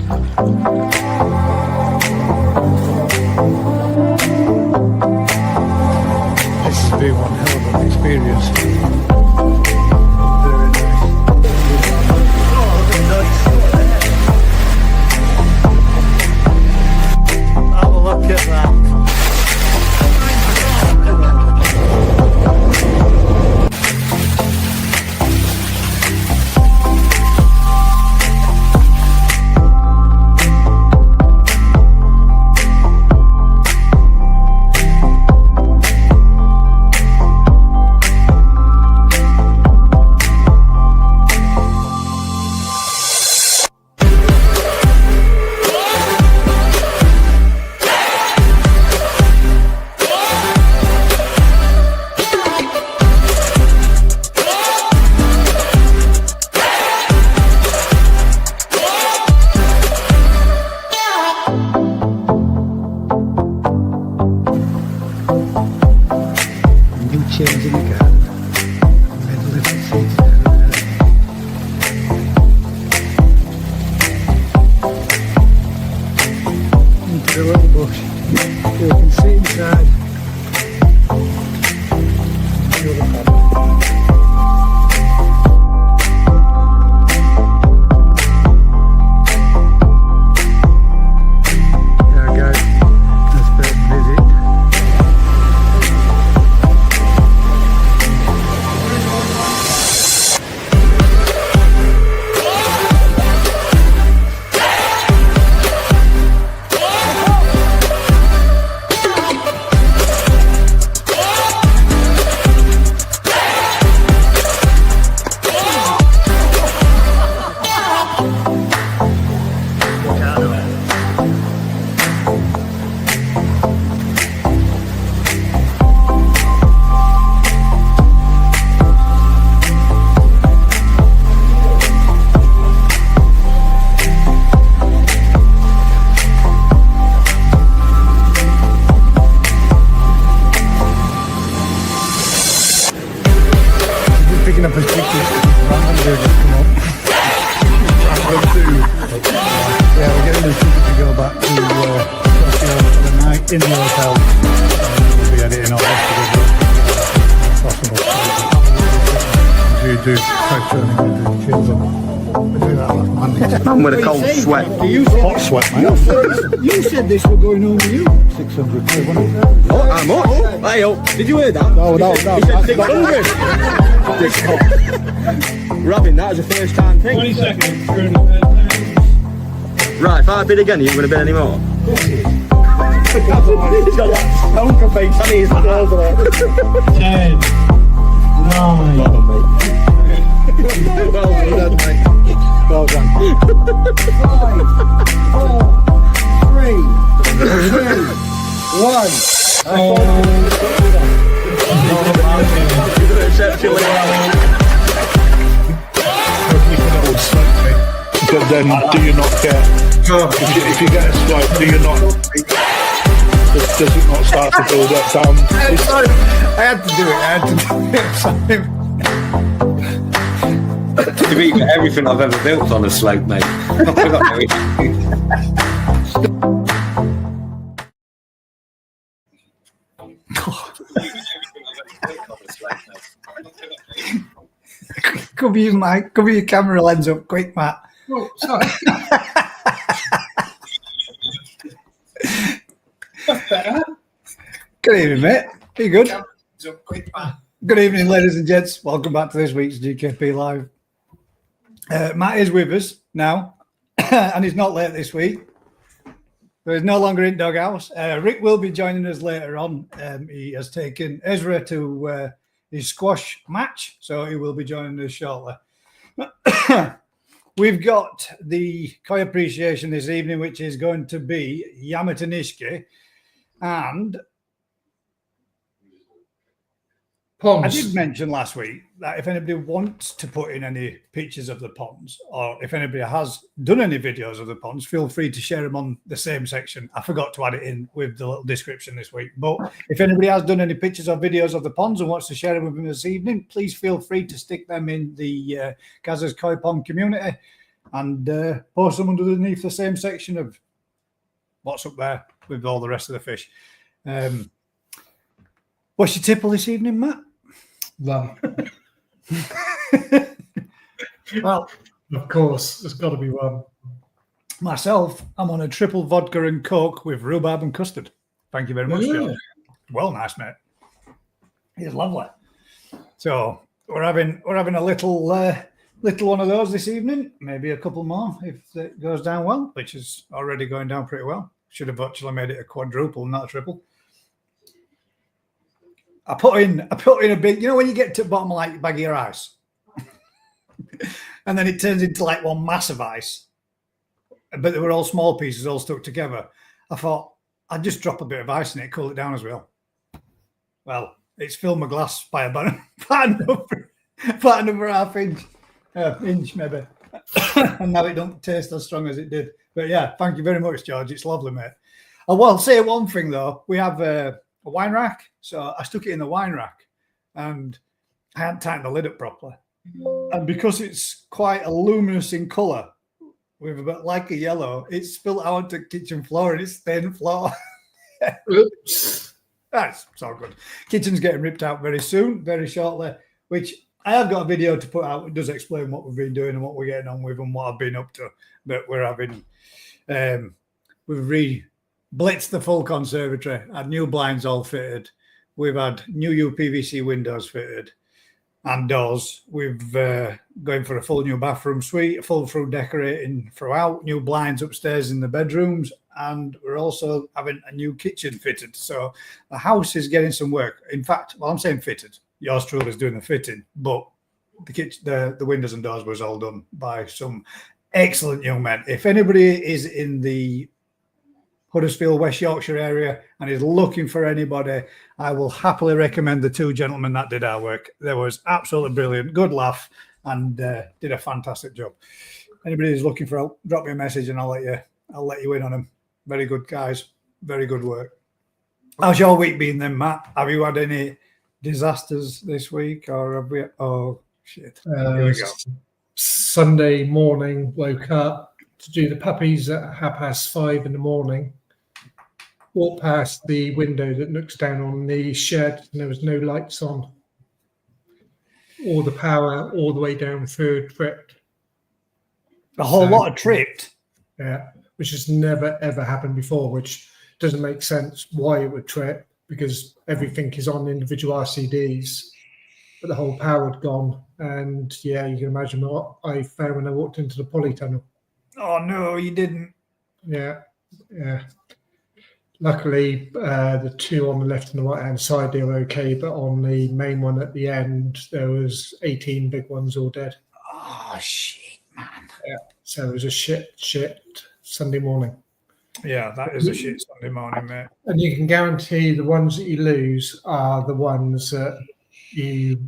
This has been one hell of an experience. Have a look at that. Changing the garden. Made a little seat there. Into the little bush. You can see inside. Feel the family. Yeah, guys, let's pay a visit. Picking up his pictures, random dude just come up. Yeah, we're getting the ticket to go back to Tokyo for the night in the hotel. We'll be editing all this to possible. So you do try turning the chins up. We do that last Monday. Man with a cold sweat. Hot sweat, mate. You said this was going over you. 600 quid, wasn't it? Oh, how much? Hey, oh, did you hear that? No. He said 600. We're having that as a first time thing. 20 seconds. Right, if I bid again, are you going to bid any more? He's got that poker face on his nose there. 10, 9, Well done, mate. Well done. 5, 4, 3, 2, 1. But then, do you not get? If you get a swipe, do you not? Does it not start to build up down? I had to do it. You've eaten everything I've ever built on a slope, mate. I forgot everything. Cover your mic, cover your camera lens up quick, Matt. Oh, sorry. That's better. Good evening, mate. Are you good? Lens up quick, man. Good evening, ladies and gents. Welcome back to this week's GKP Live. Matt is with us now, and he's not late this week. So he's no longer in Doghouse. Rick will be joining us later on. He has taken Ezra to his squash match, so he will be joining us shortly. We've got the koi appreciation this evening, which is going to be Yamata Nishiki. And Ponds. I did mention last week that if anybody wants to put in any pictures of the ponds, or if anybody has done any videos of the ponds, feel free to share them on the same section. I forgot to add it in with the little description this week. But if anybody has done any pictures or videos of the ponds and wants to share them with me this evening, please feel free to stick them in the Gazza's Koi Pond community. and post them underneath the same section of what's up there with all the rest of the fish. What's your tipple this evening, Matt? Rum. Well, Of course, it's got to be rum. myself, I'm on a triple vodka and Coke with rhubarb and custard. Thank you very much, Joe. Well, nice, mate. It's lovely. So we're having a little one of those this evening. Maybe a couple more if it goes down well, which is already going down pretty well. Should have actually made it a quadruple, not a triple. I put in a big, when you get to the bottom of like a bag of your ice, and then it turns into like one mass of ice, but they were all small pieces all stuck together. I thought I'd just drop a bit of ice in it, cool it down as well. Well, it's filled my glass by about another half inch, maybe. And now it don't taste as strong as it did. But yeah, thank you very much, George. It's lovely, mate. I will say one thing though. We have a wine rack, so I stuck it in the wine rack, and I hadn't tightened the lid up properly. And because it's quite a luminous in colour, with a bit like a yellow, it's spilled out onto the kitchen floor and it's stained the floor. Oops. That's so good. Kitchen's getting ripped out very soon, very shortly, which I have got a video to put out. It does explain what we've been doing and what we're getting on with and what I've been up to. But we're having, we've re-blitzed the full conservatory, had new blinds all fitted. We've had new UPVC windows fitted and doors. We've going for a full new bathroom suite, a full through decorating throughout, new blinds upstairs in the bedrooms, and we're also having a new kitchen fitted. So the house is getting some work. In fact, well, I'm saying fitted. Yours truly is doing the fitting, but the kitchen, the windows and doors was all done by some excellent young men. If anybody is in the Huddersfield, West Yorkshire area and is looking for anybody, I will happily recommend the two gentlemen that did our work. They was absolutely brilliant, good laugh, and did a fantastic job. Anybody who's looking for help, drop me a message and I'll let you in on them. Very good guys, very good work. How's your week been then, Matt? Have you had any disasters this week, or have we? Oh shit! Here we go. Sunday morning, woke up to do the puppies at 5:30 in the morning. Walked past the window that looks down on the shed, and there was no lights on. All the power all the way down through tripped. A whole lot of tripped. Yeah, which has never ever happened before, which doesn't make sense why it would trip, because everything is on individual RCDs, but the whole power had gone. And yeah, you can imagine what I found when I walked into the polytunnel. Oh no, you didn't. Yeah. Luckily, the two on the left and the right hand side, they were okay, but on the main one at the end, there was 18 big ones all dead. Oh shit, man. Yeah. So it was a shit Sunday morning. Yeah, that is a shit Sunday morning, mate. And you can guarantee the ones that you lose are the ones that you,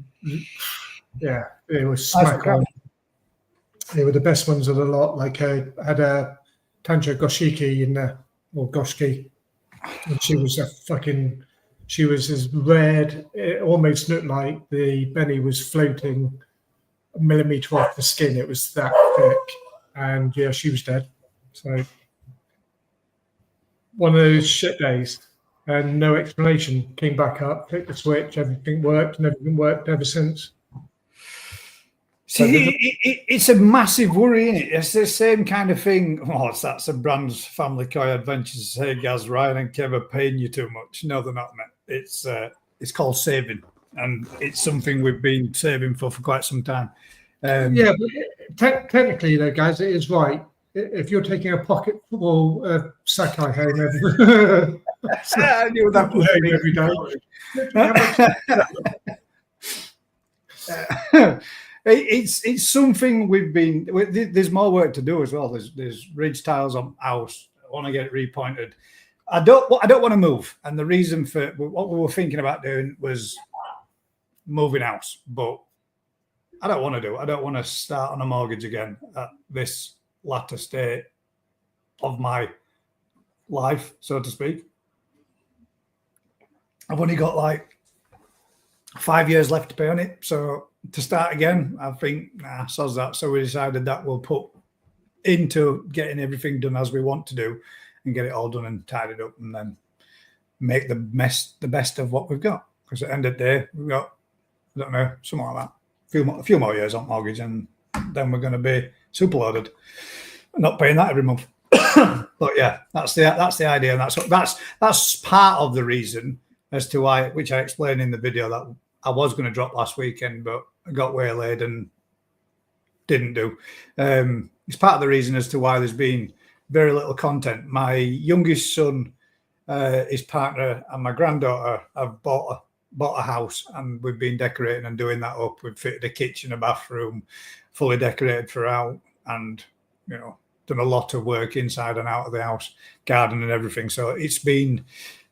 yeah, it was smack on. They were the best ones of the lot. Like I had a Tantra Goshiki in there, or Goshki, and she was as red. It almost looked like the Benny was floating a millimetre off the skin. It was that thick, and yeah, she was dead. So one of those shit days, and no explanation. Came back up, clicked the switch, everything worked, and everything worked ever since. See, it's a massive worry, isn't it? It's the same kind of thing. Oh, that's a Brand's Family Koi Adventures. Hey, Gaz, Ryan and Kev are paying you too much. No, they're not, mate. It's called saving, and it's something we've been saving for quite some time. Yeah, but technically, though, guys, it is right. If you're taking a pocket full of Sakai home I knew that every day. It's something we've been. There's more work to do as well. There's ridge tiles on house. I want to get it repointed. I don't want to move, and the reason for what we were thinking about doing was moving house, but I don't want to do it. I don't want to start on a mortgage again at this latter state of my life, so to speak. I've only got like 5 years left to pay on it, so to start again, I think, soz that. So we decided that we'll put into getting everything done as we want to do and get it all done and tidied up, and then make the best of what we've got. Because at the end of the day, we've got, I don't know, something like that, a few more years on mortgage, and then we're going to be super loaded, not paying that every month. But yeah, that's the idea, and that's part of the reason as to why, which I explained in the video, that I was going to drop last weekend, but I got waylaid and didn't do. It's part of the reason as to why there's been very little content. My youngest son, his partner, and my granddaughter have bought a house, and we've been decorating and doing that up. We've fitted a kitchen, a bathroom, fully decorated throughout, and done a lot of work inside and out of the house, garden and everything. So it's been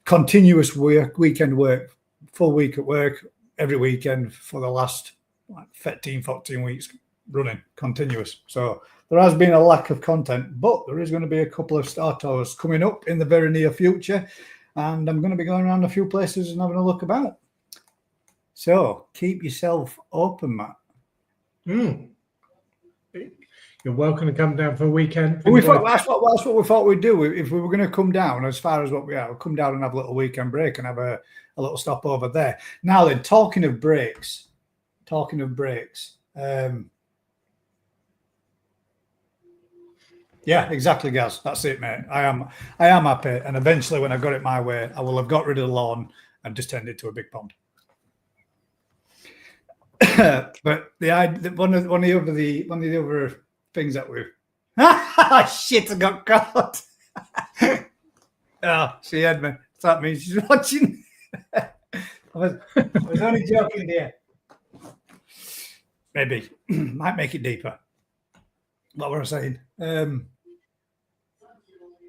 continuous weekend work, full week at work every weekend for the last 13, 14 weeks running, continuous. So there has been a lack of content, but there is going to be a couple of star tours coming up in the very near future, and I'm going to be going around a few places and having a look about. So keep yourself open, Matt. You're welcome to come down for a weekend. Well, that's what we thought we'd do. If we were going to come down, as far as what we are, we'll come down and have a little weekend break and have a little stop over there. Now then, talking of breaks. Yeah, exactly, Gaz. That's it, mate. I am happy, and eventually, when I've got it my way, I will have got rid of the lawn and just turned it to a big pond. But one of the other things that we've shit, I got caught. Oh, she had me. That means she's watching. I was only joking there. Maybe might make it deeper. What were I saying?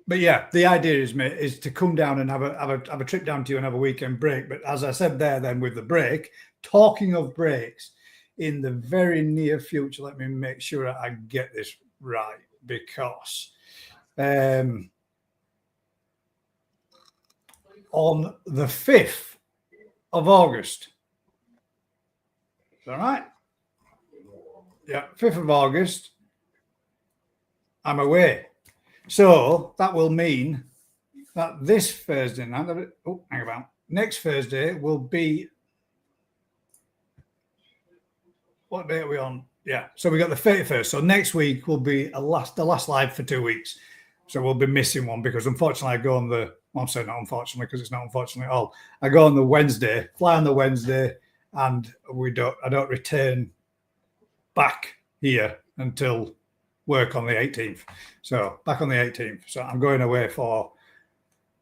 But yeah, the idea is to come down and have a trip down to you and have a weekend break. But as I said there, then with the break, talking of breaks, in the very near future, let me make sure I get this right, because on the 5th of August, is that right? Yeah, 5th of August, I'm away. So that will mean that this Thursday night, next Thursday will be, what day are we on? Yeah, so we got the 31st. So next week will be the last live for 2 weeks. So we'll be missing one, because unfortunately I go on the, well, I'm saying not unfortunately because it's not unfortunately at all. I go on the Wednesday, fly on the Wednesday, and I don't return back here until work on the 18th. So back on the 18th. So I'm going away for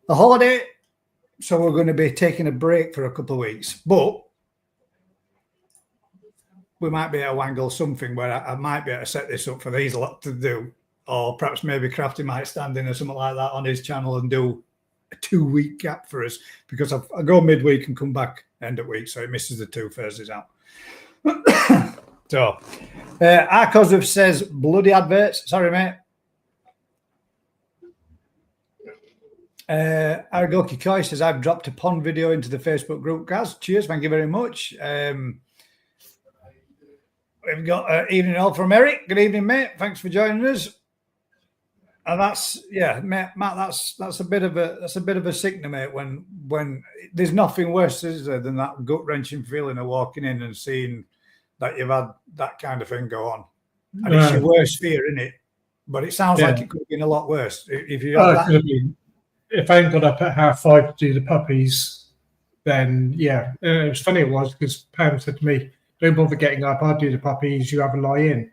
a holiday. So we're going to be taking a break for a couple of weeks. But we might be able to wangle something where I might be able to set this up for these lot to do. Or perhaps maybe Crafty might stand in or something like that on his channel and do a 2-week gap for us, because I go midweek and come back end of week. So it misses the 2 Thursdays out. So, Arkozov says, bloody adverts. Sorry, mate. Aragoki Koi says, I've dropped a pond video into the Facebook group, guys. Cheers, thank you very much. We've got evening all from Eric. Good evening, mate. Thanks for joining us. And that's, yeah, Matt. That's a bit of a sickness, mate. When there's nothing worse, is there, than that gut wrenching feeling of walking in and seeing that you've had that kind of thing go on. And it's your worst fear, isn't it? But it sounds like it could have been a lot worse. If you had that. If I hadn't got up at 5:30 to do the puppies, then yeah. It was funny, it was, because Pam said to me, don't bother getting up, I'll do the puppies, you have a lie in.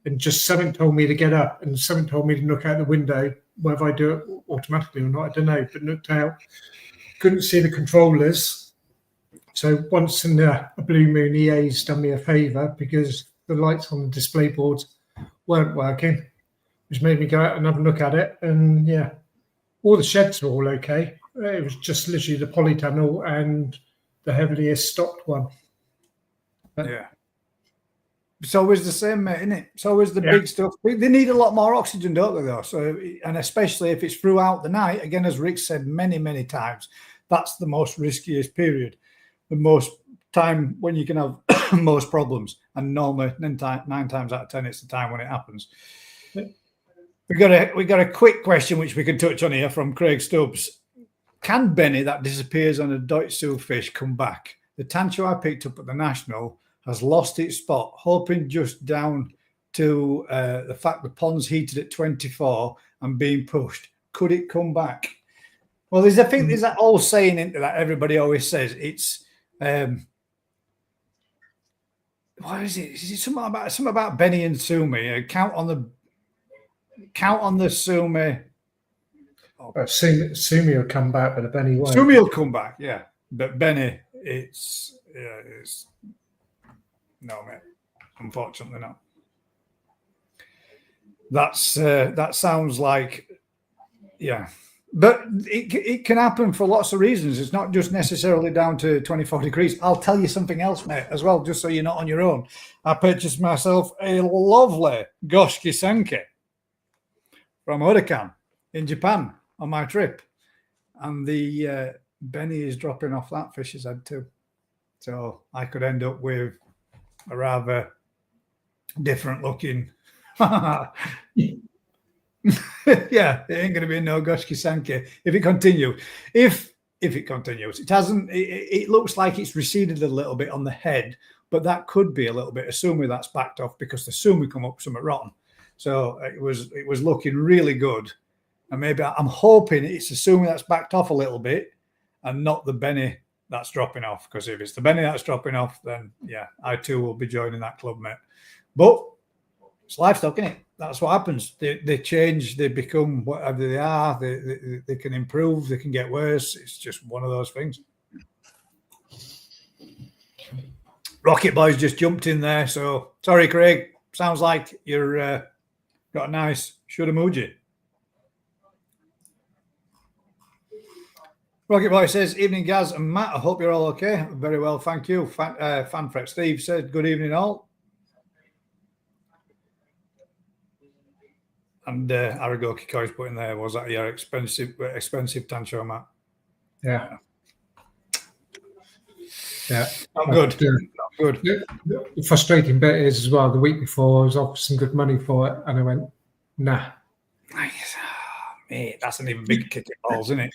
And just something told me to get up, and something told me to look out the window. Whether I do it automatically or not, I don't know, but looked out. Couldn't see the controllers. So once in a blue moon, EA's done me a favour, because the lights on the display boards weren't working, which made me go out and have a look at it. And yeah, all the sheds were all okay. It was just literally the polytunnel and the heavily stocked one. But, yeah. It's always the same, mate, isn't it? It's always the big stuff. They need a lot more oxygen, don't they, though? So, and especially if it's throughout the night, again, as Rick said many, many times, that's the most riskiest period. The most time when you can have most problems. And normally, 9 times out of 10, it's the time when it happens. We got a quick question which we can touch on here from Craig Stubbs. Can beni that disappears on a Deutsche fish come back? The tancho I picked up at the National has lost its spot, hoping just down to the fact the pond's heated at 24 and being pushed. Could it come back? Well, there's that old saying into that everybody always says. It's what is it? Is it something about beni and sumi? Count on the sumi. Sumi will come back, but the beni won't. Sumi will come back, yeah. But beni, it's no, mate. Unfortunately, not. That sounds like, yeah. But it can happen for lots of reasons. It's not just necessarily down to 24 degrees. I'll tell you something else, mate, as well, just so you're not on your own. I purchased myself a lovely goshiki senke from Huracan in Japan on my trip. And the beni is dropping off that fish's head too. So I could end up with a rather different looking... Yeah, it ain't going to be no goshiki senke if it continues. If it continues, it hasn't. It looks like it's receded a little bit on the head, but that could be a little bit of sumi that's backed off because the sumi come up somewhat rotten. So it was looking really good, and maybe I'm hoping it's the sumi that's backed off a little bit, and not the beni that's dropping off. Because if it's the beni that's dropping off, then yeah, I too will be joining that club, mate. But it's livestock, isn't it? That's what happens. They change, they become whatever they are. They can improve, they can get worse. It's just one of those things. Rocket Boy's just jumped in there. So sorry, Craig. Sounds like you're got a nice shuramuji. Rocket Boy says, evening, Gaz and Matt. I hope you're all okay. Very well, thank you. Fanfret Steve said, good evening, all. And Arago Kikoi's put in there, was that your expensive tancho, Matt? Yeah. Yeah. Not good. Not good. The frustrating bit is as well, the week before I was offered some good money for it and I went, nah. Nice. Mate, that's an even big kick at balls, isn't it?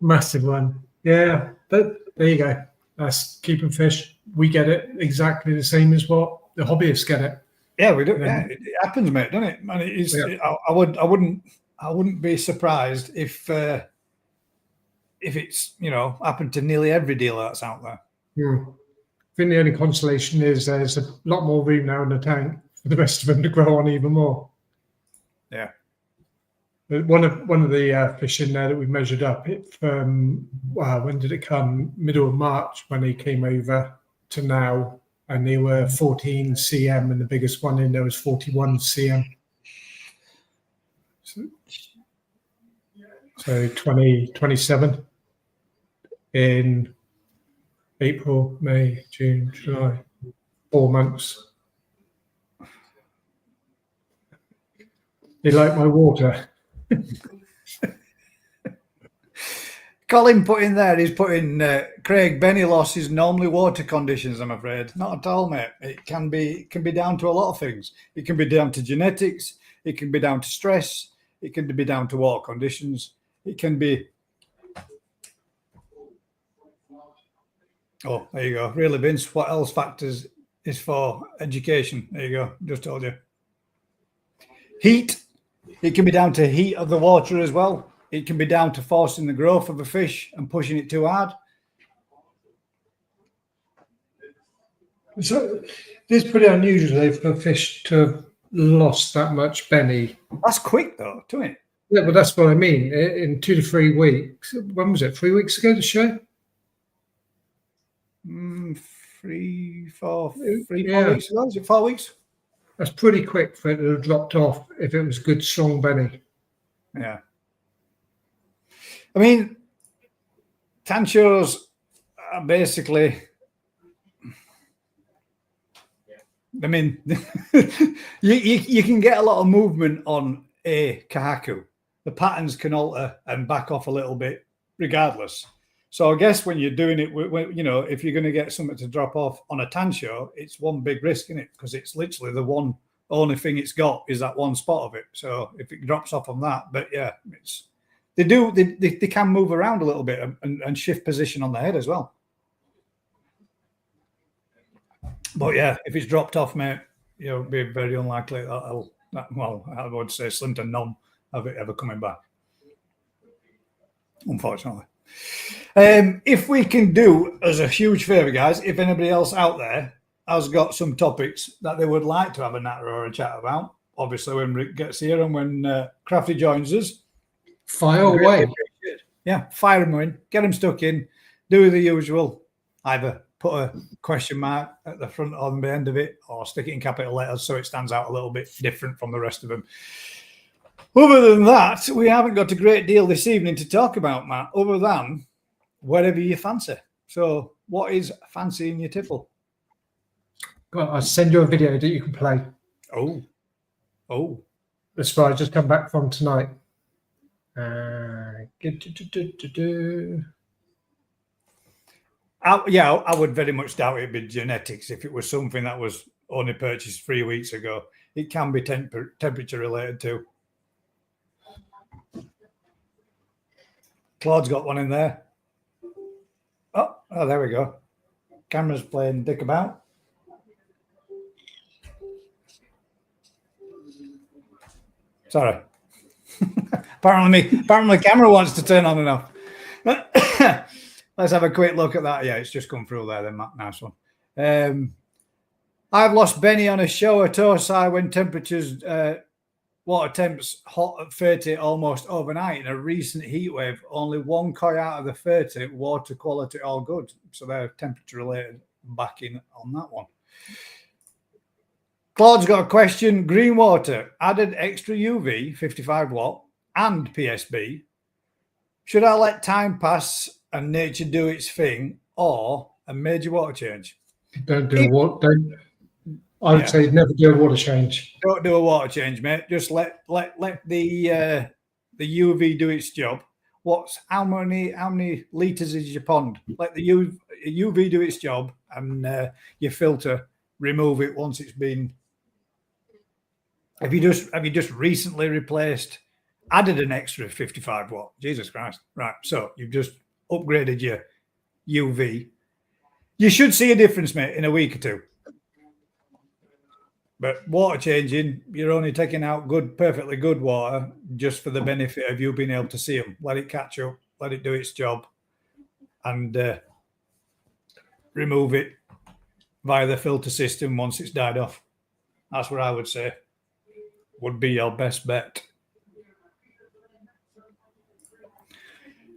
Massive one. Yeah. But there you go. That's keeping fish. We get it exactly the same as what the hobbyists get it. Yeah, we do. Yeah, it happens, mate, doesn't it? And it is. Yeah. I wouldn't be surprised if it's happened to nearly every dealer that's out there. Yeah. I think the only consolation is there's a lot more room now in the tank for the rest of them to grow on even more. Yeah. One of the fish in there that we measured up, when did it come? Middle of March when he came over to now. And they were 14 cm, and the biggest one in there was 41 cm. So 27 in April, May, June, July, 4 months. They like my water. Colin put in there, he's put in, Craig, beni loss is normally water conditions, I'm afraid. Not at all, mate. It can be down to a lot of things. It can be down to genetics. It can be down to stress. It can be down to water conditions. It can be... Oh, there you go. Really, Vince, what else factors is for education? There you go. Just told you. Heat. It can be down to heat of the water as well. It can be down to forcing the growth of a fish and pushing it too hard. So it's pretty unusual for a fish to have lost that much beni. That's quick, though, isn't it? Yeah, but that's what I mean. In 2 to 3 weeks. When was it? 3 weeks ago, the show? 4 weeks ago. Is it 4 weeks? That's pretty quick for it to have dropped off if it was good, strong beni. Yeah. I mean, tanchos are basically, I mean, you can get a lot of movement on a kahaku. The patterns can alter and back off a little bit regardless. So I guess when you're doing it, if you're going to get something to drop off on a tancho, it's one big risk, isn't it? Because it's literally the one Only thing it's got is that one spot of it. So if it drops off on that, but yeah, they can move around a little bit and shift position on the head as well. But yeah, if it's dropped off, mate, it'd be very unlikely well, I would say slim to none of it ever coming back, unfortunately. If we can do us a huge favour, guys, if anybody else out there has got some topics that they would like to have a natter or a chat about, obviously when Rick gets here and when Crafty joins us, fire away. Yeah, fire them in, get them stuck in, do the usual, either put a question mark at the front or the end of it, or stick it in capital letters so it stands out a little bit different from the rest of them. Other than that, we haven't got a great deal this evening to talk about, Matt, other than whatever you fancy. So what is fancy in your tipple? Well, I'll send you a video that you can play. Oh. That's where I just come back from tonight. I would very much doubt it'd be genetics if it was something that was only purchased 3 weeks ago. It can be temperature related too. Claude's got one in there. Oh, there we go. Camera's playing dick about. Sorry. Apparently the camera wants to turn on and off. Let's have a quick look at that. Yeah, it's just come through there then, Matt. Nice one. I've lost Benny on a shower torsi when temperatures, water temps hot at 30 almost overnight in a recent heat wave. Only one koi out of the 30, water quality all good. So they're temperature related backing on that one. Claude's got a question. Green water, added extra UV, 55 watt, and PSB. Should I let time pass and nature do its thing, or a major water change? Don't do what? I would say never do a water change. Don't do a water change, mate. Just let the UV do its job. How many liters is your pond? Let the UV do its job, and your filter remove it once it's been. Have you just recently added an extra 55 watt? Jesus Christ! Right, so you've just upgraded your UV. You should see a difference, mate, in a week or two. But water changing, you're only taking out perfectly good water just for the benefit of you being able to see them. Let it catch up, let it do its job, and remove it via the filter system once it's died off. That's what I would say would be your best bet.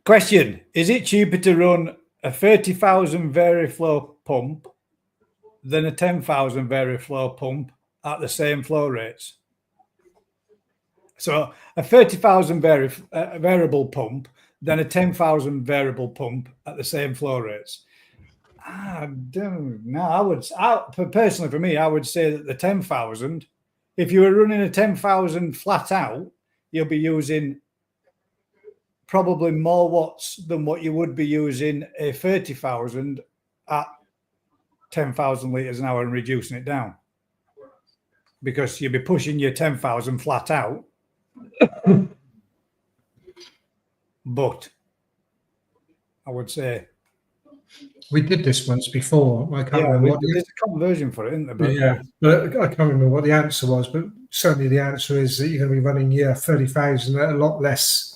Question: is it cheaper to run a 30,000 Veriflow pump than a 10,000 Veriflow pump at the same flow rates? So a 30,000 variable pump than a 10,000 variable pump at the same flow rates. I don't know. Personally, for me, I would say that the 10,000, if you were running a 10,000 flat out, you'll be using probably more watts than what you would be using a 30,000 at 10,000 litres an hour and reducing it down. Because you'll be pushing your 10,000 flat out. But I would say we did this once before. I can't remember what there's a conversion for it, isn't there? But I can't remember what the answer was. But certainly the answer is that you're going to be running your 30,000 at a lot less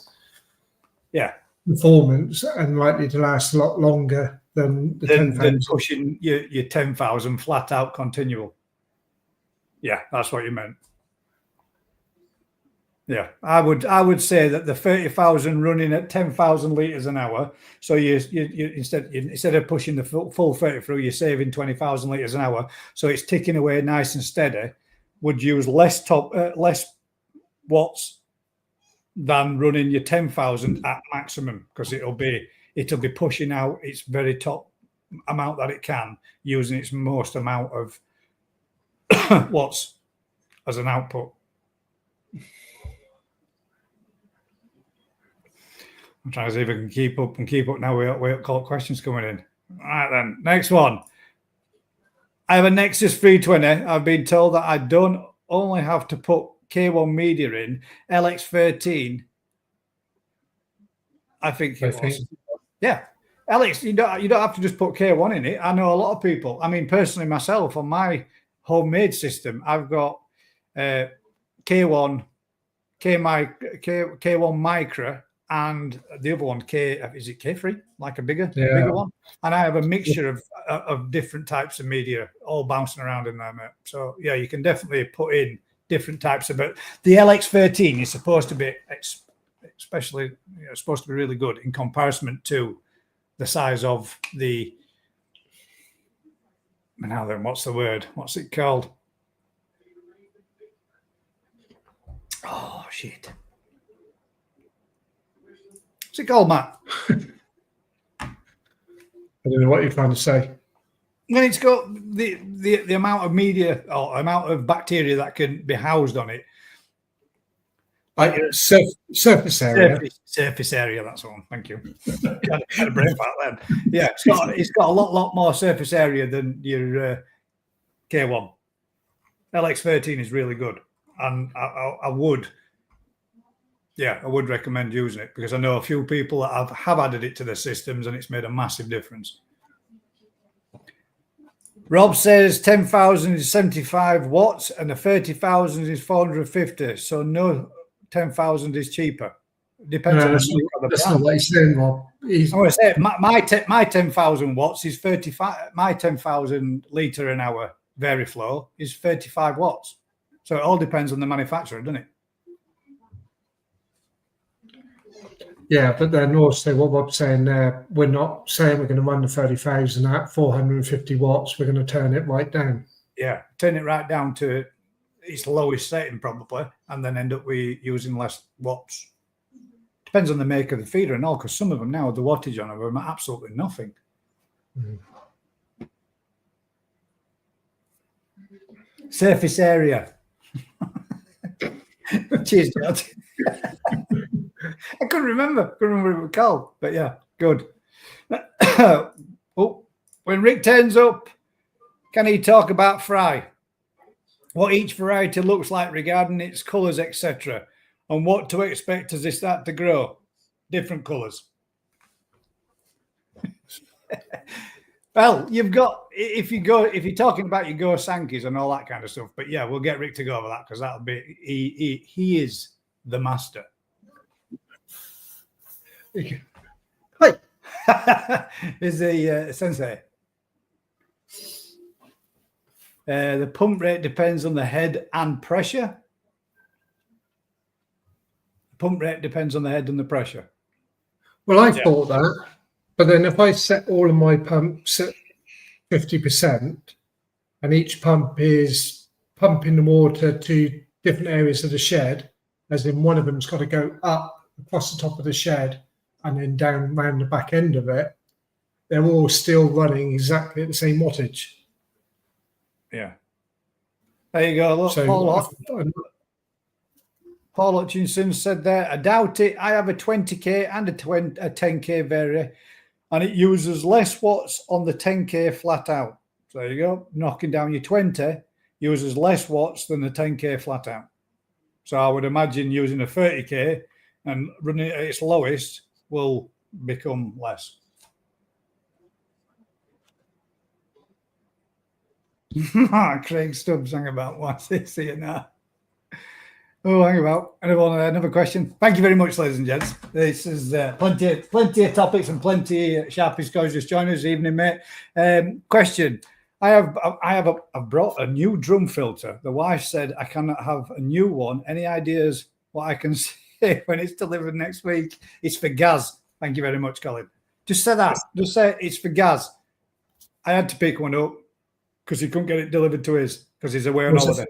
performance and likely to last a lot longer than the 10,000. Than pushing your 10,000 flat out continual. Yeah, that's what you meant. Yeah, I would say that the 30,000 running at 10,000 litres an hour. So you instead of pushing the full 30 through, you're saving 20,000 litres an hour. So it's ticking away nice and steady. Would use less watts than running your 10,000 at maximum, because it'll be pushing out its very top amount that it can, using its most amount of watts as an output. I'm trying to see if I can keep up now. We've got questions coming in. All right then, next one. I have a Nexus 320. I've been told that I don't only have to put K1 media in. LX13, I think it was. Yeah. Alex, you don't have to just put K1 in it. I know a lot of people. I mean, personally, myself, on my homemade system, I've got K1, K1 Micro, and the other one, is it K3? Like a bigger one? And I have a mixture of different types of media all bouncing around in there, mate. So, yeah, you can definitely put in different types of it. The LX13 is supposed to be, especially, supposed to be really good in comparison to the size of the, now then, what's the word? What's it called? Oh, shit. What's it called, Matt? I don't know what you're trying to say. When it's got the amount of media or amount of bacteria that can be housed on it. Like surface area. Surface area, that's the one. Thank you. Had a brain fart then. Yeah, it's got a lot more surface area than your K1. LX13 is really good, and I would recommend using it because I know a few people that have added it to their systems and it's made a massive difference. Rob says 10,000 is 75 watts and the 30,000 is 450. So no 10,000 is cheaper. Depends on that's not what he's saying, Rob. I'm going to say my 10,000 watts is 35. My 10,000 litre an hour Veriflow is 35 watts. So it all depends on the manufacturer, doesn't it? Yeah, but then also what Rob's saying there, we're not saying we're going to run the 30,000 at 450 watts. We're going to turn it right down. Yeah, turn it right down to its lowest setting probably, and then end up using less watts. Depends on the make of the feeder and all, because some of them now, the wattage on them are absolutely nothing. Mm. Surface area. Cheers, George. I couldn't remember what it was called, but yeah, good. Oh, when Rick turns up, can he talk about fry? What each variety looks like regarding its colours, etc., and what to expect as they start to grow? Different colours. Well, you've got if you're talking about your Go Sankeys and all that kind of stuff, but yeah, we'll get Rick to go over that because that'll be he is the master. Hi. Is the sensei. The pump rate depends on the head and pressure. The pump rate depends on the head and the pressure. Well, I thought that, but then if I set all of my pumps at 50% and each pump is pumping the water to different areas of the shed, as in one of them's got to go up across the top of the shed and then down around the back end of it, they're all still running exactly at the same wattage. Yeah. There you go. Look, so Paul Hutchinson said there, I doubt it. I have a 20K and a 10K Vary, and it uses less watts on the 10K flat out. So there you go. Knocking down your 20 uses less watts than the 10K flat out. So I would imagine using a 30K and running it at its lowest will become less. Craig Stubbs, hang about. What's it? See it now. Oh, hang about. Another question. Thank you very much, ladies and gents. This is plenty of topics and plenty of sharpies guys just joining us this evening, mate. Question. I've brought a new drum filter. The wife said I cannot have a new one. Any ideas what I can say when it's delivered next week? It's for gas. Thank you very much, Colin. Just say that. Just say it's for gas. I had to pick one up because he couldn't get it delivered to his because he's away on holiday.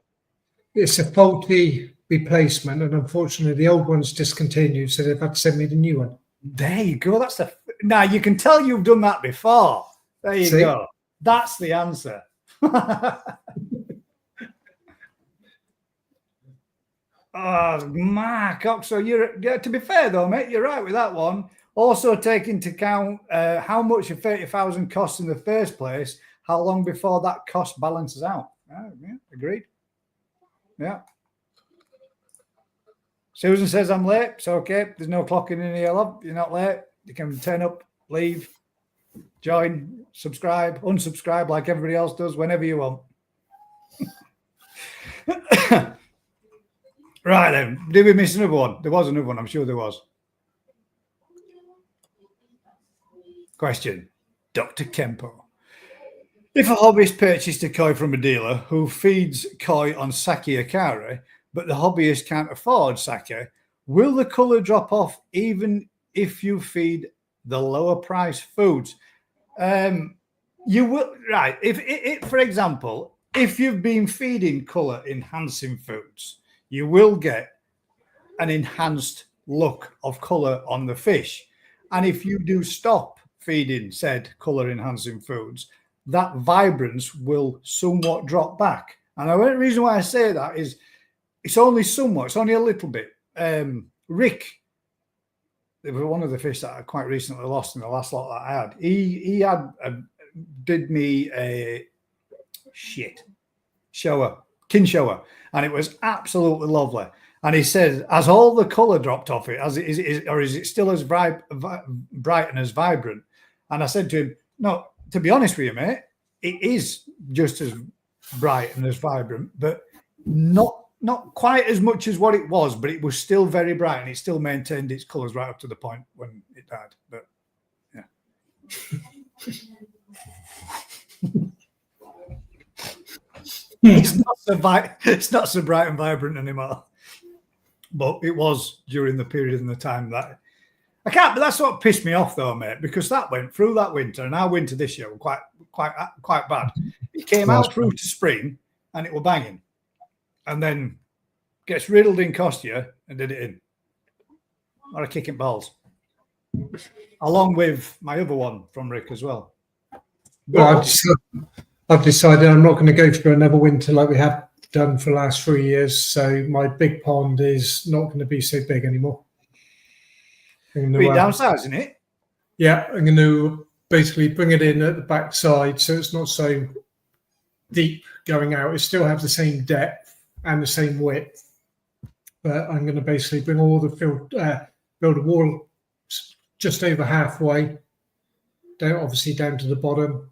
It's a faulty replacement, and unfortunately the old one's discontinued, so they've had to send me the new one. There you go. That's the now you can tell you've done that before. There you go. That's the answer. Oh, Mark, so to be fair though, mate, you're right with that one. Also take into account how much your 30,000 costs in the first place, how long before that cost balances out. Yeah, agreed. Yeah. Susan says I'm late. It's okay. There's no clocking in here, love. You're not late. You can turn up, leave, join, subscribe, unsubscribe like everybody else does whenever you want. Right then. Did we miss another one? There was another one. I'm sure there was. Question. Dr. Kempo. If a hobbyist purchased a koi from a dealer who feeds koi on sake akari, but the hobbyist can't afford sake, will the colour drop off even if you feed the lower price foods? You will, right. If for example, if you've been feeding colour enhancing foods, you will get an enhanced look of colour on the fish. And if you do stop feeding said colour enhancing foods, that vibrance will somewhat drop back. And the reason why I say that is it's only somewhat, it's only a little bit. Rick, they were one of the fish that I quite recently lost in the last lot that I had. He had did me a kin shower, and it was absolutely lovely. And he said, has all the colour dropped off it? As it is, or is it still as bright and as vibrant? And I said to him, no, to be honest with you, mate, it is just as bright and as vibrant, but not quite as much as what it was, but it was still very bright and it still maintained its colours right up to the point when it died. But yeah. It's not so bright and vibrant anymore. But it was during the period in the time that I can't. But that's what pissed me off, though, mate, because that went through that winter, and our winter this year was quite bad. It came out through to spring, and it was banging, and then gets riddled in Kostya and did it in. Or a kicking balls, along with my other one from Rick as well. Well, I've decided I'm not going to go for another winter like we have done for the last 3 years. So my big pond is not going to be so big anymore. Be downsizing it? Yeah, I'm going to basically bring it in at the back side so it's not so deep going out. It still has the same depth and the same width. But I'm going to basically bring all the build a wall just over halfway, obviously down to the bottom.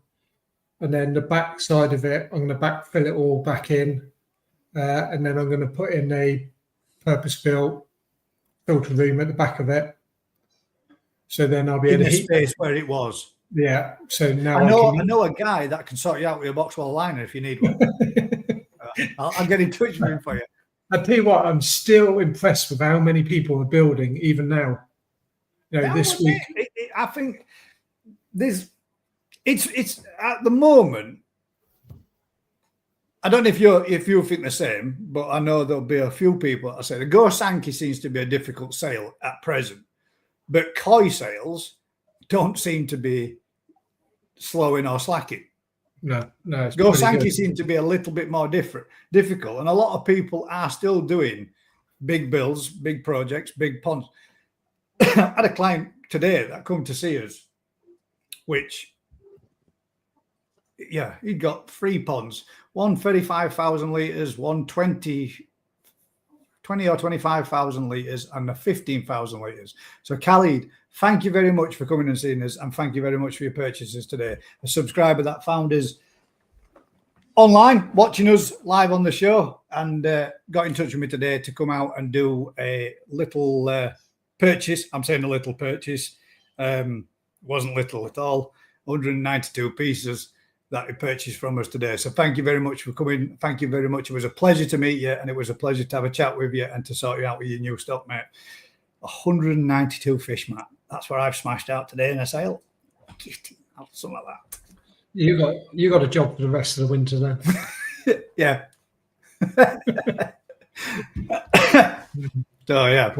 And then the back side of it, I'm going to backfill it all back in. And then I'm going to put in a purpose-built filter room at the back of it. So then I'll be in the space where it was. Yeah. So now I know a guy that can sort you out with a box wall liner if you need one. I'll get in touch with him for you. I'll tell you what, I'm still impressed with how many people are building even now. You know, this week. I think it's at the moment. I don't know if you think the same, but I know there'll be a few people that say the Go Sankey seems to be a difficult sale at present, but koi sales don't seem to be slowing or slacking. No. Go Sankey seems to be a little bit more difficult, and a lot of people are still doing big builds, big projects, big ponds. I had a client today that come to see us, which, yeah, he got 3 ponds, one 35,000 litres, one 20 or 25,000 litres, and a 15,000 litres. So, Khalid, thank you very much for coming and seeing us, and thank you very much for your purchases today. A subscriber that found us online, watching us live on the show, and got in touch with me today to come out and do a little purchase. I'm saying a little purchase. Wasn't little at all. 192 pieces that he purchased from us today. So thank you very much for coming. Thank you very much. It was a pleasure to meet you, and it was a pleasure to have a chat with you and to sort you out with your new stock, mate. 192 fish, Matt. That's what I've smashed out today in a sale. Something like that. You got a job for the rest of the winter then. Yeah. So yeah,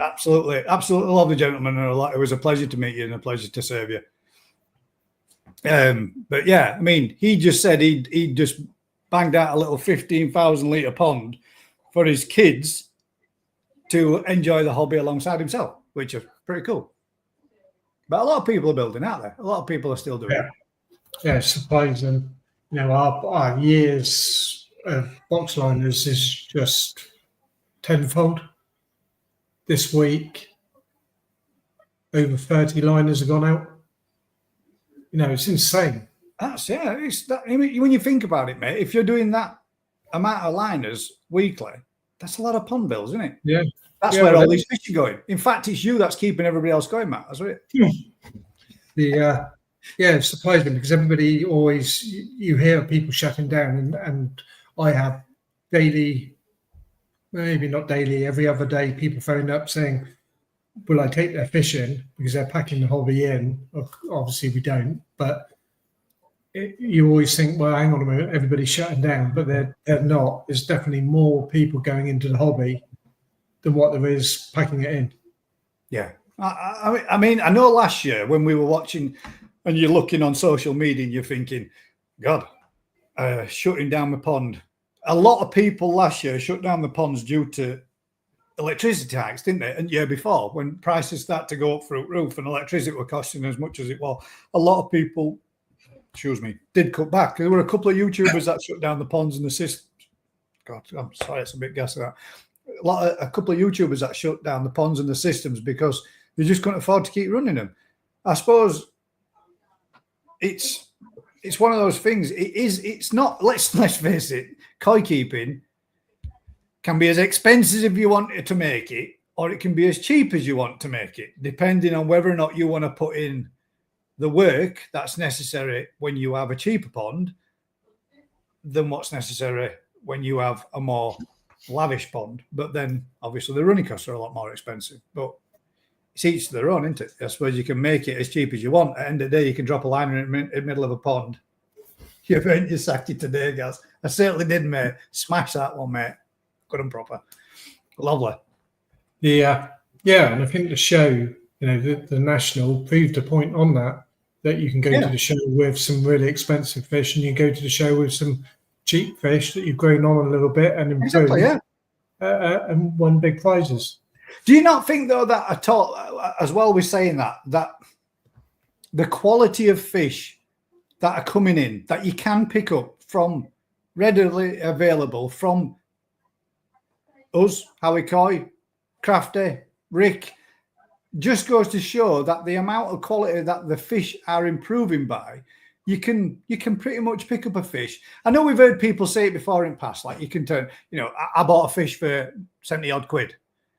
absolutely lovely gentleman. It was a pleasure to meet you and a pleasure to serve you. But yeah, I mean, he just said he just banged out a little 15,000 litre pond for his kids to enjoy the hobby alongside himself, which is pretty cool. But a lot of people are building out there. A lot of people are still doing it. Yeah, it's surprising. You know, our years of box liners is just tenfold. This week, over 30 liners have gone out. You know, it's insane. That's it's that. I mean, when you think about it, mate, if you're doing that amount of liners weekly, that's a lot of pond bills, isn't it? Yeah. That's where all these fish are going. In fact, it's you that's keeping everybody else going, Matt. That's it. It's surprising because everybody always, you hear people shutting down, and I have daily, maybe not daily, every other day, people phone up saying, will I take their fish in because they're packing the hobby in? Obviously we don't, but you always think, well, hang on a minute, everybody's shutting down, but they're not. There's definitely more people going into the hobby than what there is packing it in. Yeah. I mean, I know last year when we were watching and you're looking on social media and you're thinking, God, shutting down the pond. A lot of people last year shut down the ponds due to electricity hikes, didn't they? And year before, when prices start to go up through the roof and electricity were costing as much as it was, a lot of people, did cut back. There were a couple of YouTubers that shut down the ponds and the systems. God, I'm sorry, it's a bit gassy that. A couple of YouTubers that shut down the ponds and the systems because they just couldn't afford to keep running them. I suppose it's one of those things. It's not. Let's face it. Koi keeping can be as expensive if you want to make it, or it can be as cheap as you want to make it, depending on whether or not you want to put in the work that's necessary when you have a cheaper pond than what's necessary when you have a more lavish pond. But then obviously the running costs are a lot more expensive, but it's each to their own, isn't it? I suppose you can make it as cheap as you want. At the end of the day, you can drop a liner in the middle of a pond. You've earned your saki today, guys. I certainly did, mate. Smash that one, mate. Good and proper. Lovely. Yeah. And I think the show, the National proved a point on that you can go to the show with some really expensive fish and you go to the show with some cheap fish that you've grown on a little bit and improved, and won big prizes. Do you not think, though, that at all, as well with saying that the quality of fish that are coming in, that you can pick up from readily available from us, Howie Coy, Crafty, Rick, just goes to show that the amount of quality that the fish are improving by, you can pretty much pick up a fish. I know we've heard people say it before in the past, like you can turn, I bought a fish for 70 odd quid.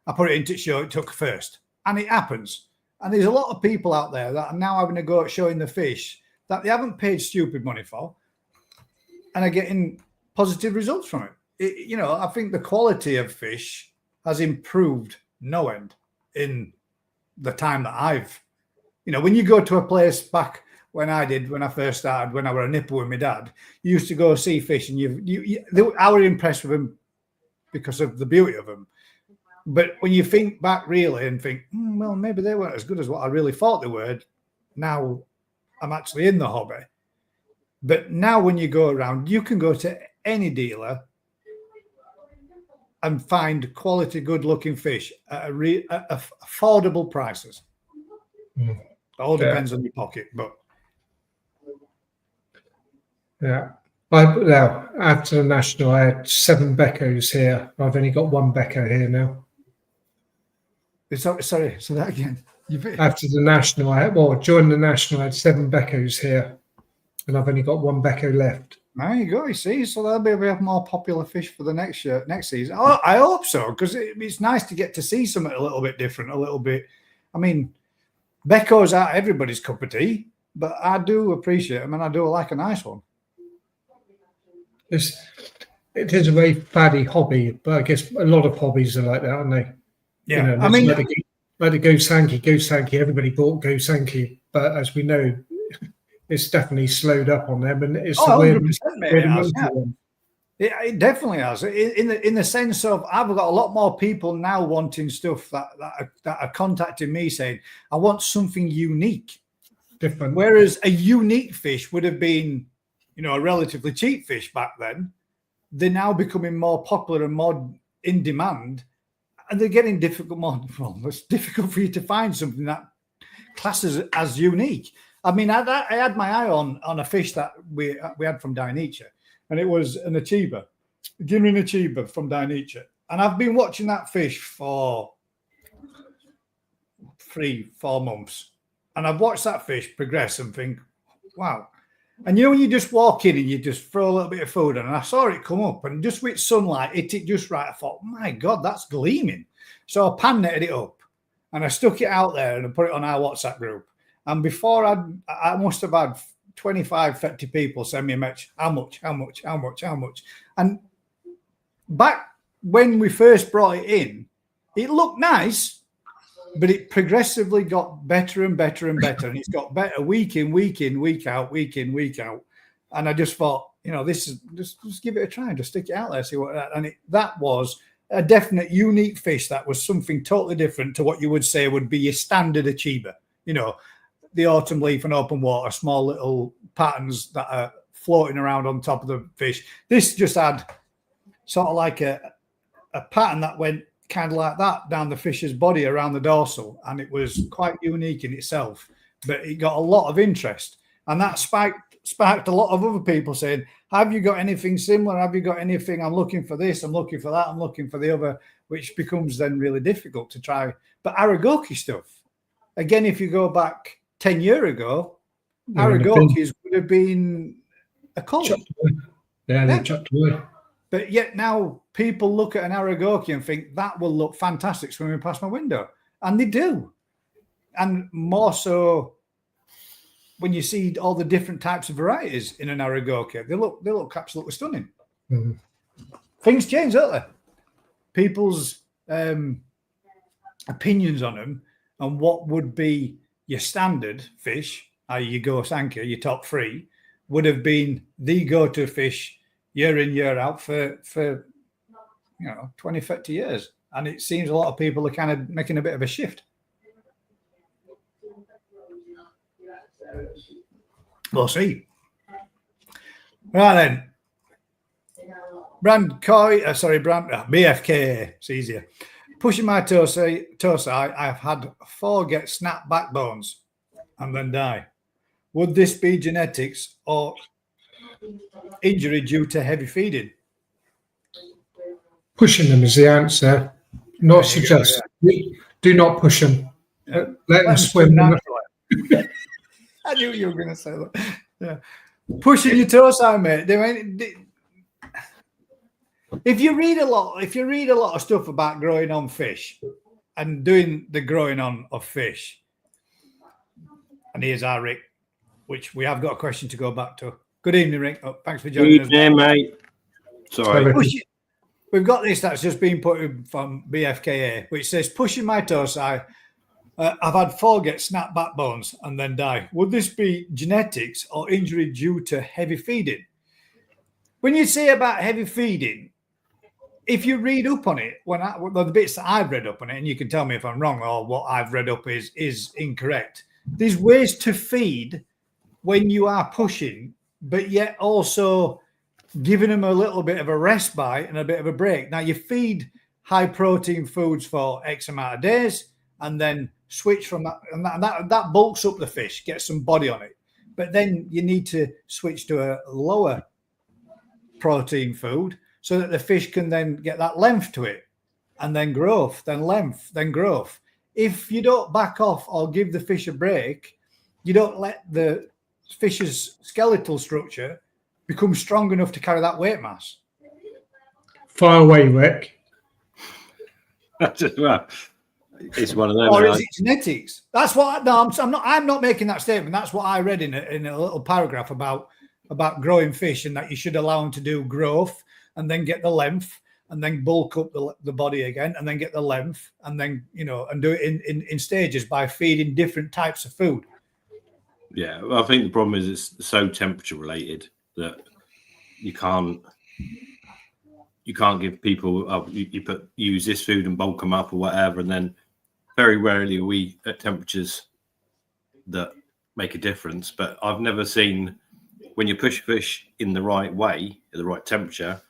I put it into the show, it took first. And it happens. And there's a lot of people out there that are now having a go at showing the fish that they haven't paid stupid money for and are getting positive results from it. I think the quality of fish has improved no end in the time that I've, when you go to a place back when I first started, when I were a nipper with my dad, you used to go see fish and I were impressed with them because of the beauty of them. But when you think back really and think, well, maybe they weren't as good as what I really thought they were, now I'm actually in the hobby. But now when you go around, you can go to any dealer and find quality, good-looking fish at affordable prices. It all depends on your pocket, but Now, after the National, I had 7 Beckos here. I've only got 1 Becco here now. Sorry, say that again. After the National, during the National, I had 7 Beckos here, and I've only got 1 Becco left. There you go. You see, so there'll be a more popular fish for the next season. Oh, I hope so, because it's nice to get to see something a little bit different, a little bit. I mean, Beckos aren't everybody's cup of tea, but I do appreciate them, and I do like a nice one. It is a very faddy hobby, but I guess a lot of hobbies are like that, aren't they? Yeah, I mean, like the Go Sankey. Everybody bought Go Sankey, but as we know, it's definitely slowed up on them, and it's the weird one. It definitely has. In the sense of, I've got a lot more people now wanting stuff that are contacting me saying, I want something unique, different. Whereas a unique fish would have been, a relatively cheap fish back then. They're now becoming more popular and more in demand, and they're getting difficult. It's difficult for you to find something that classes as unique. I mean, I had my eye on a fish that we had from Dionysia, and it was an achiever. Gimrin Achiba from Dainichi. And I've been watching that fish for 3-4 months. And I've watched that fish progress and think, wow. And you know, when you just walk in and you just throw a little bit of food in, and I saw it come up and just with sunlight, hit it just right. I thought, my God, that's gleaming. So I pan netted it up and I stuck it out there and I put it on our WhatsApp group. And before I must have had 25, 30 people send me a message, how much? And back when we first brought it in, it looked nice, but it progressively got better and better and better. And it's got better week in, week out. And I just thought, you know, this is just give it a try and just stick it out there, see what that. And that was a definite unique fish. That was something totally different to what you would say would be your standard Achiba. You know, the autumn leaf and open water, small little patterns that are floating around on top of the fish. This just had sort of like a pattern that went kind of like that down the fish's body around the dorsal, and it was quite unique in itself, but it got a lot of interest, and that sparked a lot of other people saying, have you got anything similar? Have you got anything? I'm looking for this, I'm looking for that, I'm looking for the other, which becomes then really difficult to try. But Aragoki stuff, again, if you go back 10 years ago, Aragokis would have been a cult. Yeah, they're chucked away. But yet now people look at an Aragoki and think that will look fantastic swimming past my window. And they do. And more so when you see all the different types of varieties in an Aragoki, they look absolutely stunning. Mm-hmm. Things change, don't they? People's opinions on them and what would be your standard fish, i.e. your Ghost Anchor, your top three, would have been the go-to fish year in, year out for 20, 30 years. And it seems a lot of people are kind of making a bit of a shift. We'll see. Right then. BFK, it's easier. Pushing my torso, I've had 4 get snapped backbones and then die. Would this be genetics or injury due to heavy feeding? Pushing them is the answer. Not suggest. Do not push them. Yeah. Let them swim. I knew you were going to say that. Yeah. Pushing your torso, mate. If you read a lot of stuff about growing on fish and doing the growing on of fish, and here's our Rick, which we have got a question to go back to. Good evening, Rick. Oh, thanks for joining us. Yeah, mate. Sorry. We've got this that's just been put in from BFKA, which says, pushing my torso, I've had 4 get snapped backbones and then die. Would this be genetics or injury due to heavy feeding? When you say about heavy feeding, if you read up on it, the bits that I've read up on it, and you can tell me if I'm wrong or what I've read up is incorrect. There's ways to feed when you are pushing, but yet also giving them a little bit of a respite and a bit of a break. Now, you feed high protein foods for X amount of days and then switch from that, and that bulks up the fish, gets some body on it. But then you need to switch to a lower protein food so that the fish can then get that length to it, and then growth, then length, then growth. If you don't back off or give the fish a break, you don't let the fish's skeletal structure become strong enough to carry that weight mass. Fire away, Rick. It's one of them. Or is it genetics? That's what. No, I'm not making that statement. That's what I read in a little paragraph about growing fish, and that you should allow them to do growth and then get the length and then bulk up the body again and then get the length and then and do it in stages by feeding different types of food. Yeah, well, I think the problem is it's so temperature related that you can't give people use this food and bulk them up or whatever, and then very rarely are we at temperatures that make a difference. But I've never seen, when you push fish in the right way at the right temperature,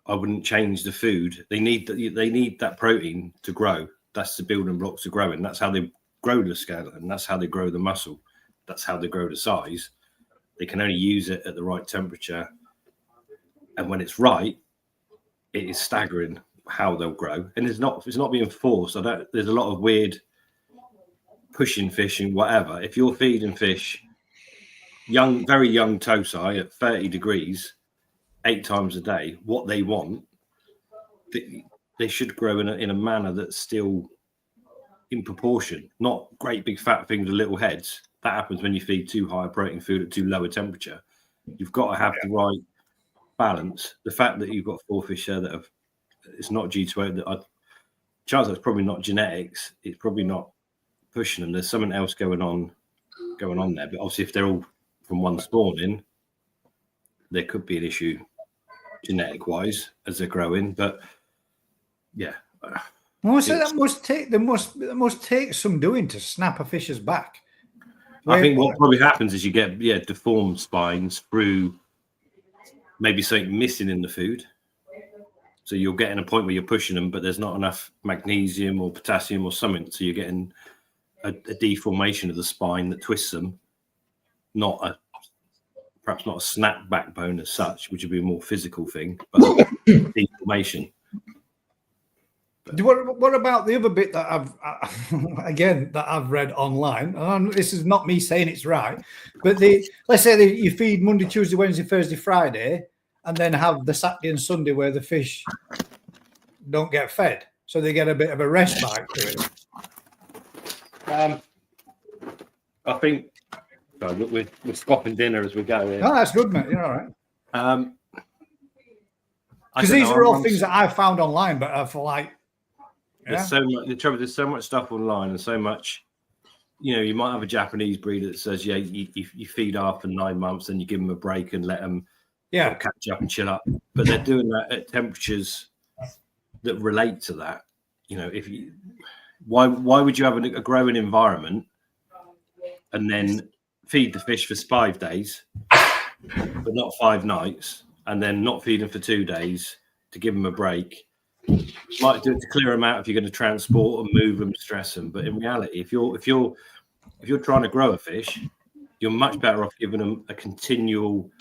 I wouldn't change the food. They need that protein to grow. That's the building blocks of growing. That's how they grow the skeleton. That's how they grow the muscle. That's how they grow the size. They can only use it at the right temperature And when it's right, it is staggering how they'll grow. And it's not being forced. There's a lot of weird pushing fish and whatever. If you're feeding fish very young tosi at 30 degrees 8 times a day, what they want, they should grow in a manner that's still in proportion, not great big fat things with little heads. That happens when you feed too high protein food at too low a temperature. You've got to have the right balance. The fact that you've got 4 fish there that have, it's not G2O, chances it's probably not genetics. It's probably not pushing them. There's something else going on there. But obviously, if they're all from one spawning, there could be an issue genetic wise as they're growing. But yeah, Well, so that must take some doing to snap a fish's back. I think what probably happens is you get deformed spines through maybe something missing in the food. So you're getting a point where you're pushing them, but there's not enough magnesium or potassium or something. So you're getting a deformation of the spine that twists them, perhaps not a snap backbone as such, which would be a more physical thing, but deformation. What about the other bit that I've read online? And this is not me saying it's right, but let's say that you feed Monday, Tuesday, Wednesday, Thursday, Friday, and then have the Saturday and Sunday where the fish don't get fed, so they get a bit of a respite to it. I think we're swapping dinner as we go here. Oh, that's good, mate. You're all right. Because these are all things that I've found online, but I feel like there's so much. The trouble, there's so much stuff online, and so much. You might have a Japanese breeder that says, "Yeah, you feed after 9 months, and you give them a break and let them catch up and chill up." But they're doing that at temperatures that relate to that. Why would you have a growing environment and then feed the fish for 5 days, but not 5 nights, and then not feed them for 2 days to give them a break? You might do it to clear them out if you're going to transport and move them, stress them. But in reality, if you're trying to grow a fish, you're much better off giving them a continual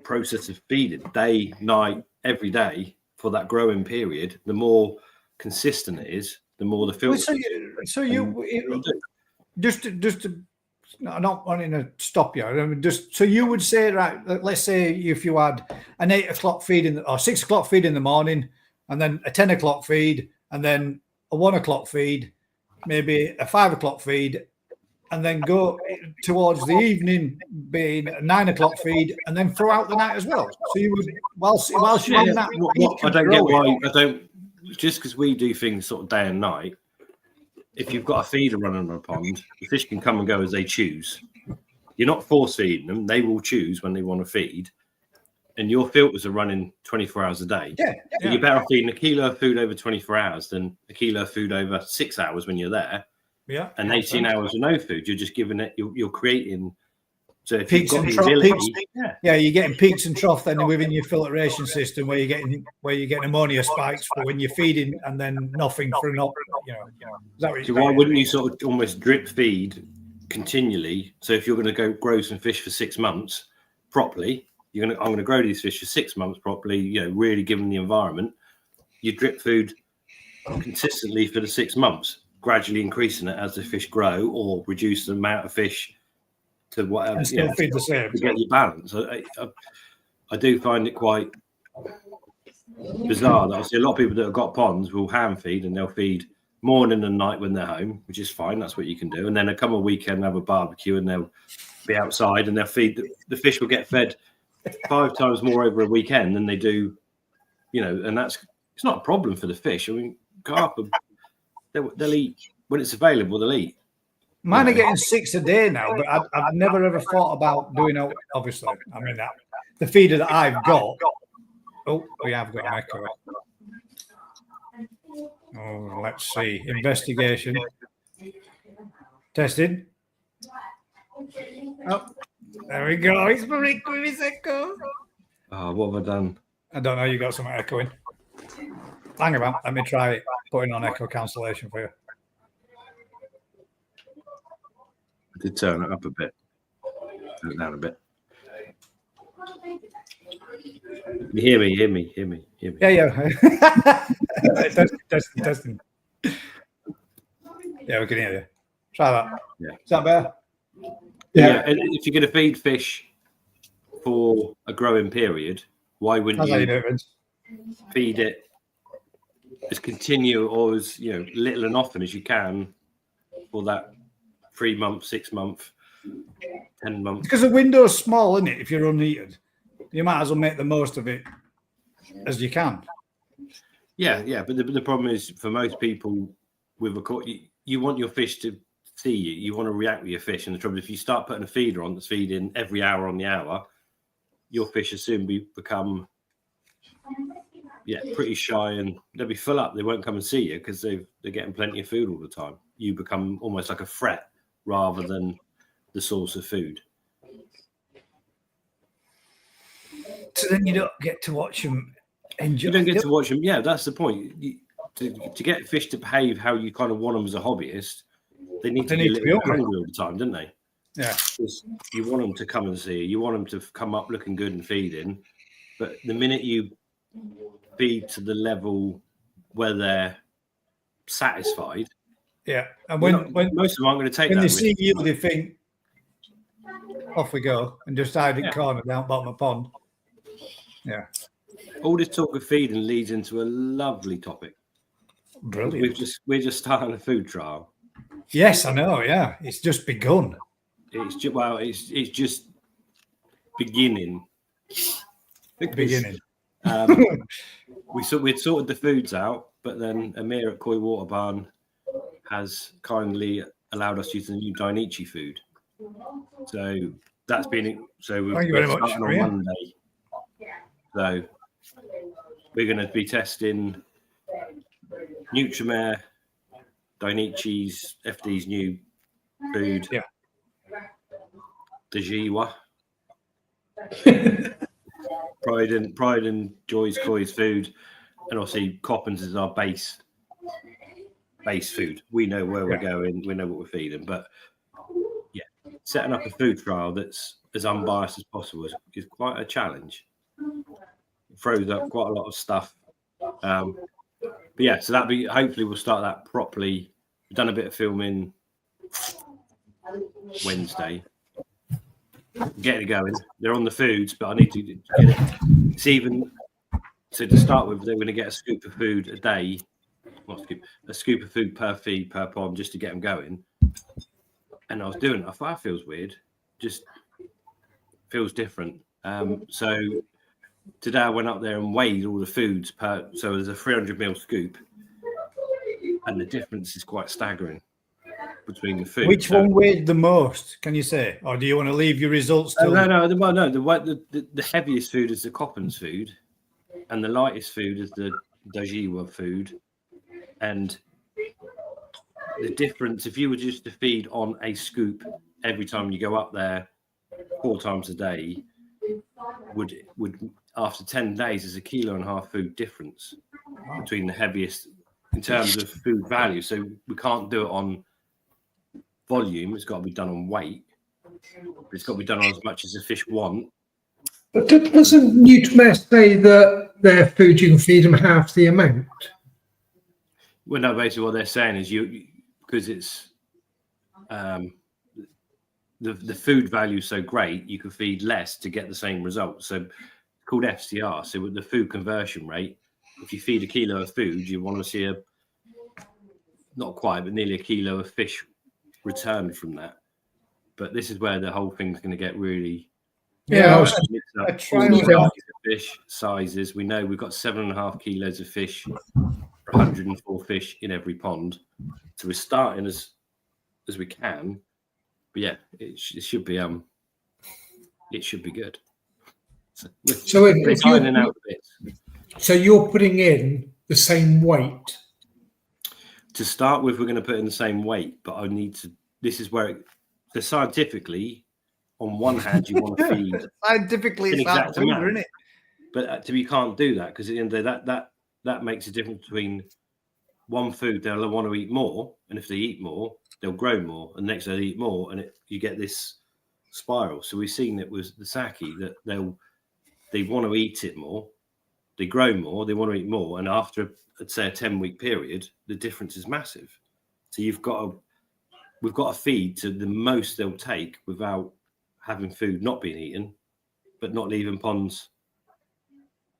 process of feeding, day, night, every day for that growing period. The more consistent it is, the more the filter. Just to not wanting to stop you. I mean, so you would say, right? Let's say if you had an 8 o'clock feed or 6 o'clock feed in the morning, and then a 10 o'clock feed, and then a 1 o'clock feed, maybe a 5 o'clock feed, and then go towards the evening being a 9 o'clock feed, and then throughout the night as well. So you would whilst you're on that. I don't get why I don't. Just because we do things sort of day and night. If you've got a feeder running on a pond, the fish can come and go as they choose. You're not force feeding them; they will choose when they want to feed. And your filters are running 24 hours a day. Yeah. You're better off feeding a kilo of food over 24 hours than a kilo of food over 6 hours when you're there. Yeah. And 18 hours with no food. You're just giving it. You're creating. So if peaks you've got and the ability, you're getting peaks and troughs then within your filtration system where you're getting ammonia spikes for when you're feeding, and then nothing for not. So why wouldn't you sort of almost drip feed continually? So if you're going to go grow some fish for 6 months properly, I'm going to grow these fish for 6 months properly. Really give them the environment. You drip food consistently for the 6 months, gradually increasing it as the fish grow, or reduce the amount of fish to whatever, and still feed the same to get your balance. I do find it quite bizarre that I see a lot of people that have got ponds will hand feed, and they'll feed morning and night when they're home, which is fine. That's what you can do. And then they'll come a weekend and have a barbecue, and they'll be outside, and they'll feed the fish will get fed 5 times more over a weekend than they do, and it's not a problem for the fish. I mean, carp, they'll eat when it's available. They'll eat. Mine are getting 6 a day now, but I've never ever thought about doing it. Obviously, I mean that the feeder that I've got. Oh, we have got an echo. Oh, let's see. Investigation. Testing. Oh, there we go. It's very quick with echo. Oh, what have I done? I don't know. You got some echoing. Hang about. Let me try putting on echo cancellation for you. I did turn it up a bit. Turn it down a bit. You hear me? Hear me? Hear me? Hear me? Yeah. Testing. Yeah, we can hear you. Try that. Yeah. Is that better? Yeah. And if you're going to feed fish for a growing period, why wouldn't That's how you you do it, Vince. feed it as continue or as little and often as you can for that 3 month, 6 month, 10 months? Because the window's small, isn't it? If you're unheated, you might as well make the most of it as you can. Yeah. But the problem is, for most people with you want your fish to see you. You want to react with your fish. And the trouble is, if you start putting a feeder on that's feeding every hour on the hour, your fish will soon become pretty shy, and they'll be full up. They won't come and see you because they're getting plenty of food all the time. You become almost like a threat rather than the source of food. So then you don't get to watch them enjoy. You don't get to watch them. Yeah, that's the point. To get fish to behave how you kind of want them as a hobbyist, they need to be a little bit hungry all the time, don't they? Yeah. Because you want them to come and see you. You want them to come up looking good and feeding. But the minute you feed to the level where they're satisfied, yeah, and when most of them aren't going to take when that they risk. see you, they think, off we go, and just hide in corner down bottom of the pond. Yeah. All this talk of feeding leads into a lovely topic. Brilliant. We're just starting a food trial. Yes, I know. Yeah, it's just begun. It's just beginning. Beginning. We'd sorted the foods out, but then Amir at Koi Water Barn has kindly allowed us to use the new Dainichi food. So that's been Thank you very much, starting on Monday. So we're going to be testing Nutrimare, Dainichi's, FD's new food. Yeah. Dajiwa. Pride and Joy's Koi's food, and obviously Coppins is our base food. We know where we're going, we know what we're feeding, but setting up a food trial that's as unbiased as possible is quite a challenge. It throws up quite a lot of stuff. So hopefully we'll start that properly. We've done a bit of filming Wednesday. Getting it going. They're on the foods, but I need to get it. It's even so to start with. They're going to get a scoop of food a day, a scoop of food per feed per pond, just to get them going. And I was doing it. I thought that feels weird. Just feels different. So today I went up there and weighed all the foods so there's a 300ml scoop, and the difference is quite staggering between the food. Which one weighed the most? Can you say, or do you want to leave your results till? No. The heaviest food is the Coppins food, and the lightest food is the Dajiwa food. And the difference, if you were just to feed on a scoop every time you go up there 4 times a day, would after 10 days is 1.5 kilo food difference between the heaviest in terms of food value. So we can't do it on volume. It's got to be done on weight. It's got to be done on as much as the fish want. But doesn't Nutrimare say that their food you can feed them half the amount? Well, no. Basically, what they're saying is because it's the food value is so great, you can feed less to get the same result. So it's called FCR. So with the food conversion rate, if you feed 1 kilo of food, you want to see not quite, but nearly 1 kilo of fish returned from that. But this is where the whole thing's going to get really fish sizes. We know we've got 7.5 kilos of fish, 104 fish in every pond. So we're starting as we can. But yeah, it should be good. So if you're putting in the same weight. To start with, we're going to put in the same weight, but I need to. This is where scientifically, on one hand, you want to feed scientifically it's that food, isn't it? But you can't do that because at the end of the day, that makes a difference between one food. They'll want to eat more, and if they eat more, they'll grow more, and next they'll eat more, and you get this spiral. So we've seen it with the sake that they'll they want to eat it more, they grow more, they want to eat more, and after, let's say, a 10-week period, the difference is massive. So we've got to feed to the most they'll take without having food not being eaten, but not leaving ponds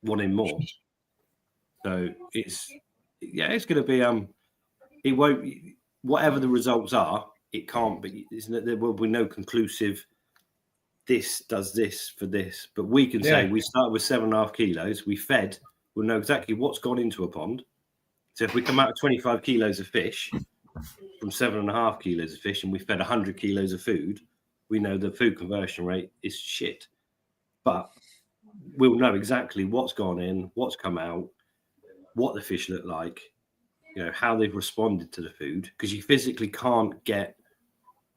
wanting more. So it's going to be it won't, whatever the results are, it can't be. There will be no conclusive. This does this for this, but we can say we start with 7.5 kilos. We fed. We'll know exactly what's gone into a pond. So if we come out with 25 kilos of fish from 7.5 kilos of fish, and we fed 100 kilos of food, we know the food conversion rate is shit. But we'll know exactly what's gone in, what's come out, what the fish look like, how they've responded to the food, because you physically can't get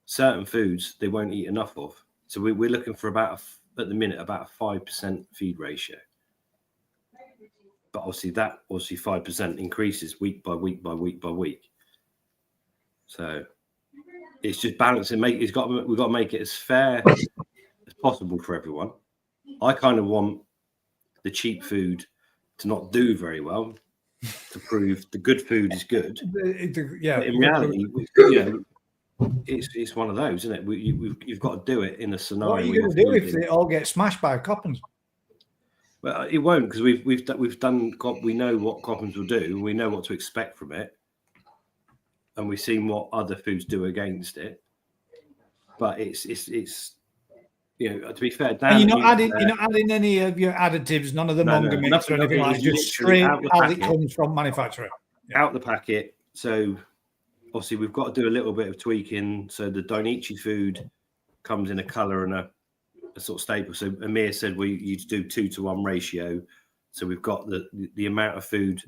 certain foods they won't eat enough of. So we're looking for at the minute about a 5% feed ratio. But obviously 5% increases week by week by week by week. So it's just balancing. We've got to make it as fair as possible for everyone. I kind of want the cheap food to not do very well, to prove the good food is good. Yeah. But in reality, it's one of those, isn't it? You've got to do it in a scenario. What are you going to do if they all get smashed by coppins? Well, it won't, because we've done. We know what coppins will do. We know what to expect from it, and we've seen what other foods do against it. But it's to be fair, Dan, and you're not adding any of your additives, none of the monger mix or anything like that, just straight as it comes from manufacturer. Out the packet. So obviously we've got to do a little bit of tweaking. So the Dainichi food comes in a colour and a sort of staple. So Amir said you do 2-to-1 ratio. So we've got the amount of food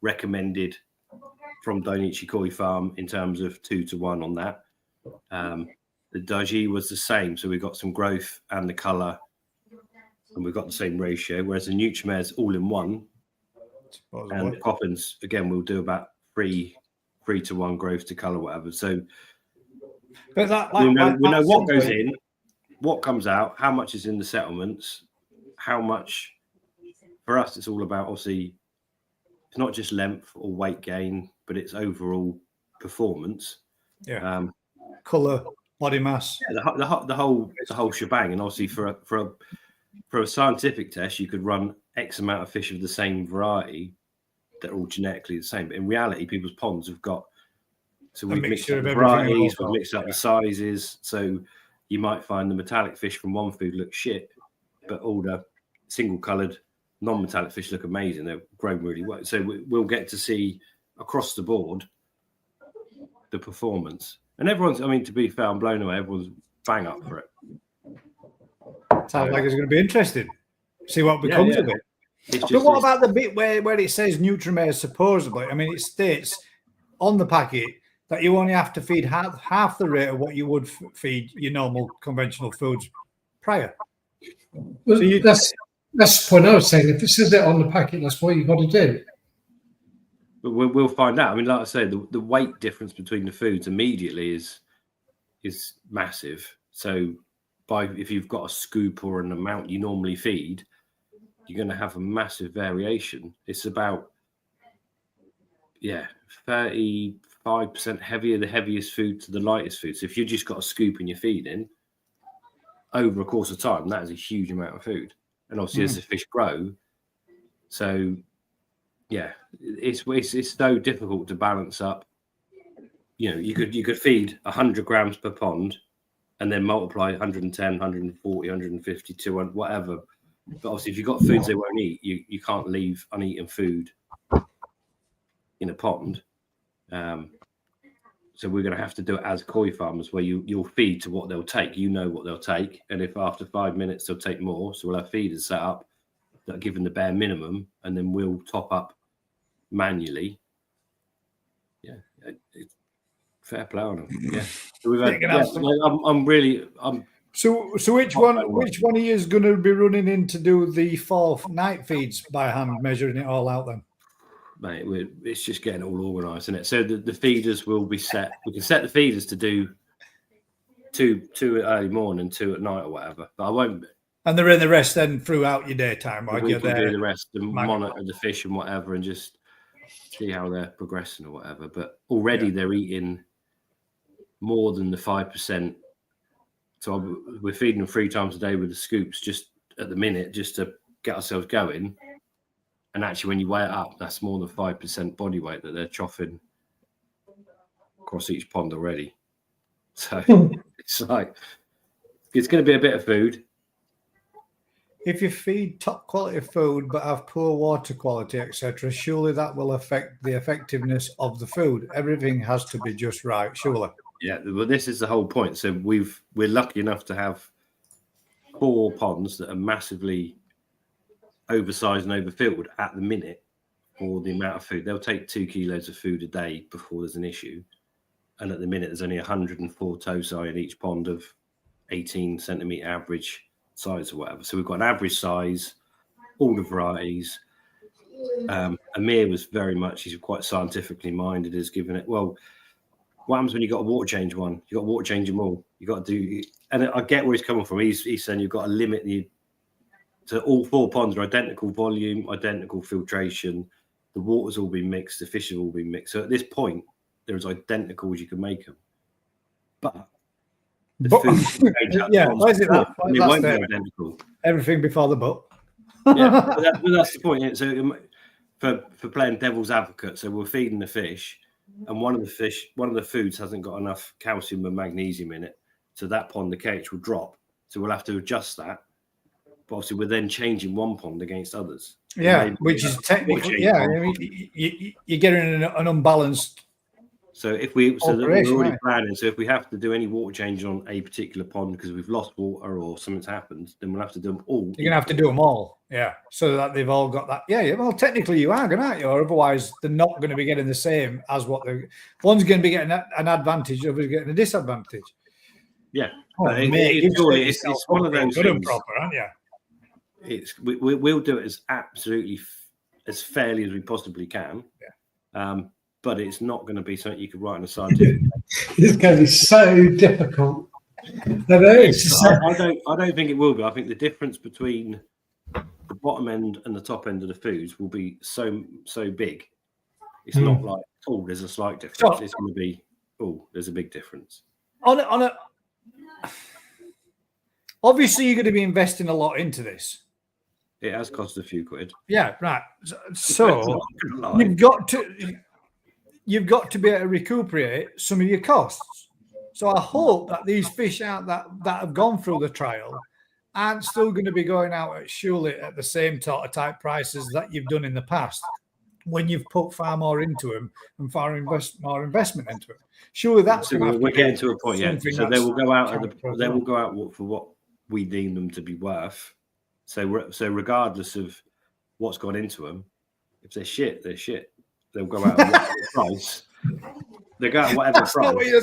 recommended from Dainichi Koi Farm in terms of 2-to-1 on that. The Daiji was the same. So we've got some growth and the colour, and we've got the same ratio. Whereas the Nutrimare's all in one. And the Coppins, again, we'll do about 3-to-1 growth to colour, whatever. So we know what goes in, what comes out, how much is in the settlements, how much. For us, it's all about, obviously, it's not just length or weight gain, but it's overall performance. Yeah. Colour, body mass. Yeah, the whole shebang. And obviously, for a scientific test, you could run X amount of fish of the same variety that are all genetically the same. But in reality, people's ponds have got. So we've mixed up the varieties, we've mixed up the sizes. So you might find the metallic fish from one food look shit, but all the single-coloured non-metallic fish look amazing. They're grown really well. So we'll get to see across the board the performance. And everyone's, I mean, to be fair, I'm blown away. Everyone's bang up for it. Sounds like it's going to be interesting. See what becomes of it. But what about the bit where it says Nutrimare supposedly? I mean, it states on the packet that you only have to feed half the rate of what you would feed your normal conventional foods prior. Well, so that's the point I was saying. If it says it on the packet, that's what you've got to do. But we'll find out. I mean, like I say, the weight difference between the foods immediately is massive. So if you've got a scoop or an amount you normally feed, you're going to have a massive variation. It's about 35% heavier, the heaviest food to the lightest food. So if you've just got a scoop and you're feeding, over a course of time, that is a huge amount of food. And obviously, as the fish grow, so yeah, it's so difficult to balance up. You know, you could feed 100 grams per pond, and then multiply 110, 140, 150, 200, whatever. But obviously, if you've got foods they won't eat, you can't leave uneaten food in a pond. So we're going to have to do it as koi farmers, where you'll feed to what they'll take. You know what they'll take, and if after 5 minutes they'll take more, so we'll have feeders set up that are given the bare minimum, and then we'll top up manually. Yeah, it's fair play on them. Yeah, so we've had, So which one of you is going to be running in to do the 4 night feeds by hand, measuring it all out then? Mate, it's just getting all organised, isn't it? So the feeders will be set. We can set the feeders to do two at early morning, 2 at night, or whatever. But I won't. And they're in the rest then throughout your daytime, And like we you're can there. do the rest and manual. monitor the fish and whatever, and just see how they're progressing or whatever. But already they're eating more than the 5%. So we're feeding them 3 times a day with the scoops just at the minute, just to get ourselves going. And actually, when you weigh it up, that's more than 5% body weight that they're choffing across each pond already. So it's like, it's going to be a bit of food. If you feed top quality food but have poor water quality, etc., surely that will affect the effectiveness of the food. Everything has to be just right, surely. Yeah, well, this is the whole point. So we're lucky enough to have 4 ponds that are massively oversized and overfilled at the minute for the amount of food. They'll take 2 kilos of food a day before there's an issue. And at the minute, there's only 104 tosi in each pond of 18 centimetre average size or whatever. So we've got an average size, all the varieties. Amir was very much, he's quite scientifically minded, is giving it, well, what happens when you got to water change one? You got to water change them all. You got to do, and I get where he's coming from. He's saying you've got to limit so all 4 ponds are identical volume, identical filtration. The water's all been mixed, the fish have all been mixed. So at this point, they're as identical as you can make them. But the food why is it that? it won't be identical. Everything before the but. Yeah, but that's the point. So for playing devil's advocate, so we're feeding the fish, and one of the foods hasn't got enough calcium and magnesium in it, so that pond the KH will drop. So we'll have to adjust that. But obviously, we're then changing one pond against others. Yeah, which is technically, I mean, you're getting an unbalanced. So we're already planning. So if we have to do any water change on a particular pond because we've lost water or something's happened, then we'll have to do them all. You're gonna have to do them all, so that they've all got that. Yeah. Well, technically you are gonna, aren't you? Or otherwise they're not going to be getting the same as what one's going to be getting an advantage, the other's getting a disadvantage. Yeah, it's one of those good things. And proper, aren't you? We'll do it as absolutely as fairly as we possibly can. Yeah. But it's not going to be something you could write on a scientific. It's going to be so difficult. I don't think it will be. I think the difference between the bottom end and the top end of the foods will be so big. It's not like, oh, there's a slight difference. It's going to be, oh, there's a big difference. Obviously, you're going to be investing a lot into this. It has cost a few quid. Yeah, right. So you've got to be able to recuperate some of your costs. So I hope that these fish out that have gone through the trial aren't still going to be going out at the same sort of type prices that you've done in the past when you've put far more into them and more investment into them. Surely that's going to we're getting to a point, yeah. So they will go out for what we deem them to be worth. So regardless of what's gone into them, if they're shit, they're shit. They'll go out at whatever price. They go out at whatever price. Not what you're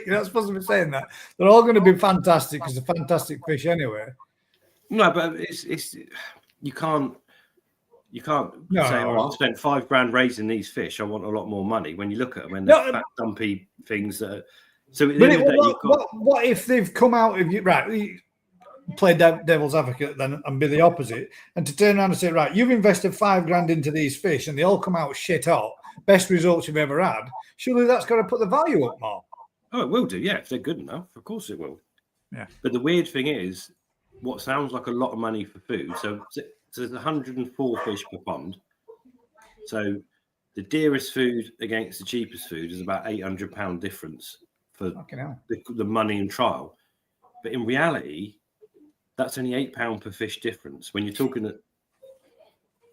not supposed to be saying that. They're all going to be fantastic because they're fantastic fish anyway. No, but it's you can't say, I spent $5,000 raising these fish. I want a lot more money. When you look at them and they're fat, dumpy things that are. So what if they've come out of you right? Play devil's advocate then and be the opposite, and to turn around and say, right, you've invested $5,000 into these fish and they all come out shit hot, best results you've ever had. Surely that's got to put the value up more. Oh, it will do, yeah, if they're good enough, of course it will. Yeah. But the weird thing is, what sounds like a lot of money for food. So there's 104 fish per pond. So the dearest food against the cheapest food is about £800 difference for the money and trial. But in reality, that's only £8 per fish difference. When you're talking at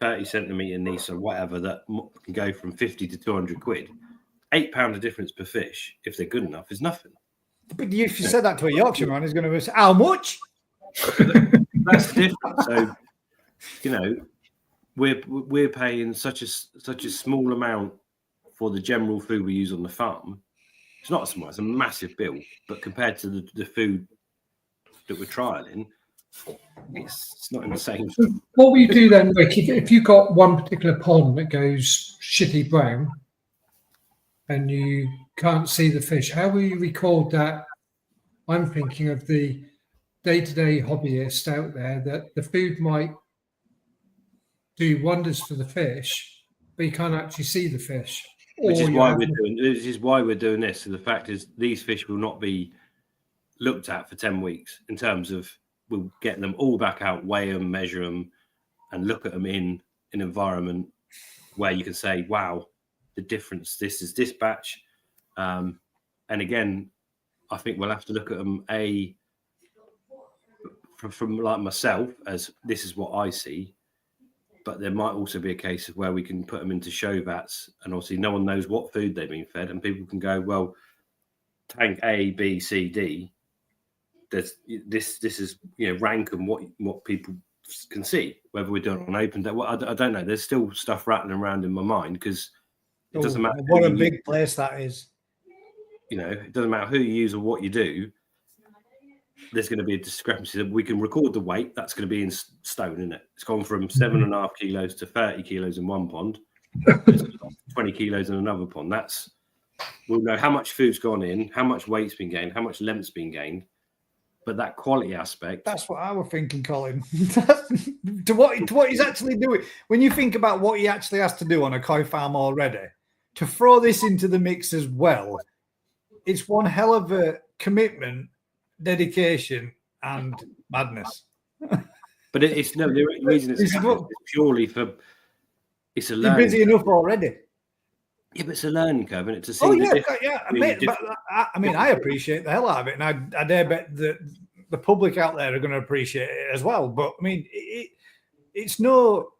30 centimetre niece or whatever, that can go from 50 to 200 quid. £8 of difference per fish, if they're good enough, is nothing. But if you said that to a Yorkshire man, he's going to say, how much? That's different. So, we're paying such a small amount for the general food we use on the farm. It's not small; it's a massive bill. But compared to the food that we're trialing, it's not in the same. What will you do then, Rick, if you've got one particular pond that goes shitty brown and you can't see the fish? How will you record that? I'm thinking of the day-to-day hobbyist out there that the food might do wonders for the fish, but you can't actually see the fish. Which is why we're doing this. So the fact is, these fish will not be looked at for 10 weeks in terms of we'll get them all back out, weigh them, measure them, and look at them in an environment where you can say, wow, the difference, this is this batch. And again, I think we'll have to look at them from like myself, as this is what I see. But there might also be a case of where we can put them into show vats, and obviously no one knows what food they've been fed, and people can go, well, tank A, B, C, D. There's this is rank and what people can see. Whether we're doing it on open day, well, I don't know. There's still stuff rattling around in my mind because it doesn't matter. What a big place that is. It doesn't matter who you use or what you do. There's going to be a discrepancy. We can record the weight. That's going to be in stone, isn't it? It's gone from 7.5 kilos to 30 kilos in one pond, 20 kilos in another pond. We'll know how much food's gone in, how much weight's been gained, how much length's been gained. But that quality aspect. That's what I was thinking, Colin. to what he's actually doing. When you think about what he actually has to do on a koi farm already, to throw this into the mix as well, it's one hell of a commitment, dedication, and madness. But it's no, the reason it's purely for it's a learning. You're busy enough already. Yeah, but it's a learning curve, and it's a see. I appreciate the hell out of it, and I dare bet that the public out there are going to appreciate it as well. But I mean, it's no,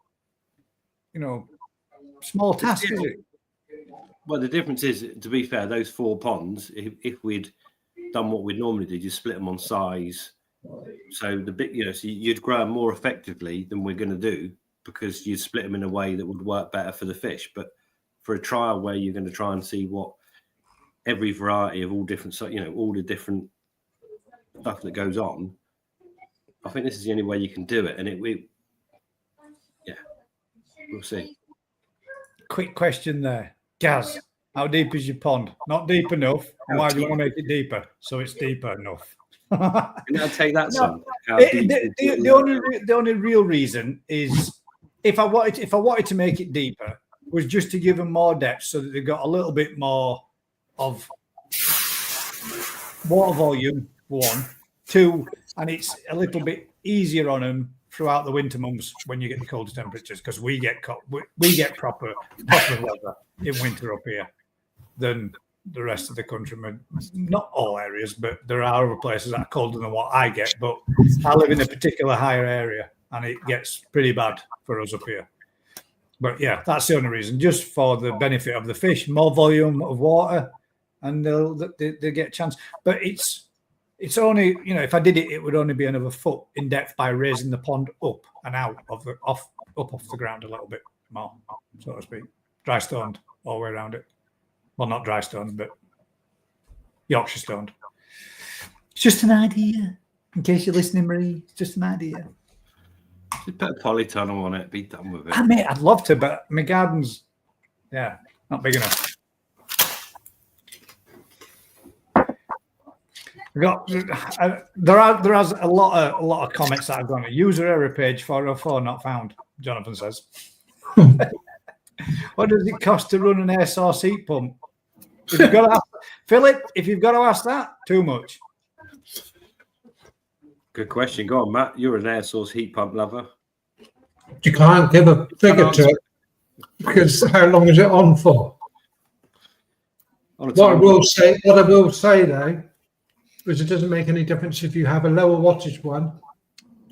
small task, is it? Well, the difference is, to be fair, those 4 ponds, if we'd done what we'd normally do, you split them on size. So the bit, so you'd grow them more effectively than we're going to do, because you'd split them in a way that would work better for the fish. But for a trial where you're going to try and see what every variety of all different, all the different stuff that goes on, I think this is the only way you can do it. And we'll see. Quick question there. Gaz, how deep is your pond? Not deep enough. Why do you want to make it deeper? So it's deeper enough. Can I take that, son? The only real reason is if I wanted to make it deeper, was just to give them more depth so that they got a little bit more of water volume, 1, 2, and it's a little bit easier on them throughout the winter months when you get the colder temperatures, because we get proper weather in winter up here than the rest of the country. Not all areas, but there are other places that are colder than what I get. But I live in a particular higher area, and it gets pretty bad for us up here. But yeah, that's the only reason, just for the benefit of the fish, more volume of water, and they'll get a chance. But it's only, if I did it, it would only be another foot in depth by raising the pond up and out of off the ground a little bit more, so to speak. Dry stoned all the way around it. Well, not dry stoned, but Yorkshire stoned. It's just an idea, in case you're listening, Marie. It's just an idea. Just put a polytunnel on it, be done with it. I'd love to, but my garden's, not big enough. There has a lot of comments that I've gone. User error page 404 not found. Jonathan says. What does it cost to run an air source heat pump? If you've got to ask, Philip, if you've got to ask that, too much. Good question. Go on, Matt. You're an air source heat pump lover. You can't give a figure to it, because how long is it on for? What I will say though, is it doesn't make any difference if you have a lower wattage one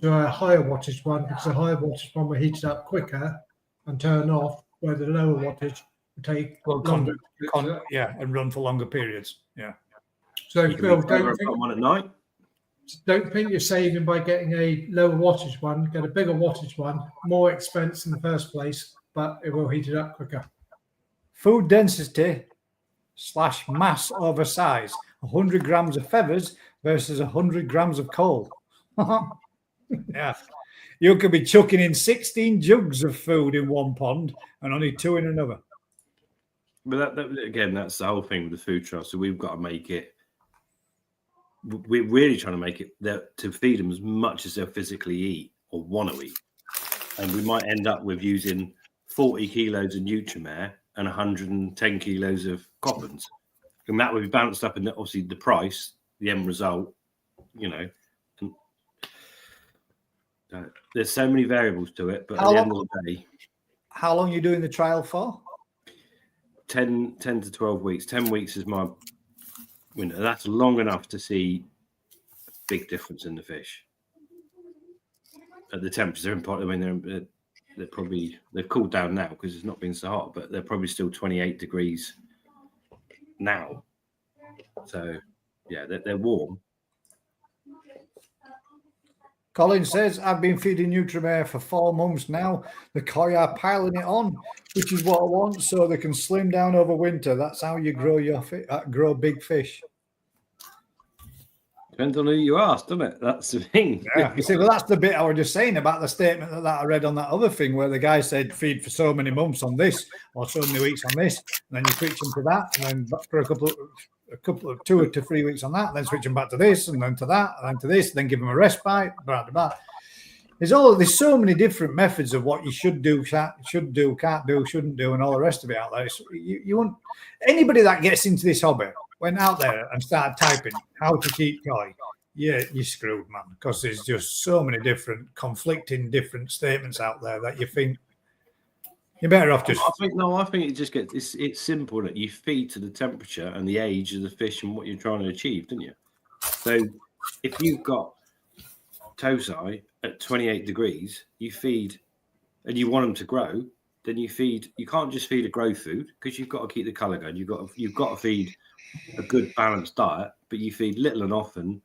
to a higher wattage one, because the higher wattage one will heat it up quicker and turn off, where the lower wattage will take longer. And run for longer periods. Yeah. So Phil, one at night. Don't think you're saving by getting a lower wattage one. Get a bigger wattage one, more expense in the first place, but it will heat it up quicker. Food density / mass over size. 100 grams of feathers versus 100 grams of coal. Yeah. You could be chucking in 16 jugs of food in one pond and only 2 in another. But that again, that's the whole thing with the food trust. So we've got to make it we're really trying to make it that to feed them as much as they'll physically eat or want to eat. And we might end up with using 40 kilos of Nutrimare and 110 kilos of Coppens. And that would be balanced up in obviously the price, the end result, and there's so many variables to it. But at the end of the day, how long are you doing the trial for? 10 to 12 weeks. 10 weeks is my window. That's long enough to see a big difference in the fish. At the temperatures they're important. I mean, they've cooled down now because it's not been so hot, but they're probably still 28 degrees now. So, yeah, they're warm. Colin says, I've been feeding Nutrimare for 4 months now. The koi are piling it on, which is what I want, so they can slim down over winter. That's how you grow big fish. Depends on who you ask, doesn't it? That's the thing. Yeah, you see, well, that's the bit I was just saying about the statement that I read on that other thing where the guy said feed for so many months on this or so many weeks on this, and then you switch them to that, and then for a couple of 2 to 3 weeks on that, and then switch them back to this, and then to that, and then to this, then give them a respite. Blah, blah, blah. There's so many different methods of what you should do, can't do, shouldn't do, and all the rest of it out there. So you want anybody that gets into this hobby went out there and started typing how to keep koi. Yeah, you're screwed, man, because there's just so many conflicting statements out there that you think you're better off just. I think it just gets it's simple that you feed to the temperature and the age of the fish and what you're trying to achieve, don't you? So if you've got tosai at 28 degrees, you feed and you want them to grow, then you feed. You can't just feed a grow food because you've got to keep the colour going. You've got to feed a good balanced diet, but you feed little and often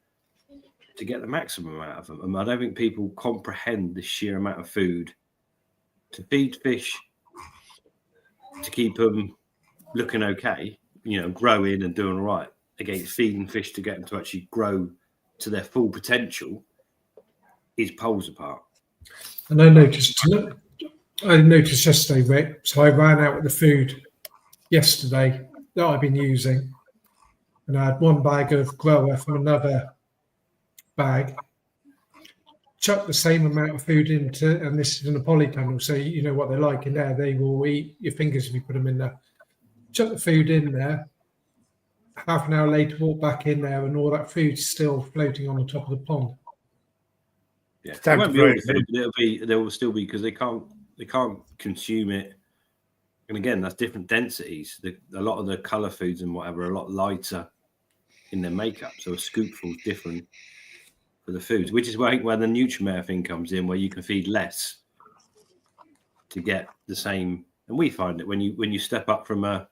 to get the maximum out of them. And I don't think people comprehend the sheer amount of food to feed fish to keep them looking okay, growing and doing all right, against feeding fish to get them to actually grow to their full potential is poles apart. And I noticed yesterday, Rick, so I ran out with the food yesterday that I've been using, and I had 1 bag of grower from another bag, chuck the same amount of food into, and this is in a polytunnel, so you know what they're like in there. They will eat your fingers if you put them in there. Chuck the food in there. Half an hour later, walk back in there, and all that food's still floating on the top of the pond. Yeah, it won't be all the food. There will still be because they can't consume it. And again, that's different densities. A lot of the colour foods and whatever are a lot lighter in their makeup, so a scoopful is different for the foods, which is where the Nutrimare thing comes in, where you can feed less to get the same. And we find that when you step up from a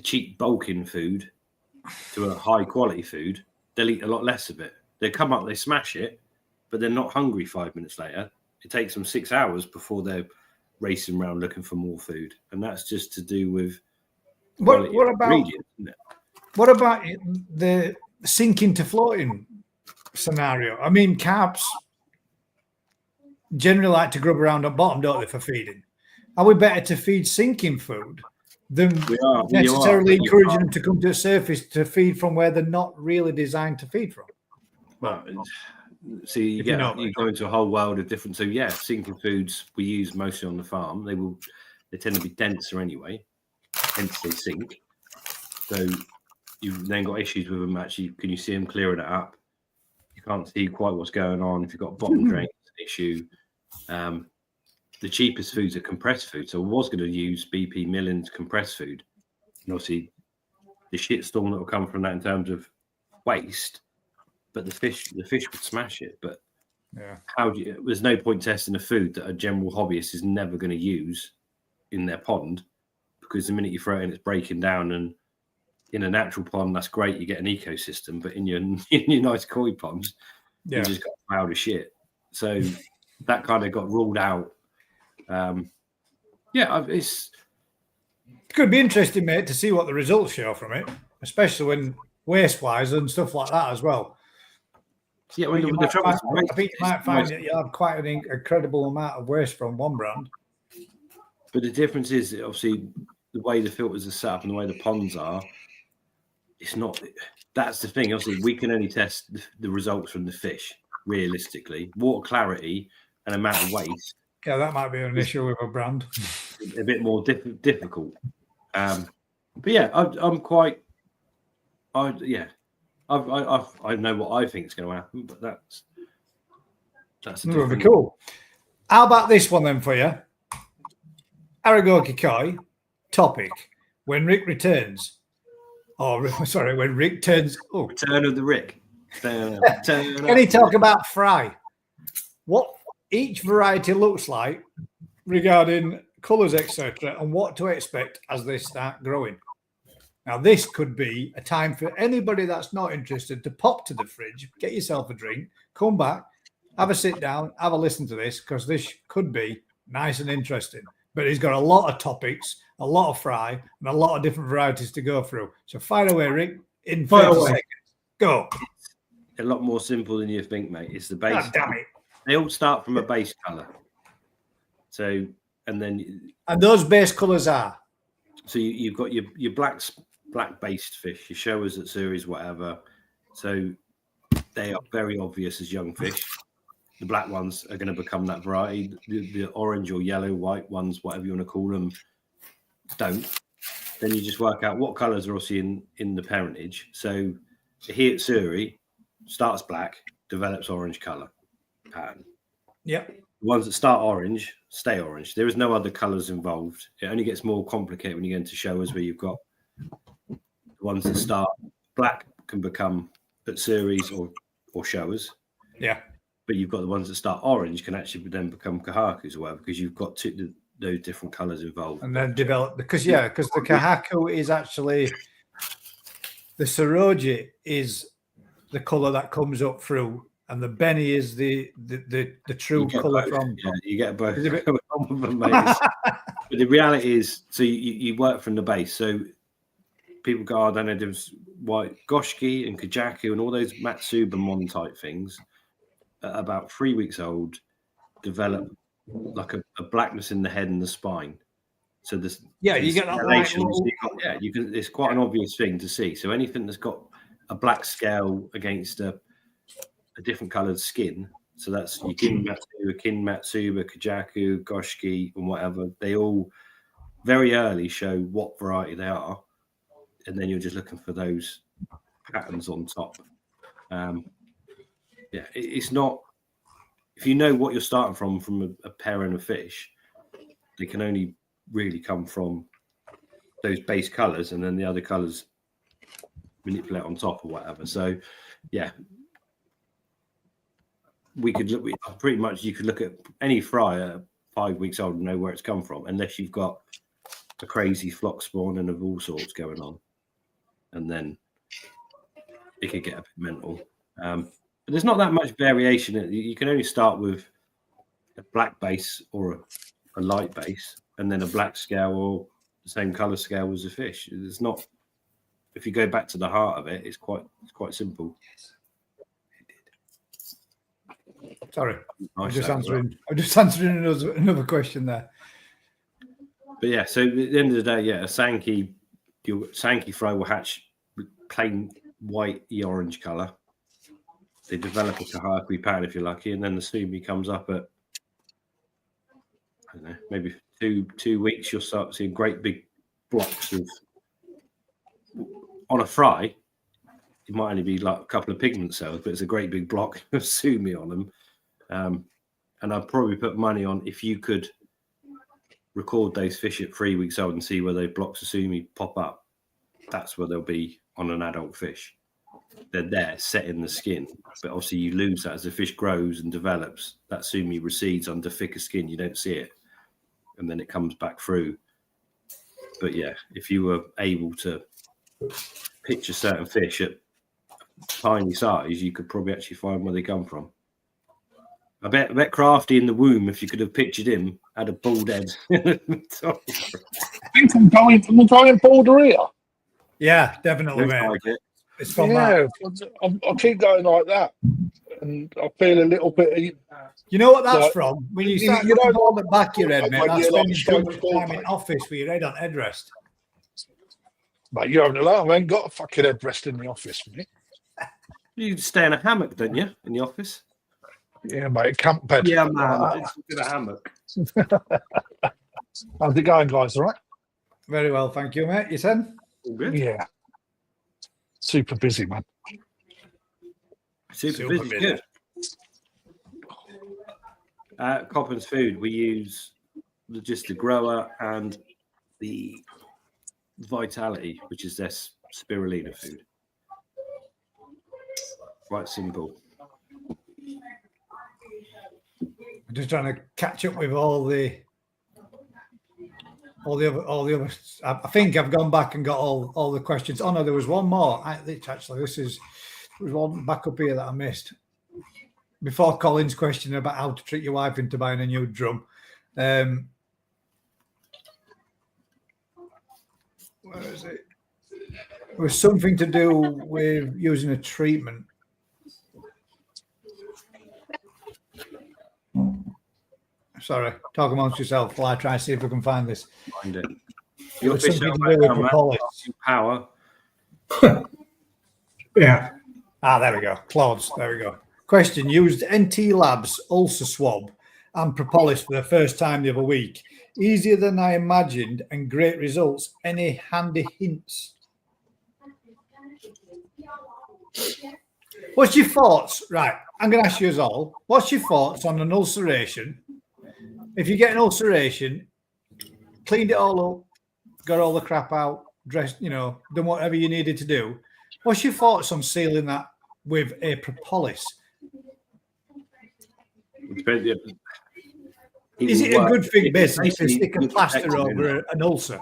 cheap bulking food to a high quality food, they'll eat a lot less of it. They come up, they smash it, but they're not hungry 5 minutes later. It takes them 6 hours before they're racing around looking for more food, and that's just to do with what about the sinking to floating scenario? I mean, carps generally like to grub around on bottom, don't they, for feeding? Are we better to feed sinking food than necessarily encouraging them to come to the surface to feed from where they're not really designed to feed from? Well, see, you go into a whole world of different. So yeah, sinking foods we use mostly on the farm. They tend to be denser anyway, hence they sink. So you've then got issues with them. Actually, can you see them clearing it up? You can't see quite what's going on. If you've got bottom drain issue, the cheapest foods are compressed food. So I was going to use BP Millen's compressed food, and obviously the shitstorm that will come from that in terms of waste. But the fish would smash it. But yeah, there's no point testing a food that a general hobbyist is never going to use in their pond, because the minute you throw it in, it's breaking down. And in a natural pond, that's great, you get an ecosystem. But in your nice koi ponds, you just got a cloud of shit. So that kind of got ruled out. It's could be interesting, mate, to see what the results show from it, especially when waste-wise and stuff like that as well. Yeah, I think you might find that you have quite an incredible amount of waste from one brand. But the difference is, obviously, the way the filters are set up and the way the ponds are, it's not. that's the thing. Obviously, we can only test the results from the fish realistically. Water clarity and amount of waste. Yeah, that might be an issue with a brand. A bit more difficult. But yeah, I'm quite. I know what I think is going to happen, but that's That'd be cool. How about this one then for you? Aragoki Koi topic: when Rick returns. Oh, sorry, when Rick turns. Oh, Return of the Rick. Can he talk about fry? What each variety looks like regarding colours, etc., and what to expect as they start growing. Now, this could be a time for anybody that's not interested to pop to the fridge, get yourself a drink, come back, have a sit down, have a listen to this, because this could be nice and interesting. But he's got a lot of topics, a lot of fry, and a lot of different varieties to go through. So fire away, Rick, in 30 seconds. Go. A lot more simple than you think, mate. It's the base. God damn it. They all start from a base colour. So, and those base colours are? So you've got your black-based fish, your showers at series, whatever. So they are very obvious as young fish. The black ones are going to become that variety. The orange or yellow, white ones, whatever you want to call them, don't. Then you just work out what colours are also in the parentage. So here at Surrey, starts black, develops orange colour pattern. Yep. The ones that start orange, stay orange. There is no other colours involved. It only gets more complicated when you get into showers where you've got the ones that start black can become at series or showers. Yeah. But you've got the ones that start orange can actually then become kahakus or whatever, because you've got those different colours involved. And then develop, because the kahaku is actually, the Saroji is the colour that comes up through, and the beni is the true colour from. Yeah, you get both. But the reality is, so you work from the base. So people go, I don't know, there's white goshki and kajaku and all those Matsubamon type things. At about 3 weeks old, develop like a blackness in the head and the spine. So this, you get that. you can. It's quite an obvious thing to see. So anything that's got a black scale against a different coloured skin. So that's your kin matsuba, kajaku, goshki, and whatever. They all very early show what variety they are, and then you're just looking for those patterns on top. It's not. If you know what you're starting from a parent of fish, they can only really come from those base colours, and then the other colours manipulate on top or whatever. So, yeah. We could look pretty much. You could look at any fry at 5 weeks old and know where it's come from, unless you've got a crazy flock spawn and of all sorts going on, and then it could get a bit mental. But there's not that much variation. You can only start with a black base or a light base, and then a black scale or the same color scale as a fish. It's not. If you go back to the heart of it, it's quite simple. Sorry, I'm just answering another question there. But yeah, so at the end of the day, a Sankey, your Sankey fry will hatch plain white orange color. They develop a kahaku pattern if you're lucky, and then the sumi comes up at, I don't know, maybe two weeks. You'll start seeing great big blocks of, on a fry. It might only be like a couple of pigment cells, but it's a great big block of sumi on them. And I'd probably put money on if you could record those fish at 3 weeks old and see where those blocks of sumi pop up. That's where they'll be on an adult fish. They're there, set in the skin. But obviously you lose that as the fish grows and develops. That sumi recedes under thicker skin. You don't see it. And then it comes back through. But yeah, if you were able to pitch a certain fish at tiny size, you could probably actually find where they come from. I bet Crafty in the womb, if you could have pictured him, had a bald head. I think I'm going border here. Yeah, definitely, man. Like it. It's from I keep going like that, and I feel a little bit. You know what that's like, from? When you start hold the back of your head, mate, that's when you spend too much time in office with your head on headrest. Mate, you're having a laugh. I ain't got a fucking headrest in the office, mate. You stay in a hammock, don't you, in the office? Yeah, mate, camp bed. Yeah, man. Like It's a hammock. that. How's it going, guys? All right? Very well, thank you, mate. You said? All good. Yeah. Super busy, man. Super busy. Good. Coppen's food, we use just the grower and the Vitality, which is their spirulina food. Quite simple. I'm just trying to catch up with all the other. I think I've gone back and got all the questions. Oh no, there was one more. There was one back up here that I missed before Colin's question about how to trick your wife into buying a new drum. Where is it? It was something to do with using a treatment. Sorry, talk amongst yourself while I try and see if we can find this. Find it. It was something to do with propolis. Power. Yeah. There we go. Claude's. There we go. Question: used NT Labs ulcer swab and propolis for the first time the other week. Easier than I imagined and great results. Any handy hints? What's your thoughts? Right, I'm going to ask you us all. What's your thoughts on an ulceration? If you get an ulceration, cleaned it all up, got all the crap out, dressed, done whatever you needed to do. What's your thoughts on sealing that with a propolis? Is it a good thing, basically, to stick a plaster over an ulcer?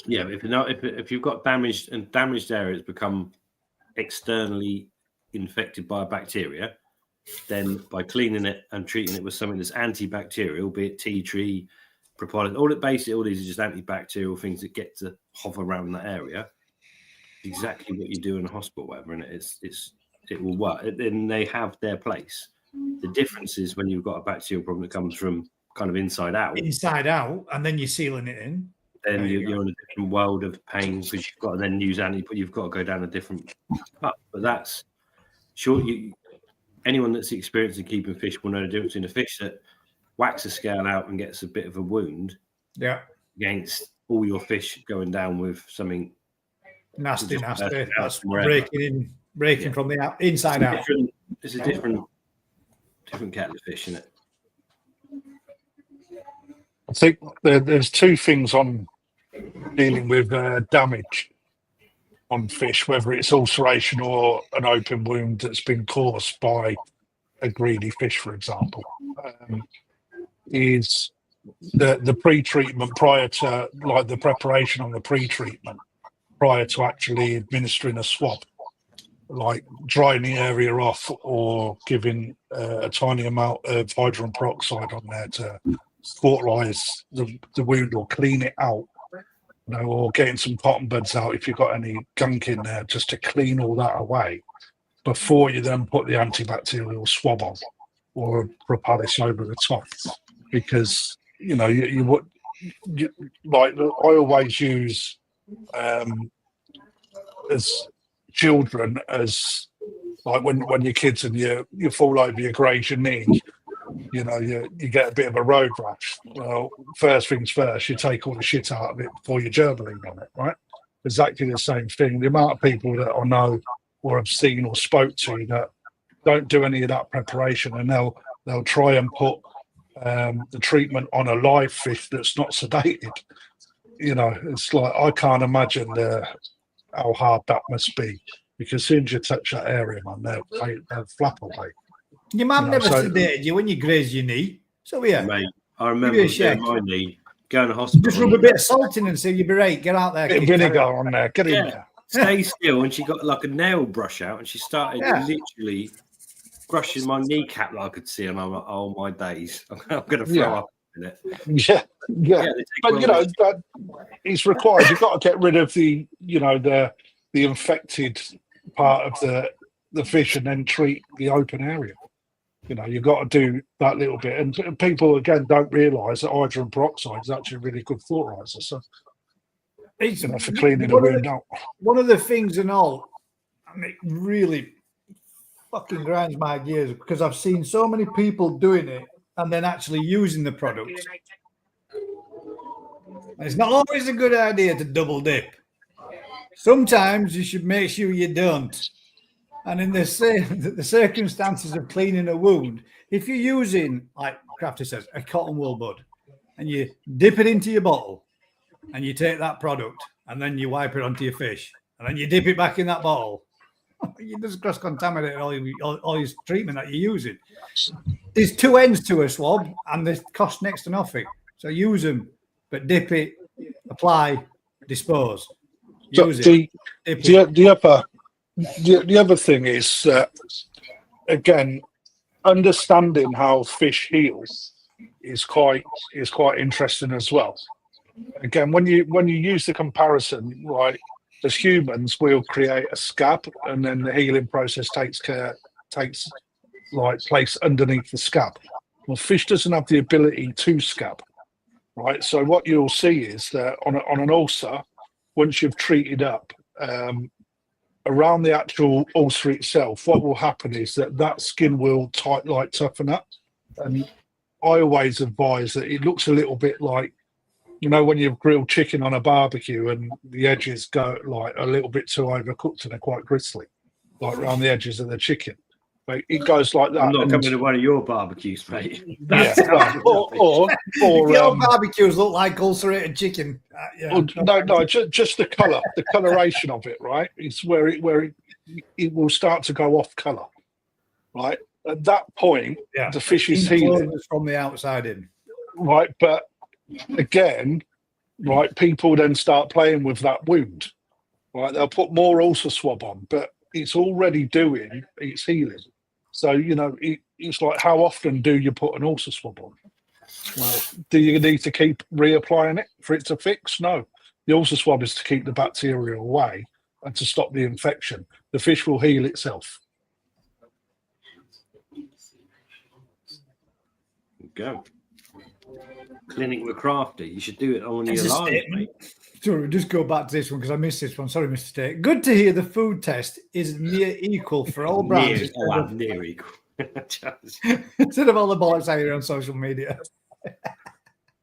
Yeah, if you've got damaged areas become externally infected by a bacteria, then by cleaning it and treating it with something that's antibacterial, be it tea tree, propolis, all these are just antibacterial things that get to hover around that area. Exactly what you do in a hospital, whatever, and it will work. Then they have their place. The difference is when you've got a bacterial problem that comes from kind of inside out, and then you're sealing it in. Then you're in a different world of pain because you've got to then use you've got to go down a different path. But that's sure. Anyone that's experienced in keeping fish will know the difference in a fish that whacks a scale out and gets a bit of a wound. Yeah. Against all your fish going down with something nasty. That's breaking from the inside out. It's a different kettle of fish, isn't it? I think there's two things on dealing with damage on fish, whether it's ulceration or an open wound that's been caused by a greedy fish, for example, is the pre-treatment prior to, like the preparation on the pre-treatment prior to actually administering a swab, like drying the area off or giving a tiny amount of hydrogen peroxide on there to cauterize the wound or clean it out, or getting some cotton buds out if you've got any gunk in there, just to clean all that away before you then put the antibacterial swab on or propolis over the top. Because you like I always use as children, as like when you're kids and you fall over, you graze your knee, you get a bit of a road rash. Well, first things first, you take all the shit out of it before you gerbilene on it, right? Exactly the same thing. The amount of people that I know or have seen or spoke to that don't do any of that preparation, and they'll try and put the treatment on a live fish that's not sedated. It's like, I can't imagine how hard that must be, because as soon as you touch that area, man, they'll flap away. Your mum never sedated you when you grazed your knee. So yeah, mate, I remember my knee going to hospital. Just rub a bit of salt in and say you'll be right. Get out there. Bit of vinegar on there. Get in there. Stay still, and she got like a nail brush out, and she started literally brushing my kneecap like I could see, and I'm like, oh my days, I'm going to throw up in it. Yeah. But it's required. You've got to get rid of the infected part of the fish and then treat the open area. You've got to do that little bit, and people again don't realise that hydrogen peroxide is actually a really good cauterizer. So It's for cleaning a wound out. One of the things and all, I mean, it really fucking grinds my gears because I've seen so many people doing it and then actually using the product. It's not always a good idea to double dip. Sometimes you should make sure you don't. And in the circumstances of cleaning a wound, if you're using, like Crafty says, a cotton wool bud, and you dip it into your bottle, and you take that product, and then you wipe it onto your fish, and then you dip it back in that bottle, you just cross-contaminate all your treatment that you're using. There's two ends to a swab, and they cost next to nothing. So use them, but dip it, apply, dispose. Use The other thing is that, again, understanding how fish heal is quite interesting as well. Again, when you use the comparison, right, as humans, we'll create a scab, and then the healing process takes place underneath the scab. Well, fish doesn't have the ability to scab, right? So what you'll see is that on an ulcer, once you've treated up, around the actual ulcer itself, what will happen is that skin will toughen up. And I always advise that it looks a little bit like, you know, when you've grilled chicken on a barbecue and the edges go like a little bit too overcooked and they're quite gristly, like around the edges of the chicken. But it goes like that. I'm not coming to one of your barbecues, mate. Yeah, or your barbecues look like ulcerated chicken. No, just the colour, the coloration of it, right? It's where it will start to go off colour, right? At that point, the fish is healing from the outside in, right? But again, right, people then start playing with that wound, right? They'll put more ulcer swab on, but it's already doing its healing. So, you know, it's like, how often do you put an ulcer swab on? Well, do you need to keep reapplying it for it to fix? No. The ulcer swab is to keep the bacteria away and to stop the infection. The fish will heal itself. Go. Clinic with Crafty. You should do it on your live, mate. Sorry, just go back to this one because I missed this one. Sorry, Mr. State. Good to hear the food test is near equal for all brands. Near equal. Instead of all the bollocks I hear on social media.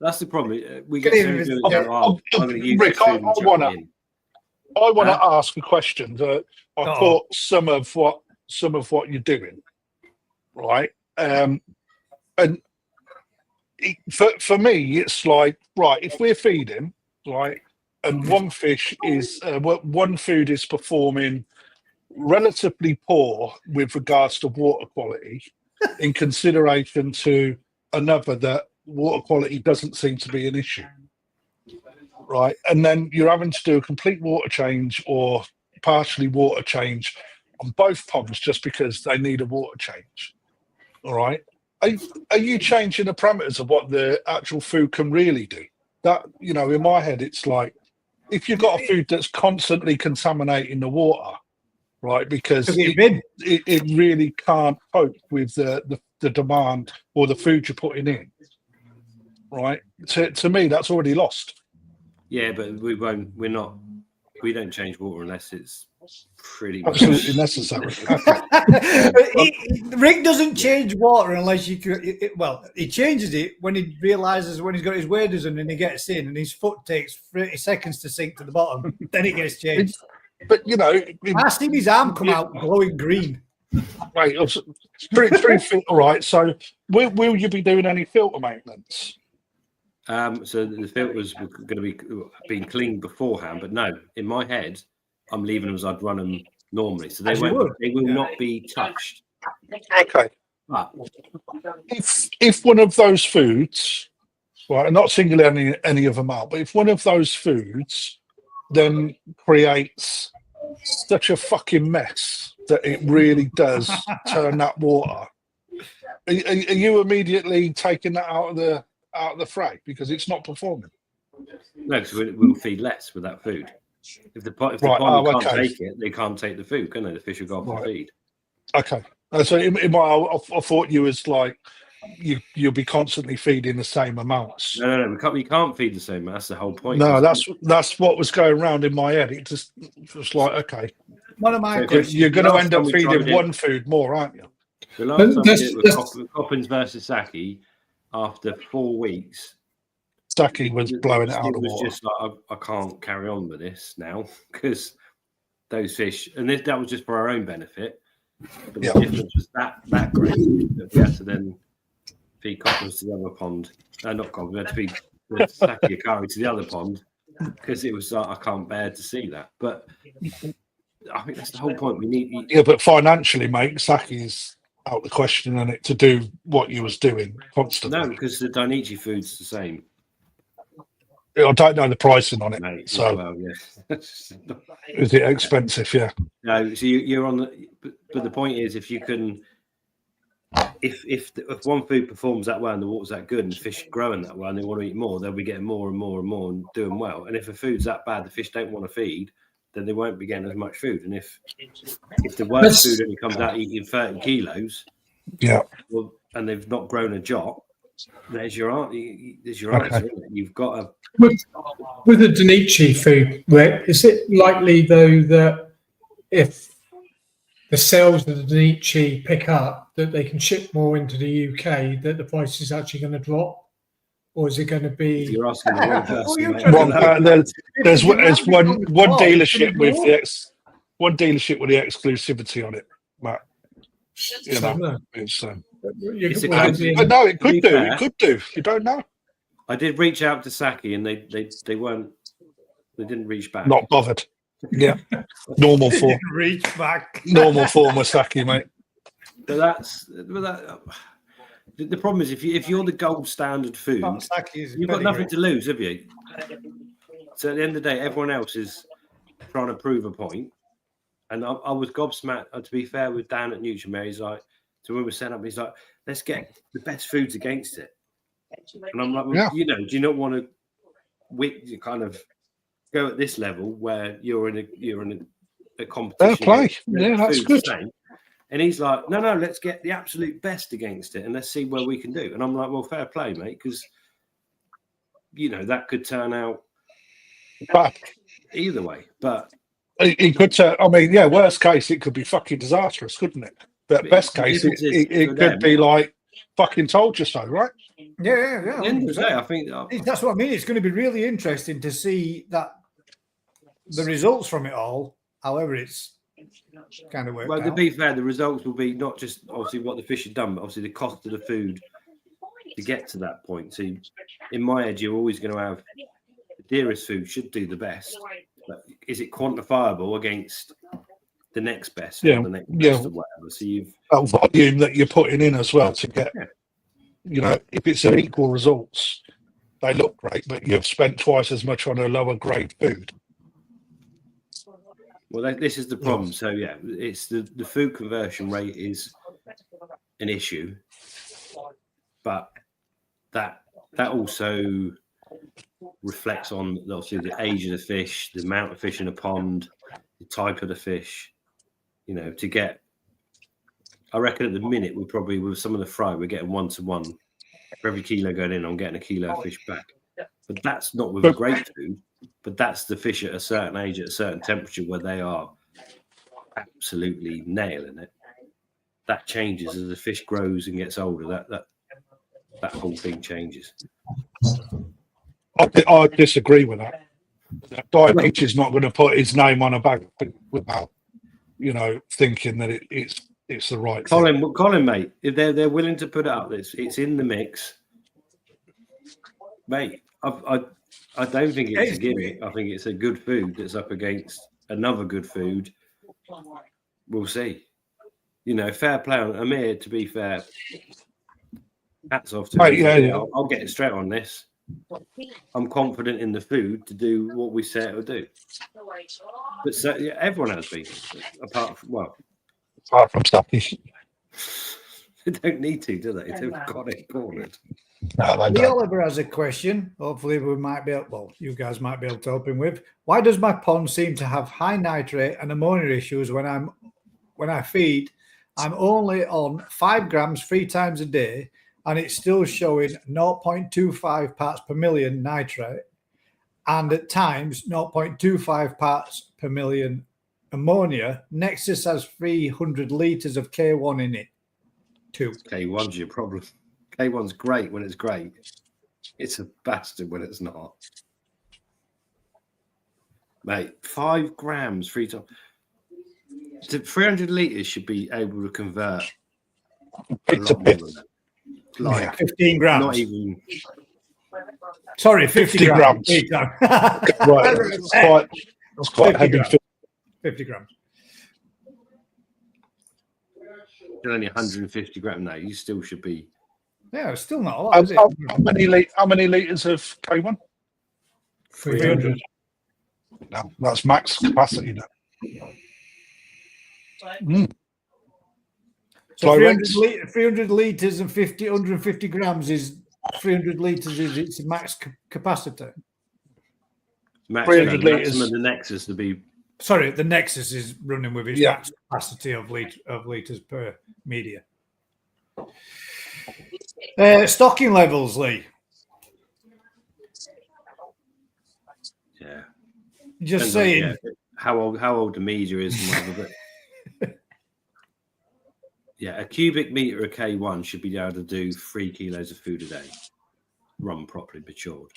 That's the problem. We get to do it. I'm going to use Rick, I want to ask a question that I thought some of what you're doing, right? And for me, it's like, right, if we're feeding, right, and one food is performing relatively poor with regards to water quality in consideration to another that water quality doesn't seem to be an issue, right? And then you're having to do a complete water change or partially water change on both ponds just because they need a water change, all right? Are you changing the parameters of what the actual food can really do? That, you know, in my head, it's like, if you've got a food that's constantly contaminating the water, right, because it really can't cope with the demand or the food you're putting in, right? To me, that's already lost. Yeah, but we don't change water unless it's pretty much absolutely necessary. Rick doesn't change water unless you could. He changes it when he realizes when he's got his waders on and he gets in and his foot takes 30 seconds to sink to the bottom. Then it gets changed. But you know, I seen his arm come out glowing green. Right, through all right. So, will you be doing any filter maintenance? So the filters were going to be being cleaned beforehand, but no, in my head, I'm leaving them as I'd run them normally, so they will not be touched. Okay. But if one of those foods, right, I'm not singling any of them out, but if one of those foods then creates such a fucking mess that it really does turn that water, are you immediately taking that out of the fray because it's not performing? No, because we'll feed less with that food. If the pond can't take it, they can't take the food, can they? The fish will go off the feed. Okay. So I thought you was like, you'll be constantly feeding the same amounts. No. We can't feed the same. That's the whole point. No, that's what was going around in my head. It just was like, okay, One of my So questions. you're going to end up we feeding tried it- one food more, aren't you? The last time we That's- did it that's- with Coppins versus Saki, after 4 weeks, Saki was blowing it out of it the was water. just like I can't carry on with this now because those fish, and that was just for our own benefit. But the Yeah. difference was that great that we had to then feed Coppins to the other pond. Not Coppins, we had to feed the Saki Akari to the other pond because it was like I can't bear to see that. But I think that's the whole point. We need. Yeah, but financially, mate, Saki's out the question and it to do what you was doing constantly. No, because the Dainichi food's the same, I don't know the pricing on it, mate. so As well, yeah. is it expensive? Yeah. No, so you're on the. But the point is, if you can, if one food performs that well and the water's that good and the fish are growing that well and they want to eat more, they'll be getting more and more and more and doing well. And if a food's that bad, the fish don't want to feed, then they won't be getting as much food. And if the worst food only comes out eating 30 kilos, Yeah. well, and they've not grown a jot, there's your answer. Okay. Isn't it? You've got to. With the Dainichi food, Rick, is it likely though that if the sales of the Dainichi pick up, that they can ship more into the UK, that the price is actually going to drop, or is it going to be? You're asking the wrong person. you're mate. trying to- There's one dealership with the one dealership with the exclusivity on it, Matt. You know, No. it's It's a well, case- but no, it To be could do. fair- It could do. You don't know. I did reach out to Saki, and they weren't. They didn't reach back. Not bothered. Yeah. Normal form. Reach back. Normal form of Saki, mate. But the problem is if you're the gold standard food, you've got nothing to lose, have you? So at the end of the day, everyone else is trying to prove a point. And I was gobsmacked. To be fair with Dan at Nutrimare, he's like, so when we were setting up, he's like, let's get the best foods against it. And I'm like, well, Yeah. you know, do you not want to kind of go at this level where you're in a competition? Fair play. against Yeah, that's food good. the same? And he's like, no, let's get the absolute best against it and let's see where we can do. And I'm like, well, fair play, mate, because you know that could turn out But either way. But it could. I mean, yeah. Worst case, it could be fucking disastrous, couldn't it? But best the case, difference is it for could them- be like fucking told you so, right? Yeah. at the end of the day, I think That's what I mean. It's going to be really interesting to see that the results from it all, however it's kind of worked well, to out. be fair, the results will be not just obviously what the fish have done, but obviously the cost of the food to get to that point. So in my head, you're always going to have the dearest food should do the best. But is it quantifiable against the next best Yeah, or the next yeah. best or whatever? So you've That volume that you're putting in as well to get. Yeah. You know, if it's an equal results, they look great, but you've spent twice as much on a lower grade food. well, this is the problem. So yeah, it's the food conversion rate is an issue, but that also reflects on obviously the age of the fish, the amount of fish in a pond, the type of the fish. You know, to get, I reckon at the minute we're probably with some of the fry we're getting 1-to-1 for every kilo going in. I'm getting a kilo of fish back, but that's not with a great food. But that's the fish at a certain age, at a certain temperature, where they are absolutely nailing it. That changes as the fish grows and gets older. That whole thing changes. I disagree with that. Diabetes is not going to put his name on a bag without, you know, thinking that it's the right thing. Colin, mate, if they're willing to put it up, it's in the mix, mate. I don't think it's a gimmick. I think it's a good food that's up against another good food. We'll see. You know, fair play on Amir. To be fair, hats off to Right, him. yeah. I'll get straight on this. I'm confident in the food to do what we say it'll do. But so, yeah, everyone has been, apart from Stucky. they don't need to, do they? They've got it cornered. No, they Lee don't. Oliver has a question. Hopefully, we might be able, well, you guys might be able to help him with. Why does my pond seem to have high nitrate and ammonia issues when I feed? I'm only on 5 grams 3 times a day, and it's still showing 0.25 parts per million nitrate, and at times 0.25 parts per million ammonia. Nexus has 300 litres of K1 in it, too. K1's your problem. K1's great when it's great. It's a bastard when it's not. Mate, 5 grams, 3 times. 300 litres should be able to convert a lot more than that. Like 15 grams. Not even. Sorry, 50 grams. Right, that's quite heavy. Grams. 50 grams. You're only 150 grams now. You still should be. Yeah, it's still not a lot, is it? How many litres of K1? 300. No, that's max capacity now. So 300 litres and 150 grams is 300 litres is its max capacity. Maximum 300 litres. of the Nexus to be. Sorry, the Nexus is running with its max capacity of litres per media. Stocking levels, Lee. Yeah. Just Depends on, saying. how old the media is and whatever. But yeah, a cubic meter of K1 should be able to do 3 kilos of food a day, run properly matured.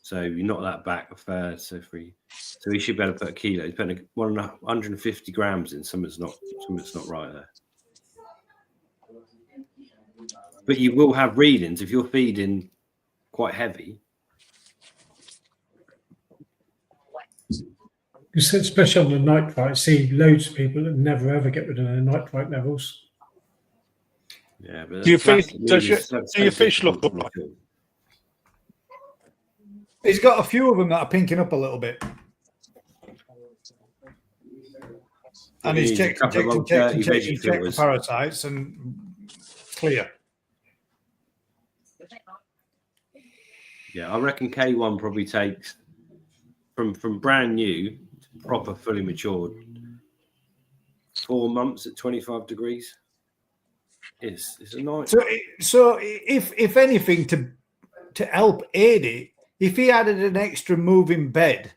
So you knock that back a third, so 3. So we should be able to put a kilo, depending 150 grams in. Something's not right there. But you will have readings if you're feeding quite heavy. Especially on the nitrite, I see loads of people that never ever get rid of their nitrite levels. Yeah, but Do your fish look like? He's got a few of them that are pinking up a little bit. And he's checked the parasites and clear. Yeah, I reckon K1 probably takes from brand new, proper, fully matured, 4 months at 25 degrees. It's a nice. So if anything to help aid it, if he added an extra moving bed,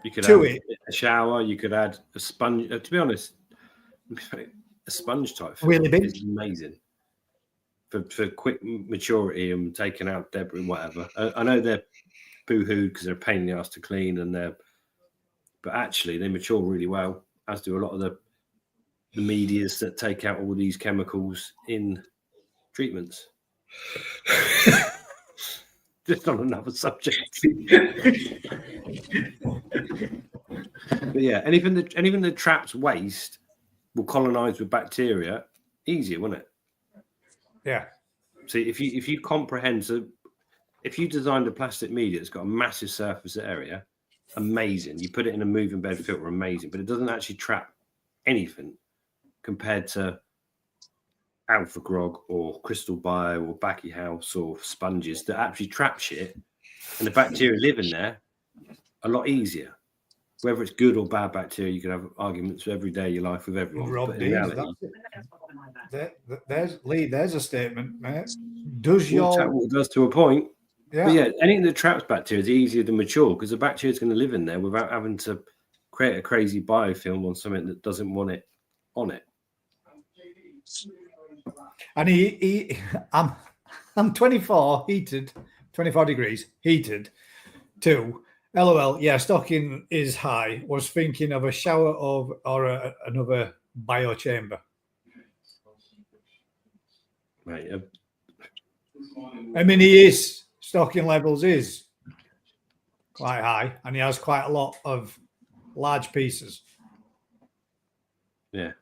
you could add a shower. You could add a sponge. To be honest, a sponge type filter is amazing for quick maturity and taking out debris and whatever. I know they're boo-hooed because they're a pain in the ass to clean but actually they mature really well, as do a lot of the medias that take out all these chemicals in treatments. Just on another subject. But yeah, anything that traps waste will colonize with bacteria easier, won't it? Yeah. See, if you comprehend, so if you designed a plastic media that's got a massive surface area, amazing. You put it in a moving bed filter, amazing, but it doesn't actually trap anything compared to Alpha Grog or Crystal Bio or Backy House or sponges that actually trap shit, and the bacteria live in there a lot easier. Whether it's good or bad bacteria, you can have arguments every day of your life with everyone. Rob but in reality, there's a statement, mate. Water does to a point. Yeah. But yeah, anything that traps bacteria is easier to mature because the bacteria is going to live in there without having to create a crazy biofilm on something that doesn't want it on it. And I'm 24 heated, 24 degrees heated too. LOL, yeah, stocking is high. Was thinking of a shower or another biochamber. Right. I mean, he is stocking levels is quite high, and he has quite a lot of large pieces. Yeah.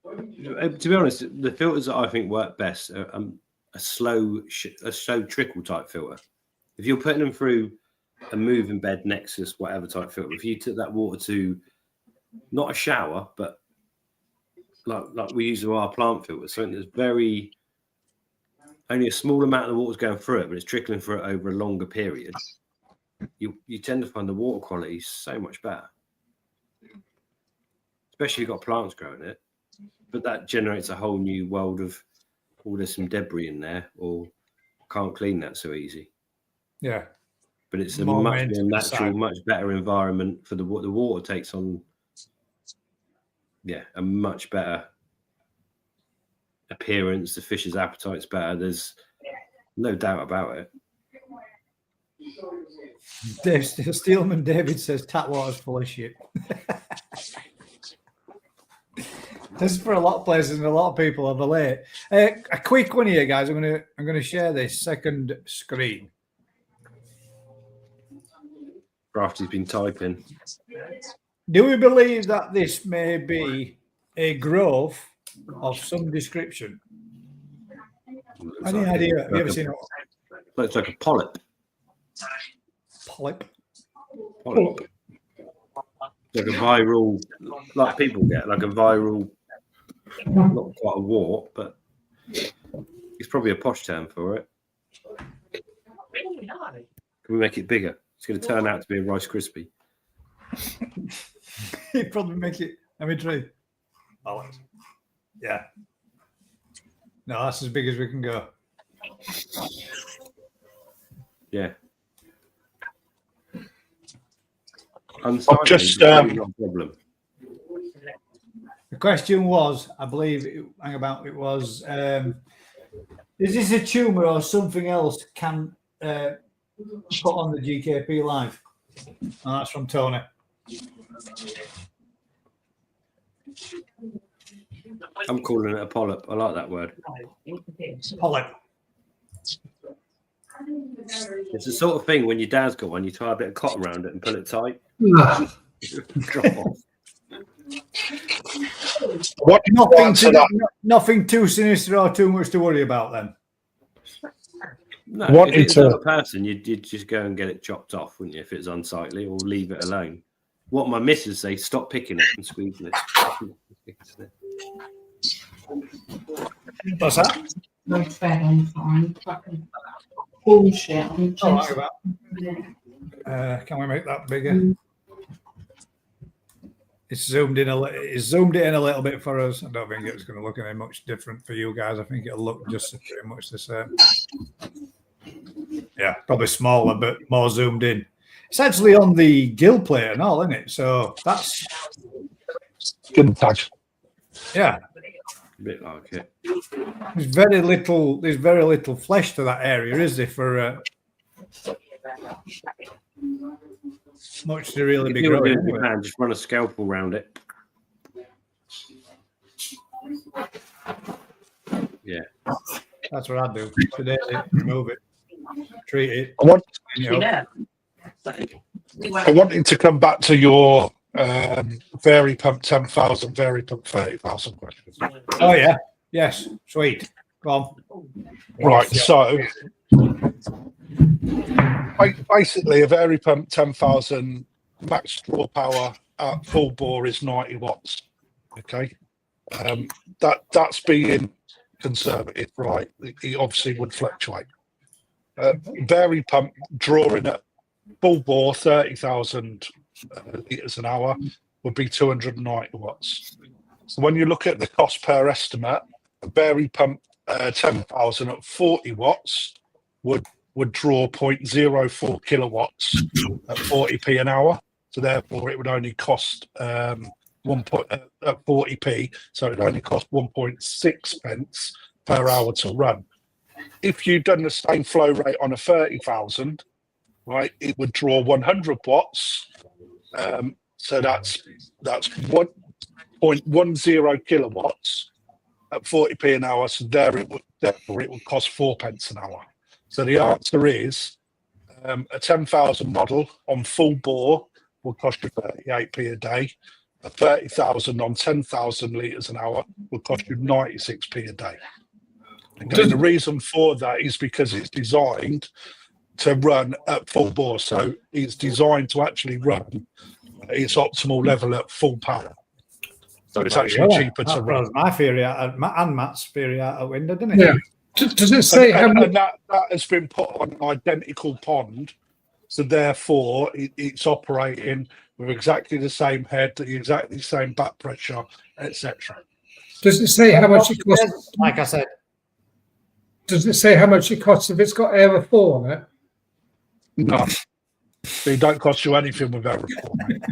To be honest, the filters that I think work best are a slow trickle type filter. If you're putting them through a moving bed, Nexus, whatever type filter, if you took that water to not a shower, but like we use with our plant filters, something that's very only a small amount of the water's going through it, but it's trickling through it over a longer period, you tend to find the water quality so much better. Especially if you've got plants growing it. But that generates a whole new world of, there's some debris in there, or can't clean that so easy. Yeah. But it's a More much more maintenance natural, side. much better environment for the water takes on. Yeah, a much better appearance. The fish's appetite's better. There's no doubt about it. Dave Steelman David says tap water's full of shit. This is for a lot of places and a lot of people are late. A quick one here, guys. I'm gonna share this second screen. Crafty's been typing. Do we believe that this may be a growth of some description? Any idea? Have you ever seen it? Looks like a polyp. Polyp? Polyp. Like a viral, like people get, like a viral, not quite a wart, but it's probably a posh term for it. Can we make it bigger? It's going to turn out to be a Rice Krispie. He'd probably make it. Let me try. Oh, yeah. No, that's as big as we can go. Yeah. Just, not a problem. The question was, I believe, it was, is this a tumour or something else can put on the GKP live? And that's from Tony. I'm calling it a polyp. I like that word. Polyp. It's the sort of thing when your dad's got one, you tie a bit of cotton around it and pull it tight. Drop off. What Nothing too sinister or too much to worry about then. No, What if it's it's a person, you'd just go and get it chopped off, wouldn't you, if it's unsightly, or leave it alone. What my missus say, stop picking it and squeezing it. What's that? No fair on fine. Fucking bullshit. Can we make that bigger? It's zoomed in a little bit for us. I don't think it's going to look any much different for you guys. I think it'll look just pretty much the same. Yeah, probably smaller, but more zoomed in. It's actually on the gill plate and all, isn't it? So that's good touch. Yeah. A bit like it. There's very little flesh to that area, is there? For much to really be growing. Anyway. Just run a scalpel around it. Yeah, that's what I'd do. Today, remove it, treat it. I wanted to come back to your Vary Pump 10,000, Vary Pump 30,000 questions. Oh yeah, yes, sweet. Go on. Right, so basically a Vary Pump 10,000 max draw power at full bore is 90 watts. Okay, that's being conservative, right? It obviously would fluctuate. Vary Pump drawing at full bore 30,000 litres an hour would be 290 watts. So when you look at the cost per estimate, a Vary Pump 10,000 at 40 watts would draw 0.04 kilowatts at 40p an hour. So therefore, it would only cost at 40p. So it would only cost 1.6 pence per hour to run. If you'd done the same flow rate on a 30,000, right, it would draw 100 watts. So that's 1.10 kilowatts at 40p an hour. So therefore, it would cost 4 pence an hour. So the answer is a 10,000 model on full bore will cost you 38p a day. A 30,000 on 10,000 litres an hour will cost you 96p a day. Okay, the reason for that is because it's designed to run at full bore. So it's designed to actually run its optimal level at full power. So it's actually cheaper to run. My theory and Matt's theory out of window, didn't it? Yeah. Does it say how and much? that has been put on an identical pond, so therefore it's operating with exactly the same head, exactly the same back pressure, etc. Does it say how much it costs? Like I said, Does it say how much it costs if it's got Air 4 on it? No. They don't cost you anything with that report, mate.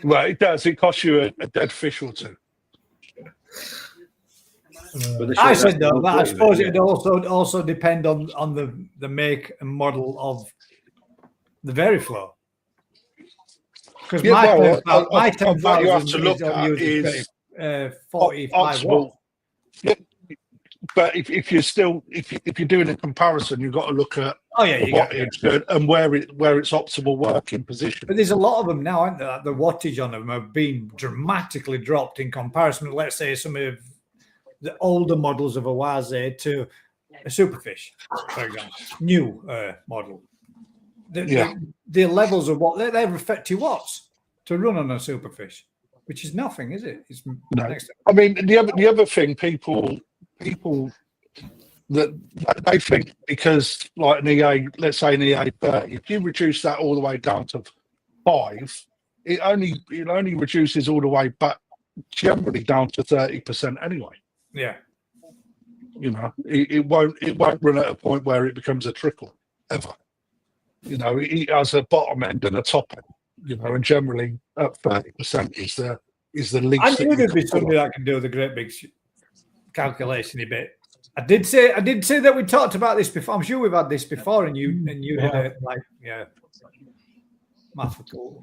Well, it does. It costs you a dead fish or two. I said though, but I suppose it'd also depend on the make and model of the Veriflow. Because my 10,000 what you have to look at is 45 optimal. watt. Yeah. But if you're doing a comparison, you've got to look at You got and where it's optimal working position. But there's a lot of them now, aren't there? The wattage on them have been dramatically dropped in comparison. Let's say some of the older models of a Waze to a Superfish, for example, new model. The levels of what they're 50 watts to run on a Superfish, which is nothing, is it? It's no. I mean, the other thing people that they think, because like an EA, let's say an EA 30, if you reduce that all the way down to 5, it only reduces all the way back generally down to 30% anyway. Yeah. You know, it won't run at a point where it becomes a trickle ever. You know, it has a bottom end and a top end. You know, and generally at 30% is the least. I knew there'd be somebody that can do the great big calculation a bit. I did say that we talked about this before. I'm sure we've had this before, and you had it like mathematical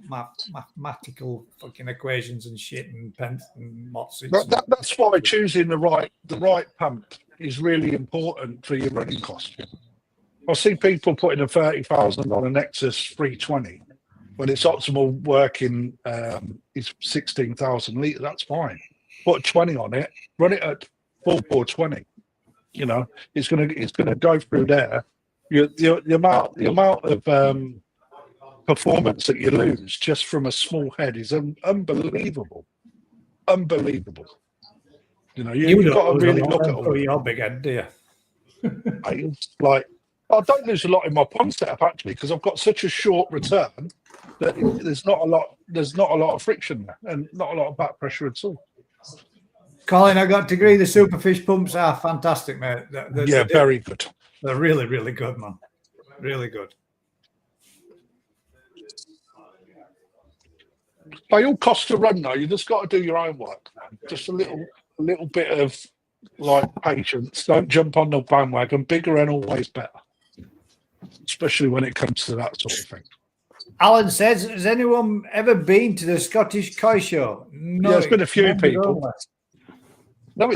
fucking equations and shit and pence and mots. That's why choosing the right pump is really important for your running cost. I see people putting a 30,000 on a Nexus 320 when its optimal working is 16,000 litre. That's fine. Put 20 on it, run it at full bore 20. You know, it's gonna go through there. The amount of performance that you lose just from a small head is unbelievable. Unbelievable. You know, you've got to really look at all. Your big head, do you? It's like, I don't lose a lot in my pond setup actually because I've got such a short return that there's not a lot of friction there and not a lot of back pressure at all. Colin, I got to agree. The Superfish pumps are fantastic, mate. Very good. They're really, really good, man. Really good. They all cost to run though. You just got to do your own work, man. Just a little bit of like patience. Don't jump on the bandwagon. Bigger and always better, especially when it comes to that sort of thing. Alan says, has anyone ever been to the Scottish Koi Show? No, there's been a few people. No, he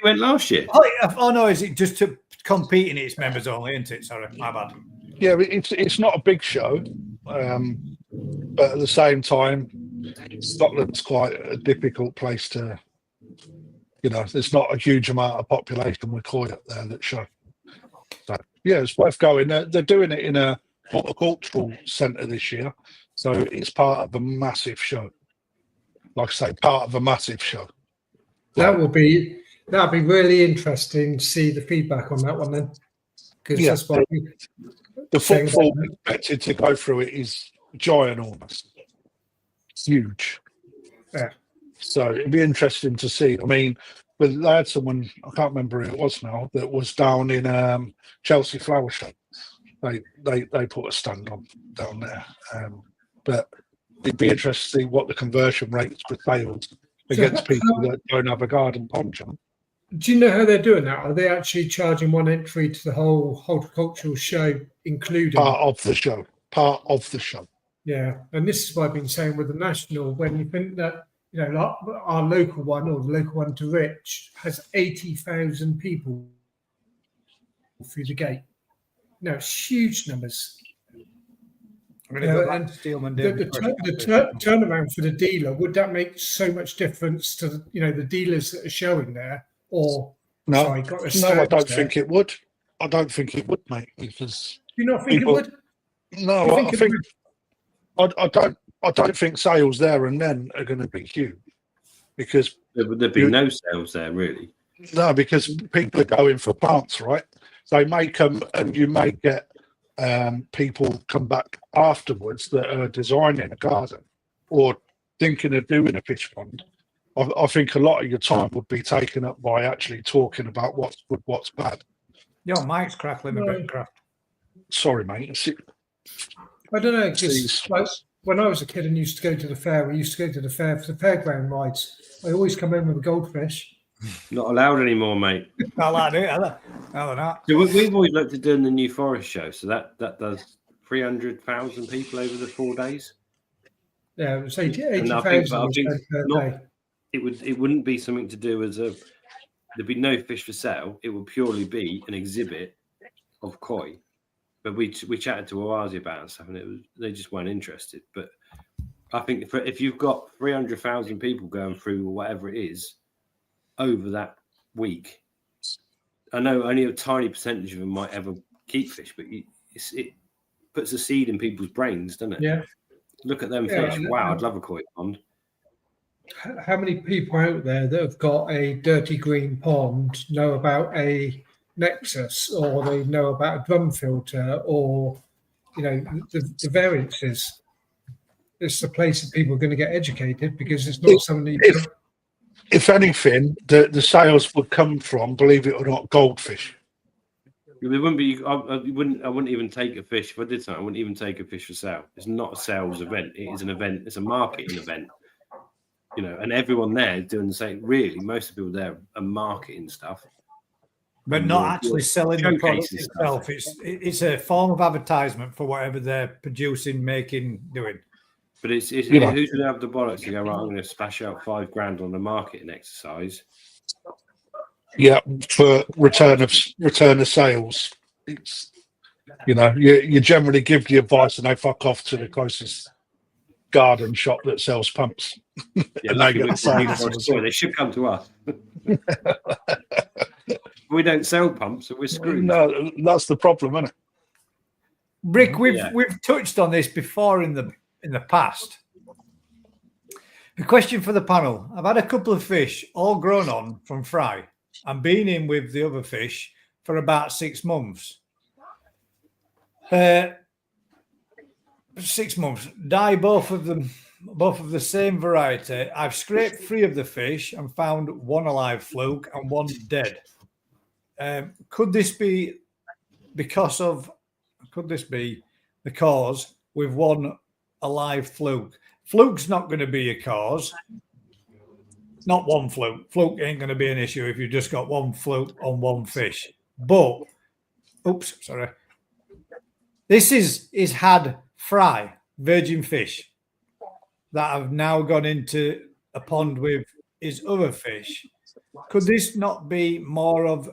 went last year. Oh no, is it just to compete in its members only, isn't it? Sorry, my bad. Yeah, it's not a big show, but at the same time, Scotland's quite a difficult place to. You know, there's not a huge amount of population with koi up there that show. So yeah, it's worth going. They're doing it in a horticultural centre this year, so it's part of a massive show. Like I say, part of a massive show. That'd be really interesting to see the feedback on that one then. Because that's what the footfall expected to go through it is ginormous. It's huge. Yeah. So it'd be interesting to see. I mean, but they had someone, I can't remember who it was now, that was down in Chelsea Flower Show. They put a stand on down there. But it'd be interesting to see what the conversion rates for sales against people that don't have a garden pond. Do you know how they're doing that? Are they actually charging one entry to the whole horticultural show, including part of the show? Part of the show. Yeah, and this is what I've been saying with the national. When you think that, you know, like our local one or the local one to Rich has 80,000 people through the gate. No, it's huge numbers. And the turnaround for the dealer, would that make so much difference to the dealers that are showing there? Or no, I don't think it would. I don't think it would, mate. Because do you not think it would? No, I don't think sales there and then are going to be huge because there'd be no sales there really. No, because people are going for plants, right? They may come and you may get people come back afterwards that are designing a garden or thinking of doing a fish pond, I think a lot of your time would be taken up by actually talking about what's good, what's bad. Yo, Mike's crackling a bit, Craft. Sorry, mate. I don't know. Just like when I was a kid and used to go to the fair, we used to go to the fair for the fairground rides. I always come in with a goldfish. Not allowed anymore, mate. I like it. No, they're not. So we've always looked at doing the New Forest show. So that does 300,000 people over the 4 days. Yeah, it was And 80,000 I think per not- day. it wouldn't be something to do as a. There'd be no fish for sale. It would purely be an exhibit of koi. But we chatted to Oazi about it and stuff, and they just weren't interested. But I think if you've got 300,000 people going through whatever it is over that week, I know only a tiny percentage of them might ever keep fish, but it puts a seed in people's brains, doesn't it? Yeah. Look at them fish. Wow, I'd love a koi pond. How many people out there that have got a dirty green pond know about a Nexus, or they know about a drum filter, or the variances? It's the place that people are going to get educated, because it's not something If anything, the sales would come from, believe it or not, goldfish. There wouldn't be. I wouldn't even take a fish if I did something. I wouldn't even take a fish for sale. It's not a sales event. It is an event. It's a marketing event. And everyone there is doing the same. Really, most of the people there are marketing stuff, but not actually selling the product showcases itself. It's a form of advertisement for whatever they're producing, making, doing. But it's who's going to have the bollocks to go, right, I'm going to splash out $5,000 on a marketing exercise. Yeah, for return of sales. It's you generally give the advice and they fuck off to the closest garden shop that sells pumps. Yeah, And they get the sales. they should come to us. We don't sell pumps, so we're screwed. No, that's the problem, isn't it? Rick, we've touched on this before in the past. A question for the panel. I've had a couple of fish all grown on from fry and been in with the other fish for about 6 months. 6 months. Die both of them, both of the same variety. I've scraped 3 of the fish and found 1 alive fluke and 1 dead. Could this be the cause with 1 alive fluke? Fluke's not going to be a cause. Not 1 fluke. Fluke ain't going to be an issue if you've just got 1 fluke on 1 fish. But, this is had fry, virgin fish, that have now gone into a pond with his other fish. Could this not be more of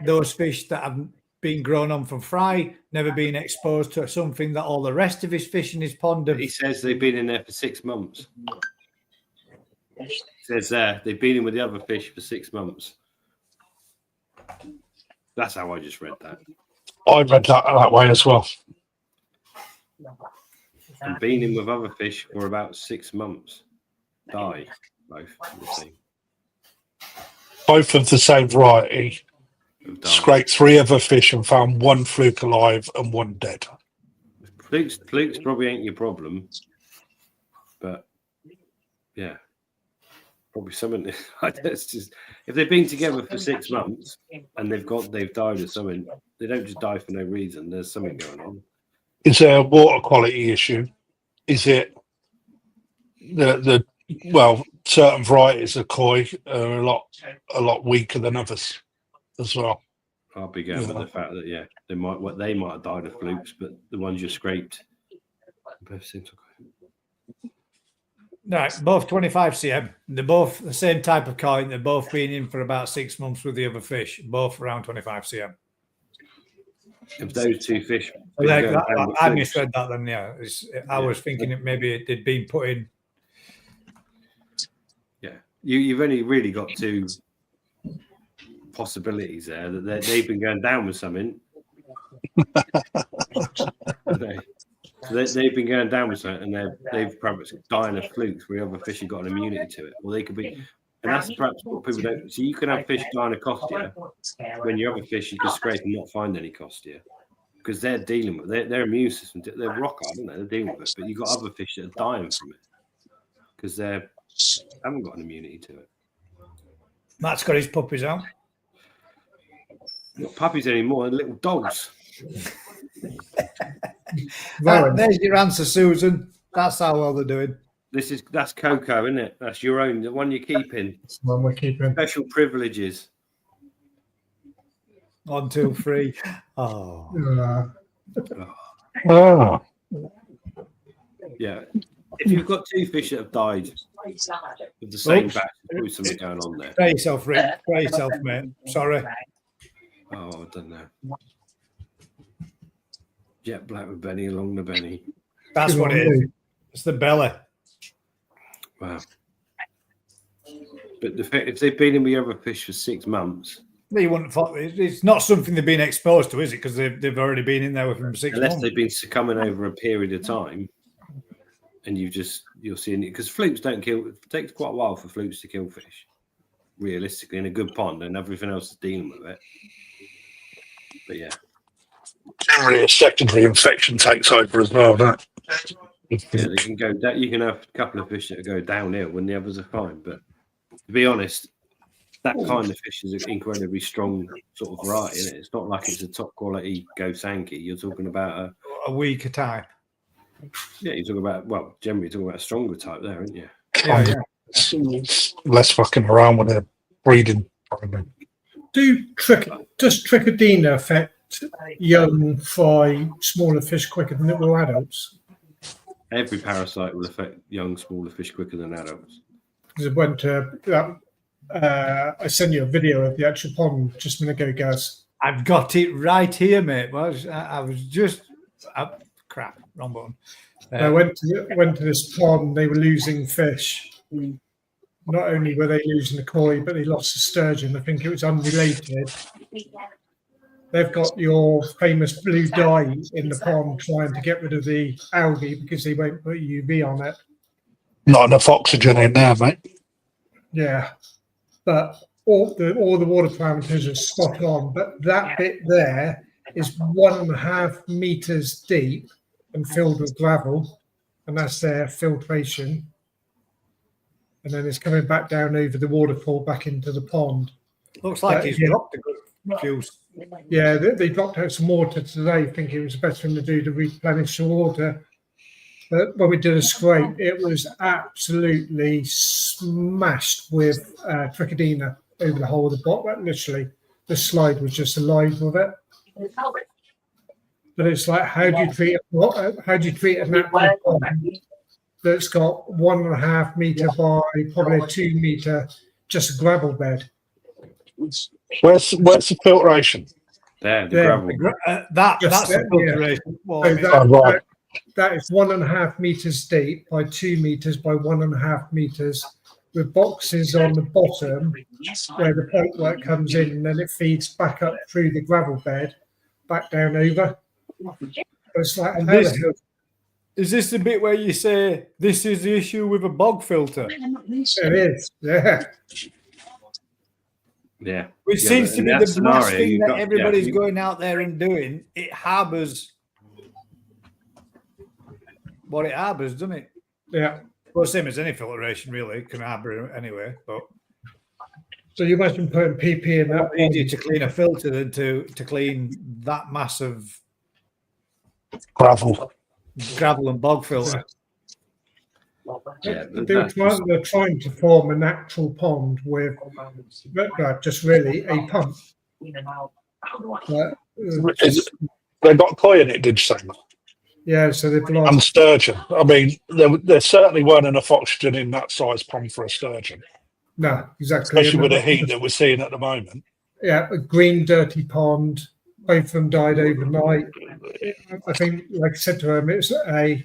those fish that have been grown on from fry, never been exposed to something that all the rest of his fish in his pond have? He says they've been in there for 6 months. He says they've been in with the other fish for 6 months. That's how I just read that. I read that way as well. And been in with other fish for about 6 months. Die, both. Both of the same variety. Scraped 3 other fish and found 1 fluke alive and 1 dead. Flukes probably ain't your problem, but yeah, probably something. It's just if they've been together for 6 months and they've died of something, they don't just die for no reason. There's something going on. Is there a water quality issue? Is it certain varieties of koi are a lot weaker than others as well? I'll be going with the fact that they might have died of flukes, but the ones you scraped both seem to. Right, both 25 cm. They're both the same type of koi. They're both been in for about 6 months with the other fish, both around 25 cm. If those 2 fish, I misread that. Then I was thinking it maybe it had been put in. Yeah, you've only really got 2 possibilities there that they've been going down with something. They've been going down with something, and they've perhaps dying of flukes where other fish have got an immunity to it. Or they could be, and that's perhaps what people don't. So you can have fish dying of costia when your other fish you can scrape and not find any costia because they're dealing with their immune system. They're rock hard, aren't they? They're dealing with it, but you've got other fish that are dying from it because they're I haven't got an immunity to it. Matt's got his puppies out. Not puppies anymore, they're little dogs. There's your answer, Susan. That's how well they're doing. That's Coco, isn't it? That's your own, the one you're keeping. That's the one we're keeping. Special privileges. 1, 2, 3. Oh, Oh, Yeah. If you've got 2 fish that have died with the same batch, there's probably something going on there. spray yourself, Rick. Spray yourself, mate. Sorry. Oh, I don't know. Jet black with Benny along the Benny. That's what it is. It's the belly. Wow. But if they've been in with other fish for 6 months, You wouldn't thought it's not something they've been exposed to, is it? Because they've already been in there with them 6 unless months. they've been succumbing over a period of time, and you're seeing it because flukes don't kill. It takes quite a while for flukes to kill fish, realistically, in a good pond, and everything else is dealing with it. But yeah, generally a secondary infection takes over as well, don't it? yeah, they can go. You can have a couple of fish that go downhill when the others are fine. But to be honest, that kind of fish is an incredibly strong sort of variety, isn't it? It's not like it's a top quality Go Sankey. You're talking about A weaker type. you're talking about, well, generally you're talking about a stronger type there, aren't you? Yeah. It's less fucking around when they're breeding. Probably. Does trichodina affect young fry smaller fish quicker than it will adults? Every parasite will affect young, smaller fish quicker than adults. Because I went to I sent you a video of the actual pond just a minute ago, guys. I've got it right here, mate. Well, I was just crap, wrong button. I went to this pond. They were losing fish. Not only were they losing the koi, but they lost the sturgeon. I think it was unrelated. They've got your famous blue dye in the pond trying to get rid of the algae because they won't put UV on it. Not enough oxygen in there, mate. Yeah, but all the water parameters are spot on. But that bit there is 1.5 meters deep and filled with gravel, and that's their filtration. And then it's coming back down over the waterfall back into the pond. Looks like he's dropped a good few. Yeah, they dropped out some water today, thinking it was the best thing to do to replenish the water. But when we did a scrape, it was absolutely smashed with trichodina over the whole of the bottom. Literally, the slide was just alive with it. But it's like, how do you treat a natural pond that's got 1.5 meter by probably a 2 meter, just a gravel bed? Where's the filtration? There, the Yeah. gravel. That's the filtration. So Well, that is 1.5 meters deep by 2 meters by 1.5 meters, with boxes on the bottom where the pipework comes in, and then it feeds back up through the gravel bed, back down over. It's like, And is this the bit where you say this is the issue with a bog filter? it is, yeah. Yeah. Which Yeah, seems but to in be that the scenario, last thing you've that got- everybody's yeah, going out there and doing. It harbours what it harbours, doesn't it? Yeah. Well, same as any filtration, really. It can harbour it anyway. But So you imagine putting PP in that. it's easier to clean a filter than to clean that massive Gravel. gravel and bog filter. Yeah, but They're trying to form a natural pond with just really a pump. But, They got koi in it, did you say? yeah, so they've And lost. sturgeon. I mean, there certainly weren't enough oxygen in that size pond for a sturgeon, No, exactly. especially with the heat that we're seeing at the moment. Yeah, a green, dirty pond. Both of them died overnight. I think, like I said to him, it's a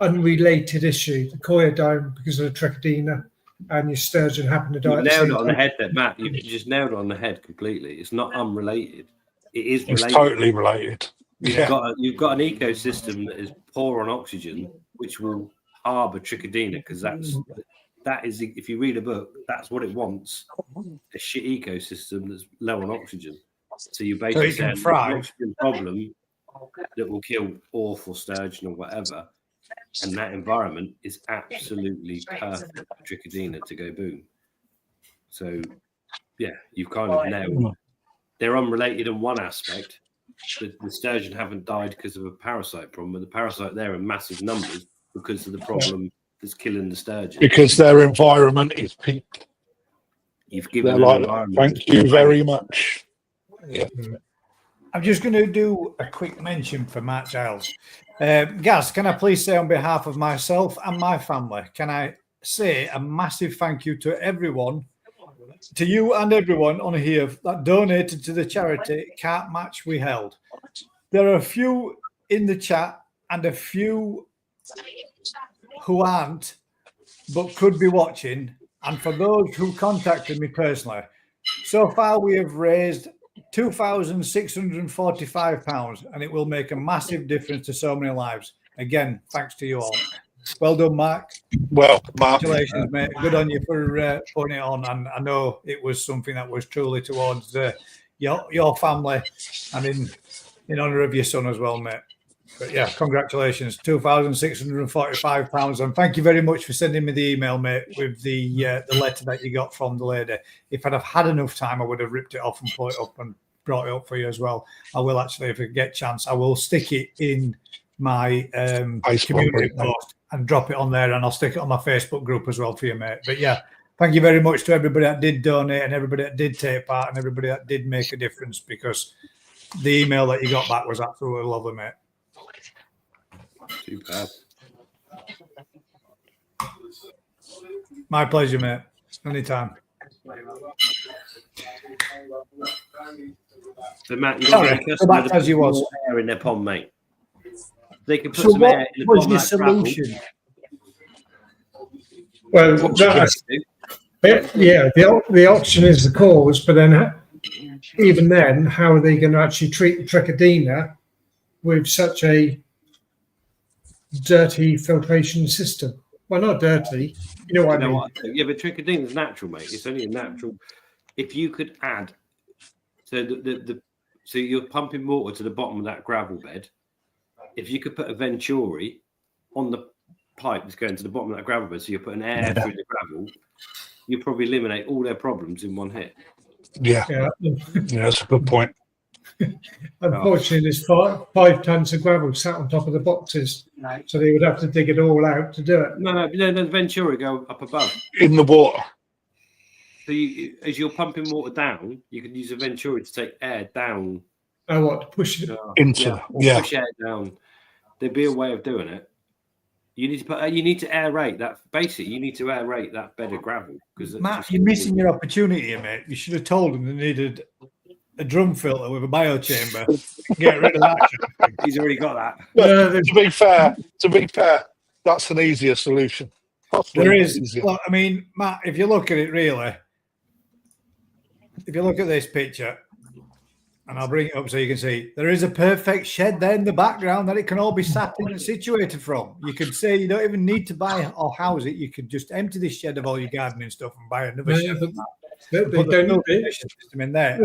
unrelated issue. The koi are dying because of the trichodina, and your sturgeon happened to die. you at the nailed same it on the time. head there, Matt. You just nailed it on the head completely. It's not unrelated. It is It's related. totally related. You've got an ecosystem that is poor on oxygen, which will harbour trichodina because that is if you read a book, that's what it wants. A shit ecosystem that's low on oxygen. So you basically can an thrive. oxygen problem that will kill awful sturgeon or whatever. and that environment is absolutely perfect for Trichodina to go boom. So, yeah, you've kind of nailed. They're unrelated in one aspect. The sturgeon haven't died because of a parasite problem, but the parasite there in massive numbers because of the problem that's killing the sturgeon. Because their environment is peak. You've given They're them like, environment. thank you very much. Yeah. I'm just going to do a quick mention for Matt Giles. Gaz, can I please say on behalf of myself and my family, can I say a massive thank you to everyone, to you and everyone on here that donated to the charity Cart Match we held. There are a few in the chat and a few who aren't, but could be watching. And for those who contacted me personally, so far we have raised £2,645, and it will make a massive difference to so many lives. Again, thanks to you all. Well done, Mark. Well, Mark, Congratulations, mate. Good on you for putting it on. And I know it was something that was truly towards your family and in honour of your son as well, mate. But yeah, congratulations, £2,645, and thank you very much for sending me the email, mate, with the letter that you got from the lady. If I'd have had enough time, I would have ripped it off and put it up and brought it up for you as well. I will actually, if I get a chance, I will stick it in my community post and drop it on there, and I'll stick it on my Facebook group as well for you, mate. But yeah, thank you very much to everybody that did donate and everybody that did take part and everybody that did make a difference, because the email that you got back was absolutely lovely, mate. Too bad. My pleasure, mate. Anytime. So Matt, you got Sorry, go back as you was. more air in their pond, mate. They can put So some air what in the was pond. your Like gravel. solution? Well, What you that's, do, yeah, the option is the cause, but then even then, how are they going to actually treat Trichodina with such a dirty filtration system? Well, not dirty, you know what I mean? Yeah, but Trichodina is natural, mate. It's only a natural. If you could add, so so you're pumping water to the bottom of that gravel bed. If you could put a venturi on the pipe that's going to the bottom of that gravel bed, so you're putting air through the gravel, you probably eliminate all their problems in one hit. yeah, Yeah. that's a good point. Unfortunately, there's 5 tons of gravel sat on top of the boxes, so they would have to dig it all out to do it. No, the venturi go up above. In the water. So as you're pumping water down, you can use a venturi to take air down. Oh, what, to push it? Into push air down. There'd be a way of doing it. You need to aerate that. Basically, you need to aerate that bed of gravel, because Matt, you're missing your opportunity here, mate. You should have told them they needed a drum filter with a biochamber. Get rid of that. He's already got that. But to be fair, that's an easier solution. Possibly There is. easier. Well, I mean, Matt, if you look at it really, if you look at this picture, and I'll bring it up so you can see, there is a perfect shed there in the background that it can all be sat in and situated from. You could say you don't even need to buy or house it. You could just empty this shed of all your gardening stuff and buy another shed. They don't System in there.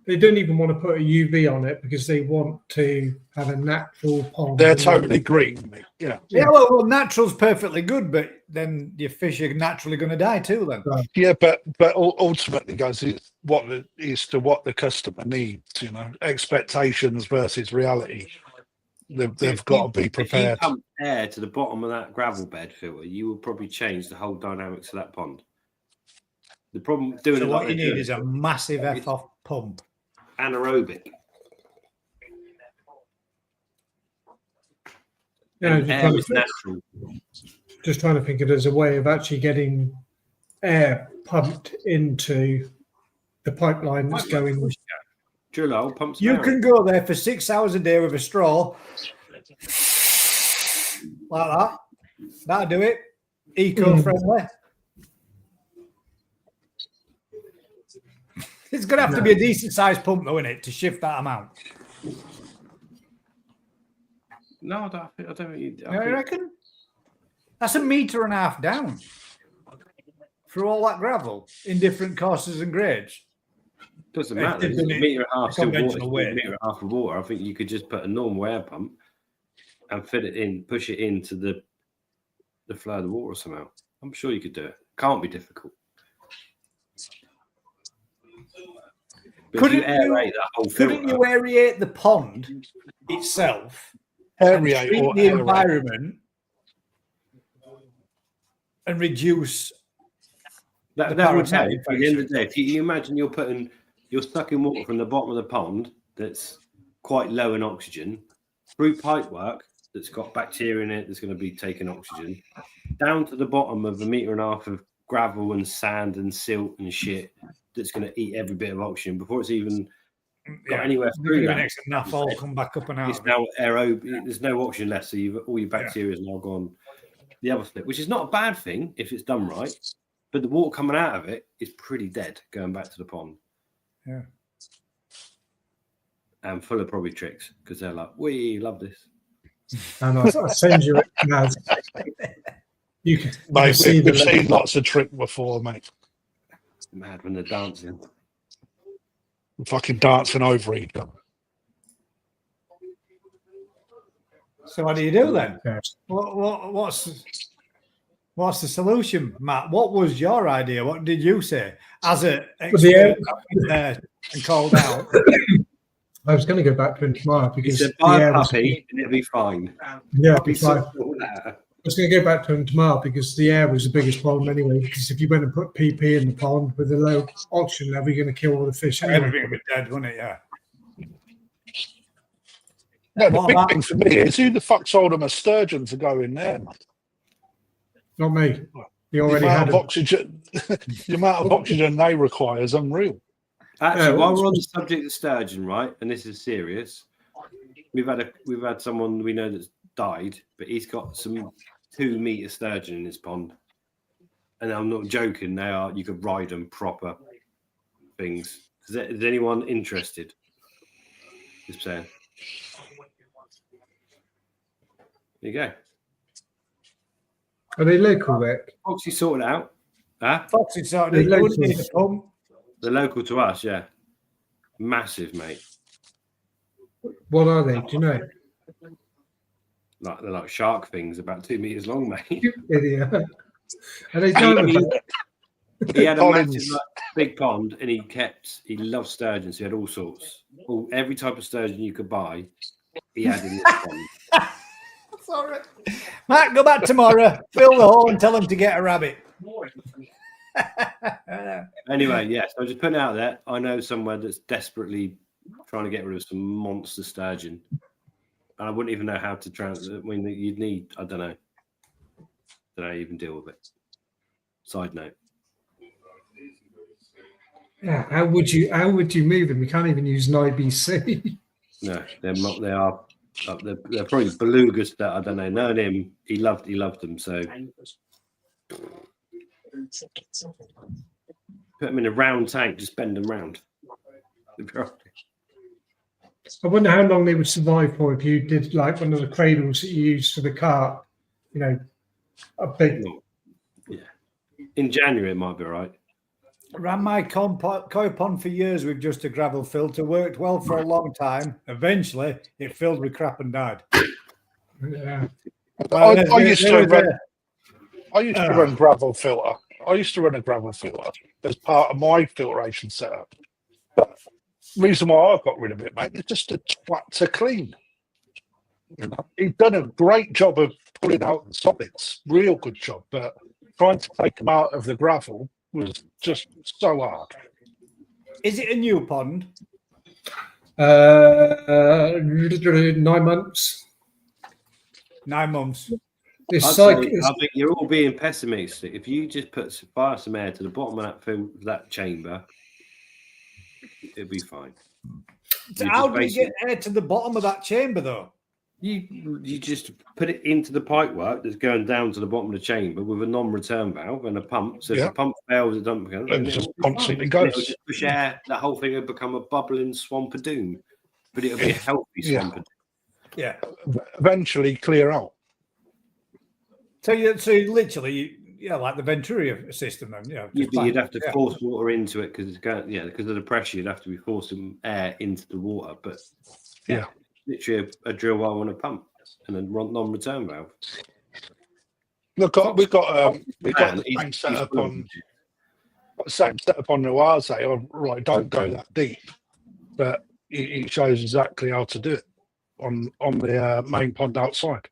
They don't even want to put a UV on it because they want to have a natural pond. They're totally green, mate. Yeah. Yeah, well, natural's perfectly good, but then your fish are naturally going to die too. Then, Yeah, but ultimately, guys, it's what the customer needs. You know, expectations versus reality. They've got to be prepared. If you pump air to the bottom of that gravel bed filter, you will probably change the whole dynamics of that pond. The problem doing so it what like you they need do is a massive F-off pump. anaerobic. Yeah, Air is natural. just trying to think of it as a way of actually getting air pumped into the pipeline that's going. Drill hole, pumps. You can go there for 6 hours a day with a straw, like that. That'll do it. Eco-friendly. It's going to have to be a decent-sized pump, though, isn't it, to shift that amount? No, I don't think you. You reckon? That's 1.5 meters down through all that gravel in different courses and grades. Doesn't matter. It's a metre and a half still water. A metre and a half of water. I think you could just put a normal air pump and fit it in, push it into the flow of the water somehow. I'm sure you could do it. Can't be difficult. But if you aerate that whole Couldn't filter, you aerate the pond itself and Aerate treat or the aerate. environment and reduce? that would help. At the end of the day, if you imagine you're sucking water from the bottom of the pond that's quite low in oxygen through pipe work that's got bacteria in it that's going to be taking oxygen down to the bottom of 1.5 meters of gravel and sand and silt and shit that's going to eat every bit of oxygen before it's even got anywhere through that. Next enough all come back up and out. It's now aerobic. There's no oxygen left, so all your bacteria is now gone the other flip, which is not a bad thing if it's done right. But the water coming out of it is pretty dead going back to the pond. Yeah. And full of probably tricks because they're like, we love this. And I'll send you it. Naz. You can Mate, see we've the seen lots of trick before, mate. It's mad when they're dancing. Fucking dancing over each other. So what do you do then? Yeah. What's the solution, Matt? What was your idea? What did you say as a the expert there and called out? I was going to go back to him tomorrow He because said, buy the a air was- puppy and it'll be fine. yeah, Puppy it'd be fine. sorts all that. I was going to go back to him tomorrow because the air was the biggest problem anyway. Because if you went and put PP in the pond with a low oxygen level, you're going to kill all the fish anyway. Everything would be dead, wouldn't it? Yeah. No, the What big about- thing for me is who the fuck sold them a sturgeon to go in there, man? Not me. He The already amount had of it. oxygen, the amount of oxygen they require is unreal. Actually, Yeah, while well, we're on the subject of sturgeon, right, and this is serious, we've had someone we know that's died, but he's got some 2-meter sturgeon in his pond, and I'm not joking. You could ride them proper things. Is anyone interested? Just saying. There you go. Are they local, Rick? Foxy sorted it out. Huh? Foxy sort The of wouldn't need a pump. They're local to us, yeah. Massive, mate. What are they? Do you know? They're like shark things, about 2 meters long, mate. You idiot. Are they giant? He had a Collins. massive, big pond, and he loved sturgeon, so he had all sorts. Every type of sturgeon you could buy, he had in his pond. Sorry. Matt, go back tomorrow, fill the hole and tell them to get a rabbit. Anyway, yes, I'm just putting it out there. I know somewhere that's desperately trying to get rid of some monster sturgeon. And I wouldn't even know how to translate. I mean, you'd need, I don't know how you even deal with it. Side note. Yeah. How would you move them? You can't even use an IBC. No, they're not. They are. They're probably belugas that I don't know. Knowing him, he loved them. So put them in a round tank, just bend them round. I wonder how long they would survive for if you did like one of the cradles that you use for the cart. You know, a big. Yeah. In January, it might be all right. Ran my koi pond for years with just a gravel filter. Worked well for a long time. Eventually, it filled with crap and died. Yeah. Well, I used to there. run gravel filter. I used to run a gravel filter as part of my filtration setup. But the reason why I got rid of it, mate, is just a twat to clean. You know, he'd done a great job of pulling out the solids, real good job, but trying to take them out of the gravel was just so hard. Is it a new pond? 9 months. 9 months. I It's like think you're all being pessimistic. If you just fire some air to the bottom of that chamber, it'll be fine. So how do you get air to the bottom of that chamber, though? You just put it into the pipework that's going down to the bottom of the chamber with a non-return valve and a pump. So if the pump fails, it doesn't go. And just constantly It'll goes. just push air. The whole thing will become a bubbling swamp of doom, but it'll be a healthy swamp of doom. Yeah. Eventually clear out. So you literally, like the Venturi system, then, You'd have to force water into it because it's going, because of the pressure. You'd have to be forcing air into the water, but literally a drill well on a pump. and a non-return valve. We've got Man, the he's- same he's setup full of on them. same setup on the Oase. Oh, right, don't go that deep, but it shows exactly how to do it on the main pond outside.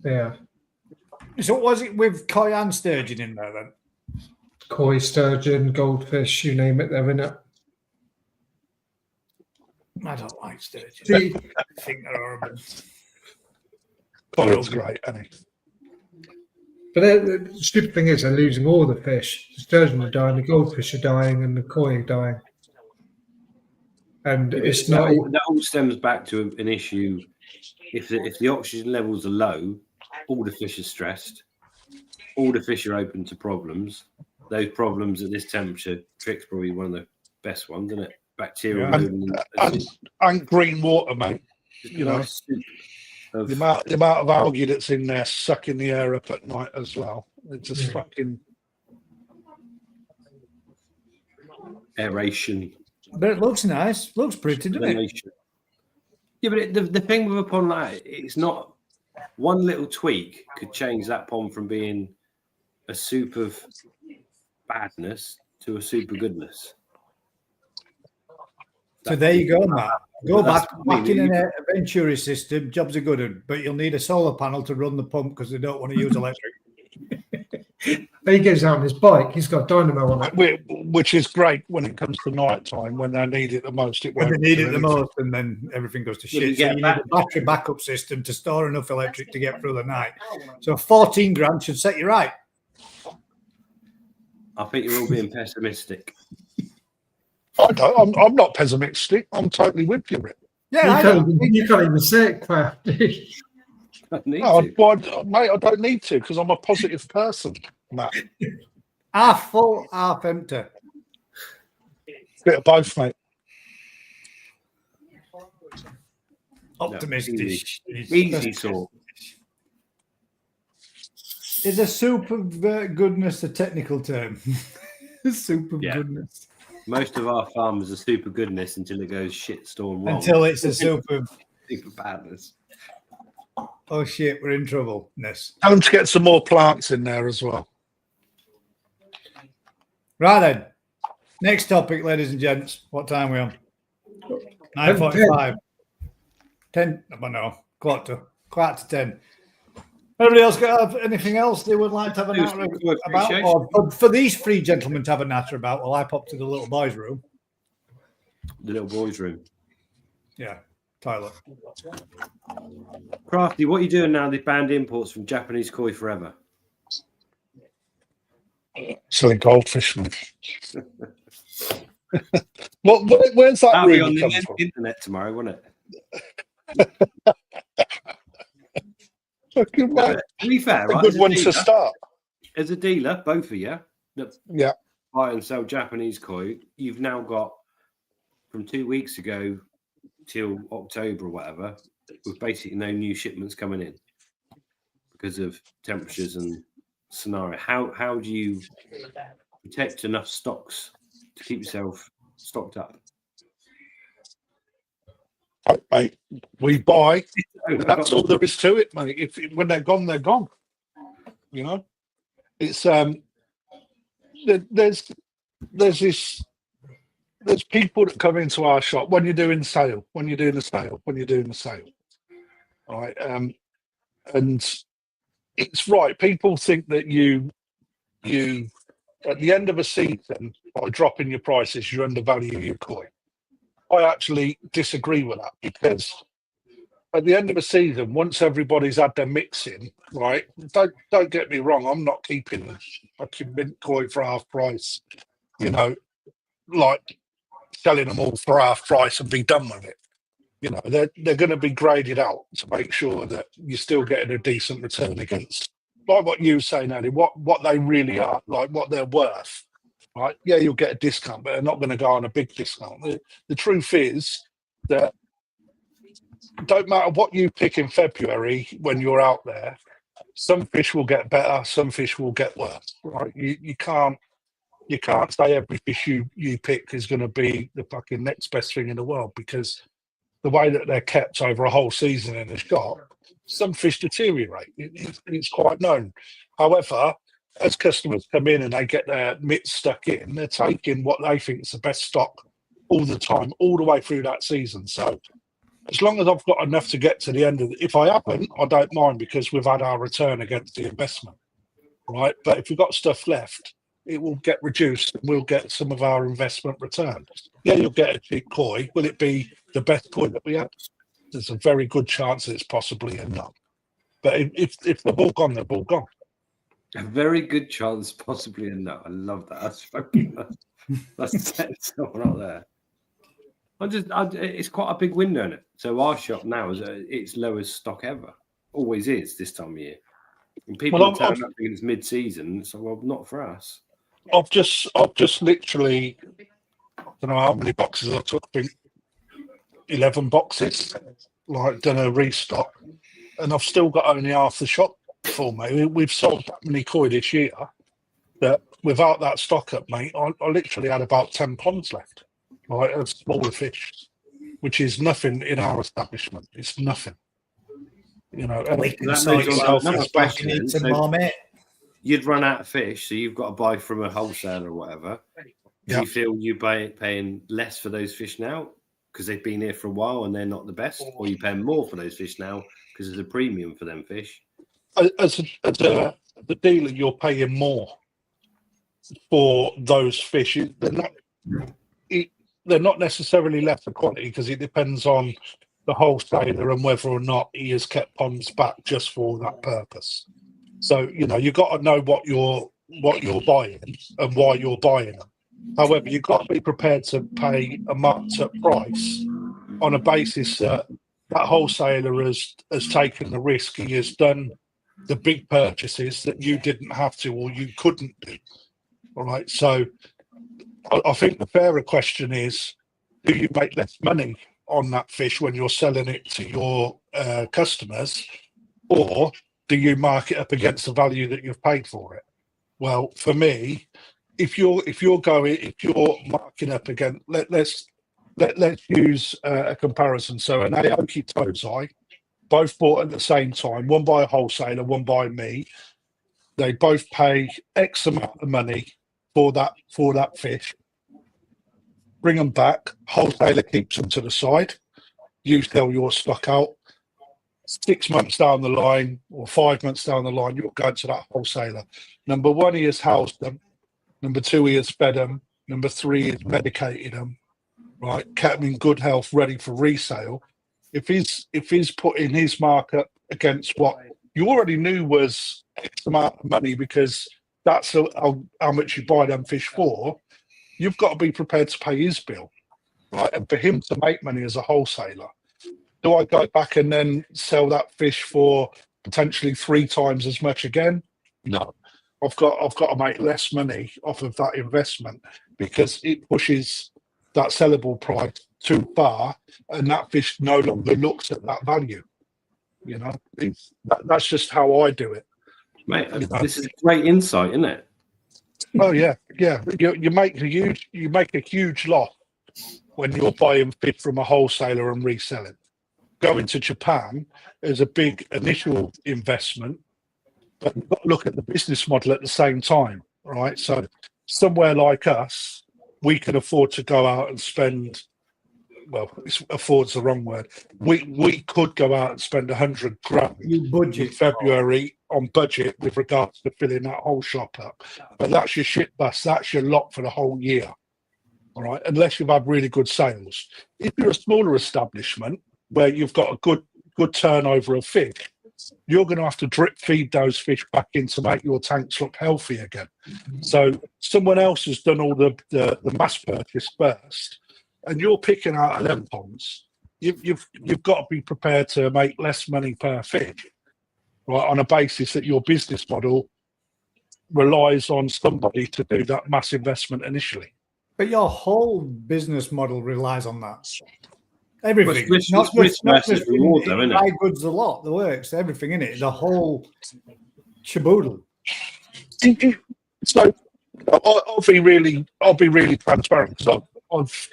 Yeah. So was it with koi and sturgeon in there then? Koi, sturgeon, goldfish, you name it, they're in it. I don't like sturgeon. See, I think they're horrible. Colin's great, isn't he? but the stupid thing is they're losing all the fish. The sturgeon are dying, the goldfish are dying, and the koi are dying. And it's not. That all stems back to an issue. If the oxygen levels are low, all the fish are stressed. All the fish are open to problems. Those problems at this temperature, trick's probably one of the best ones, isn't it? Bacterial And green water, mate. you know, The amount of algae that's in there sucking the air up at night as well. It's just fucking aeration. But it looks nice. Looks pretty, doesn't it? Yeah, but the thing with a pond like that, it's not one little tweak could change that pond from being a soup of badness to a soup of goodness. So there you go, Matt. Go That's back in a Venturi system. Jobs are good, but you'll need a solar panel to run the pump because they don't want to use electric. He goes out on his bike. He's got dynamo on it. which is great when it comes to night time when they need it the most. When they need it the most, and then everything goes to Yeah, shit. you So get you need back- a battery backup system to store enough electric to get through the night. So 14 grand should set you right. I think you're all being pessimistic. I'm not pessimistic. I'm totally with you, Rick. Yeah, You can't even say it, Craft. I need No, to. mate, I don't need to because I'm a positive person, Matt. half full, half empty. Bit of both, mate. Optimistic. Easy sort. Is a soup of goodness a technical term? Soup of goodness. Most of our farmers are super goodness until it goes shitstorm wrong. Until it's a soup of, super badness. oh shit, we're in trouble-ness. Tell them to get some more plants in there as well. Right then. Next topic, ladies and gents. What time are we on? 9:45. 10. Oh, no. Quarter to 10. Everybody else got anything else they would like to have a natter about? Or for these three gentlemen to have a natter about, well, I popped to the little boys' room. The little boys' room. Yeah, toilet. Crafty, what are you doing now? They banned imports from Japanese koi forever. Selling goldfish, man. Where's that That'll be room on come the from? internet tomorrow, won't it? Fucking right. To be fair, A right? good one to start. As a dealer, both of you, that Yeah. buy and sell Japanese koi, you've now got from 2 weeks ago till October or whatever, with basically no new shipments coming in because of temperatures and scenario. How do you protect enough stocks to keep yourself stocked up? Mate, we buy. That's all there is to it, mate. When they're gone, they're gone. You know, it's there's people that come into our shop when you're doing the sale, all right. And it's right. People think that you at the end of a season by dropping your prices, you undervalue your koi. I actually disagree with that because at the end of a season, once everybody's had their mix in, right? Don't get me wrong, I'm not keeping fucking mint koi for half price, you know, like selling them all for half price and be done with it. You know, they're going to be graded out to make sure that you're still getting a decent return against, like what you were saying, Andy, what they really are, like what they're worth. Right? Yeah, you'll get a discount, but they're not going to go on a big discount. The truth is that don't matter what you pick in February when you're out there, some fish will get better, some fish will get worse. Right? You can't you can't say every fish you pick is going to be the fucking next best thing in the world, because the way that they're kept over a whole season in a shop, some fish deteriorate. It's quite known. However, as customers come in and they get their mitts stuck in, they're taking what they think is the best stock all the time, all the way through that season. So as long as I've got enough to get to the end of it, if I haven't, I don't mind, because we've had our return against the investment, right? But if we've got stuff left, it will get reduced and we'll get some of our investment returned. Yeah, you'll get a cheap koi. Will it be the best koi that we have? There's a very good chance that it's possibly not. But if they're all gone, they're all gone. A very good chance, possibly a no. I love that. That's fucking. That's setting someone up there. It's quite a big window in it. So our shop now is its lowest stock ever. Always is this time of year. And people are turning up thinking it's mid-season. So, well, not for us. I've just literally, I don't know how many boxes I took. I think 11 boxes. Like, done a restock, and I've still got only half the shop for me. We've sold that many koi this year that without that stock up, mate, I literally had about 10 ponds left, right, of smaller fish, which is nothing in our establishment. It's nothing, you know. And you'd run out of fish, so you've got to buy from a wholesaler or whatever. Do you feel you paying less for those fish now because they've been here for a while and they're not the best, or you paying more for those fish now because there's a premium for them fish? As the dealer, you're paying more for those fish. They're not necessarily less for quantity, because it depends on the wholesaler and whether or not he has kept ponds back just for that purpose. So, you know, you've got to know what you're buying and why you're buying them. However, you've got to be prepared to pay a marked up price on a basis that wholesaler has taken the risk. He has done the big purchases that you didn't have to or you couldn't do. All right. So I think the fairer question is, do you make less money on that fish when you're selling it to your customers, or do you mark it up against the value that you've paid for it? Well, for me, if you're marking up again, let's use a comparison. So an Aoki Tozai, both bought at the same time, one by a wholesaler, one by me. They both pay X amount of money for that fish. Bring them back. Wholesaler keeps them to the side. You sell your stock out. 6 months down the line or 5 months down the line, you're going to that wholesaler. Number one, he has housed them. Number two, he has fed them. Number three, he has medicated them. Right, kept them in good health, ready for resale. If he's putting his markup against what you already knew was X amount of money, because that's how much you buy them fish for, you've got to be prepared to pay his bill, right? And for him to make money as a wholesaler, do I go back and then sell that fish for potentially 3 times as much again? No, I've got to make less money off of that investment, because it pushes that sellable price too far, and that fish no longer looks at that value. You know, that's just how I do it. Mate, this is great insight, isn't it? Oh yeah. You make a huge loss when you're buying fish from a wholesaler and reselling. Going to Japan is a big initial investment, but you've got to look at the business model at the same time, right? So somewhere like us, we can afford to go out and spend. Well, afford's the wrong word. We could go out and spend 100 grand in February on budget with regards to filling that whole shop up. But that's your shit bus. That's your lot for the whole year. All right. Unless you've had really good sales. If you're a smaller establishment where you've got a good turnover of fish, you're going to have to drip feed those fish back in to make your tanks look healthy again. So someone else has done all the mass purchase first, and you're picking out 11 ponds. You've got to be prepared to make less money per fish, right? On a basis that your business model relies on somebody to do that mass investment initially. But your whole business model relies on that. Everything, not just reward, though, isn't it? Buy goods a lot, the works, everything in it, the whole shaboodle. So I'll be really transparent because I've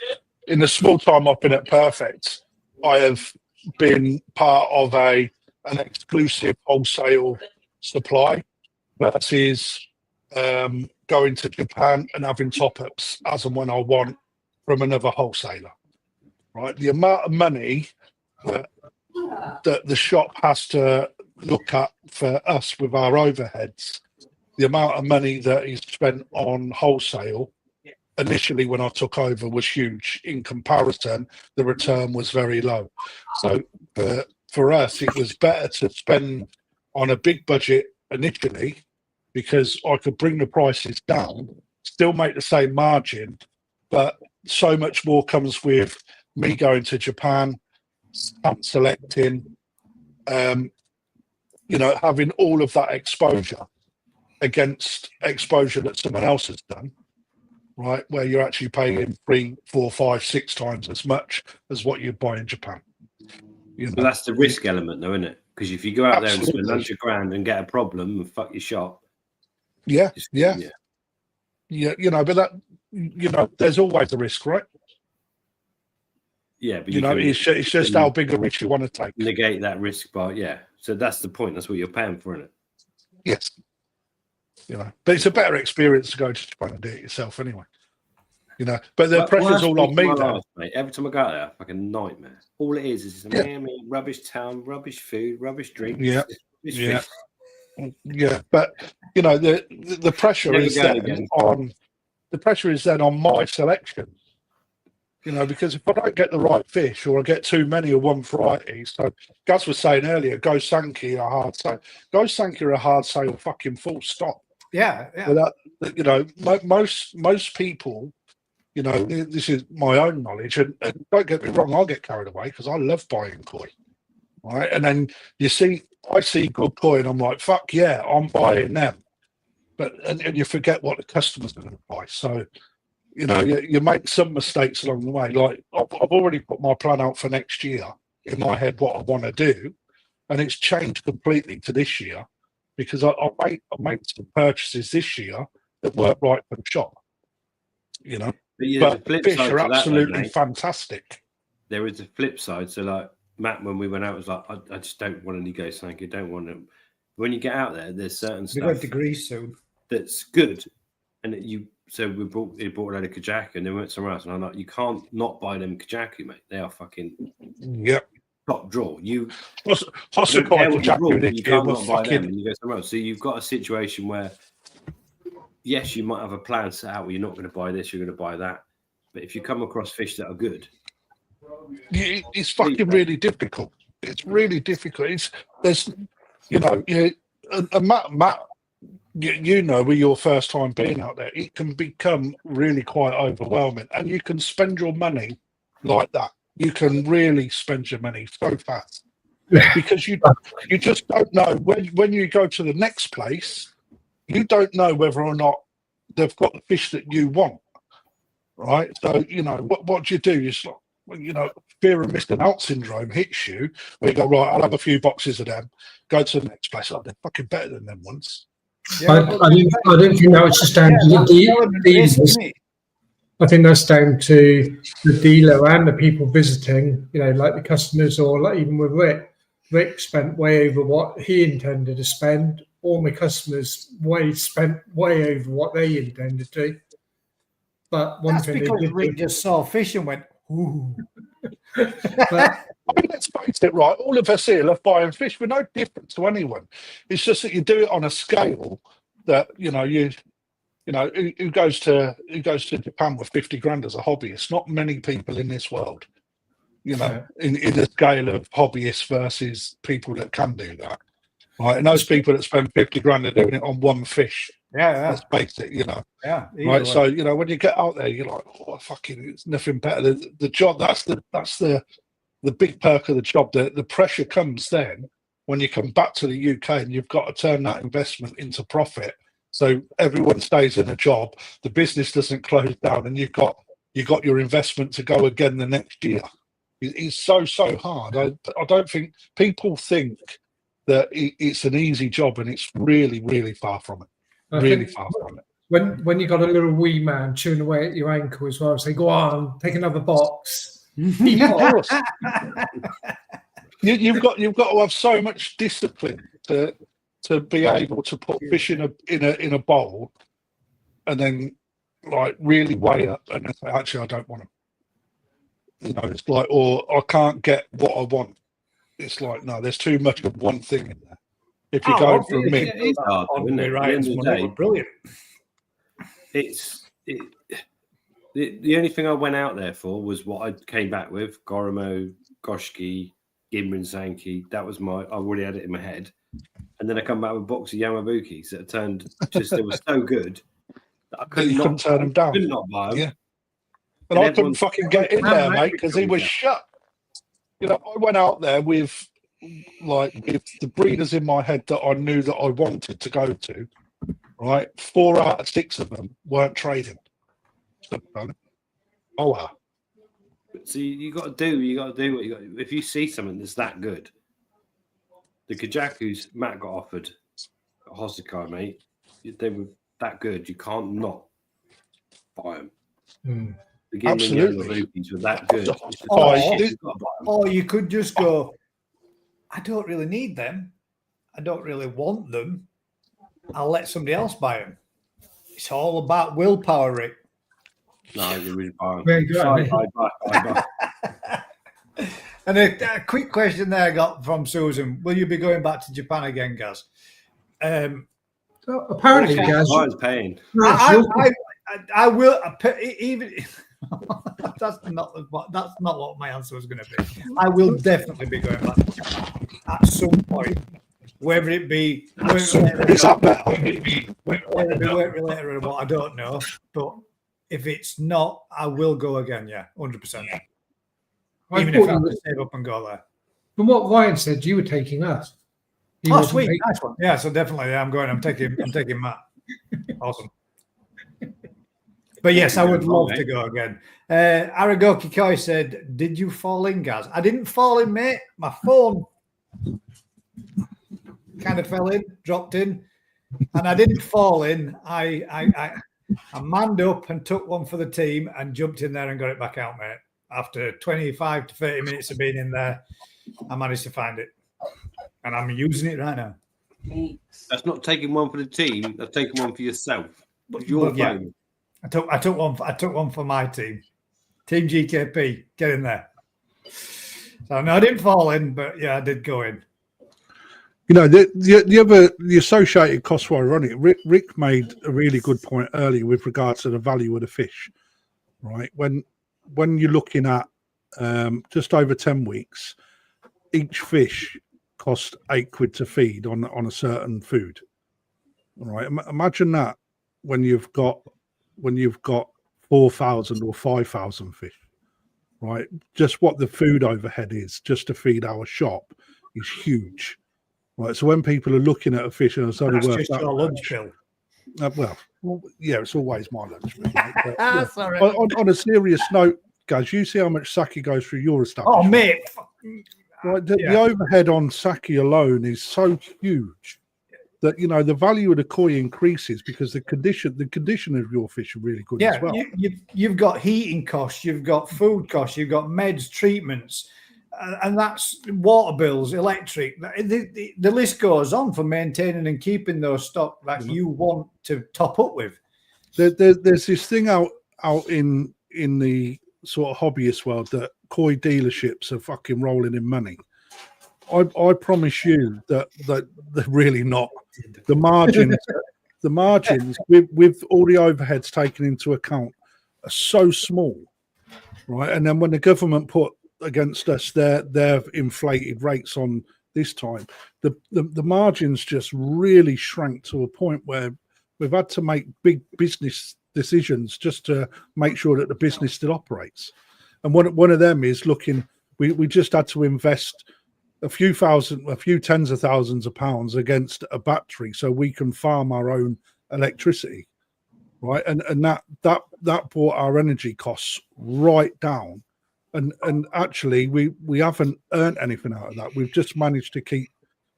in the small time I've been at Perfect, I have been part of an exclusive wholesale supply versus going to Japan and having top-ups as and when I want from another wholesaler. Right, the amount of money that the shop has to look at for us with our overheads, the amount of money that is spent on wholesale initially when I took over was huge. In comparison, the return was very low. So for us, it was better to spend on a big budget initially because I could bring the prices down, still make the same margin, but so much more comes with me going to Japan, stamp selecting, having all of that exposure against exposure that someone else has done, right? Where you're actually paying 3, 4, 5, 6 times as much as what you'd buy in Japan. But that's the risk element, though, isn't it? Because if you go out there and spend Absolutely. $100,000 and get a problem and fuck your shop, Yeah. But that, there's always a risk, right? Yeah, but it's just how big a risk you want to take. Negate that risk by So that's the point. That's what you're paying for, isn't it? Yes. But it's a better experience to go to Japan and do it yourself anyway. But the pressure's all on me now. Every time I go out there, fucking nightmare. All it is Miami, rubbish town, rubbish food, rubbish drinks. Yeah. But the pressure is then on my selection. Because if I don't get the right fish or I get too many of one variety, so Gaz was saying earlier, go Sankey are hard sale. Go Sankey are a hard sale, fucking full stop. Yeah. But most people, this is my own knowledge, and don't get me wrong, I'll get carried away because I love buying koi, right? And then I see good koi, and I'm like, fuck yeah, I'm buying them. But and you forget what the customer's going to buy, so. You make some mistakes along the way. Like I've already put my plan out for next year in my head, what I want to do, and it's changed completely to this year because I made some purchases this year that weren't right for the shop. But fish are absolutely fantastic. There is a flip side. So, like Matt, when we went out, was like, I just don't want any go Sankey. Don't want them. When you get out there, there's certain stuff. We're going to Greece soon. That's good, and So he bought a load of Kajaku and then went somewhere else. And I'm like, you can't not buy them Kajaku, mate. They are fucking top draw. You can't not buy them and you go somewhere else. So you've got a situation where, yes, you might have a plan set out where you're not going to buy this, you're going to buy that. But if you come across fish that are good, it's fucking really difficult. It's really difficult. Matt, with your first time being out there, it can become really quite overwhelming, and you can spend your money like that. You can really spend your money so fast because you just don't know when you go to the next place. You don't know whether or not they've got the fish that you want, right? So what do you do? Fear of missing out syndrome hits you. Where you go, right, I'll have a few boxes of them. Go to the next place. Oh, they're fucking better than them once. I don't think that was just down to the dealers. I think that's down to the dealer and the people visiting, like the customers, or like even with Rick. Rick spent way over what he intended to spend. All my customers spent way over what they intended to. But that's because Rick just saw fish and went, ooh. Let's face it, right? All of us here love buying fish. We're no different to anyone. It's just that you do it on a scale that who goes to Japan with 50 grand as a hobbyist. Not many people in this world, in the scale of hobbyists versus people that can do that. Right, and those people that spend 50 grand are doing it on one fish. Yeah. That's basic, Yeah. Right. So when you get out there, you're like, oh, fucking, it's nothing better. The job. That's the big perk of the job. The pressure comes then when you come back to the UK and you've got to turn that investment into profit. So everyone stays in a job, the business doesn't close down, and you got your investment to go again the next year. It's so hard. I don't think people think that it's an easy job, and it's really, really far from it. Far from it. when you got a little wee man chewing away at your ankle as well, say, "Go on, take another box." Of course. You've got to have so much discipline to be able to put fish in a bowl, and then like really weigh up and say, actually, I don't want them. You know, it's like, or I can't get what I want. It's like, no, there's too much of one thing in there. If you go for a mix, It's hard, though, isn't it? At the Right, end of the day, brilliant. The only thing I went out there for was what I came back with: Goromo, Goshki, Gimrin Sankey. That was I already had it in my head. And then I come back with a box of Yamabukis that turned they were so good that I couldn't turn them down. Could not buy them. Yeah. And I couldn't fucking get in there, mate, because he was shut. You know, I went out there with the breeders in my head that I knew that I wanted to go to. Right, 4 out of 6 of them weren't trading. So, oh wow! So you got to do what you got. If you see something that's that good, the Kajakus Matt got offered at Hosakai, mate. They were that good. You can't not buy them. Mm. The Absolutely, were that good. Or you could just go, I don't really need them. I don't really want them. I'll let somebody else buy them. It's all about willpower, Rick. No, you really buy them. Very good. Buy. And a quick question there I got from Susan. Will you be going back to Japan again, Gaz? Apparently, Gaz. I was paying. I will. Even that's not what my answer was going to be. I will definitely be going back to Japan at some point, whether it be work related or what, I don't know. But if it's not, I will go again. Yeah, 100%. Even if I have to save up and go there. From what Ryan said, you were taking us. Sweet, nice one. Yeah, so definitely, yeah, I'm going. I'm taking Matt. Awesome. But yes, I would love to go again. Aragoki Koi said, "Did you fall in, Gaz?" I didn't fall in, mate. My phone kind of fell in, dropped in, and I didn't fall in. I manned up and took one for the team and jumped in there and got it back out, mate. After 25 to 30 minutes of being in there, I managed to find it, and I'm using it right now. That's not taking one for the team. That's taking one for yourself. But yeah, I took one for my team, Team GKP. Get in there. So no, I didn't fall in, but yeah, I did go in. You know, the associated costs were running. Rick made a really good point earlier with regards to the value of the fish, right? When you're looking at just over 10 weeks, each fish cost £8 to feed on a certain food. All right, imagine that when you've got 4,000 or 5,000 fish, right? Just what the food overhead is just to feed our shop is huge, right? So when people are looking at a fish and it's only worth that your lunch bill. Well, yeah, it's always my lunch bill. Right? But, yeah. Sorry. On a serious note, guys, you see how much sake goes through your establishment. Oh, mate. Right, the overhead on sake alone is so huge that, you know, the value of the koi increases because the condition of your fish are really good as well. You've got heating costs, you've got food costs, you've got meds, treatments, and that's water bills, electric. The list goes on for maintaining and keeping those stock that you want to top up with. There's this thing out in the sort of hobbyist world that koi dealerships are fucking rolling in money. I promise you that they're really not. The margins with all the overheads taken into account are so small, right? And then when the government put against us their inflated rates on this time, the margins just really shrank to a point where we've had to make big business decisions just to make sure that the business still operates. And one of them is looking. We just had to invest a few tens of thousands of pounds against a battery so we can farm our own electricity, right? And that brought our energy costs right down. And actually, we haven't earned anything out of that. We've just managed to keep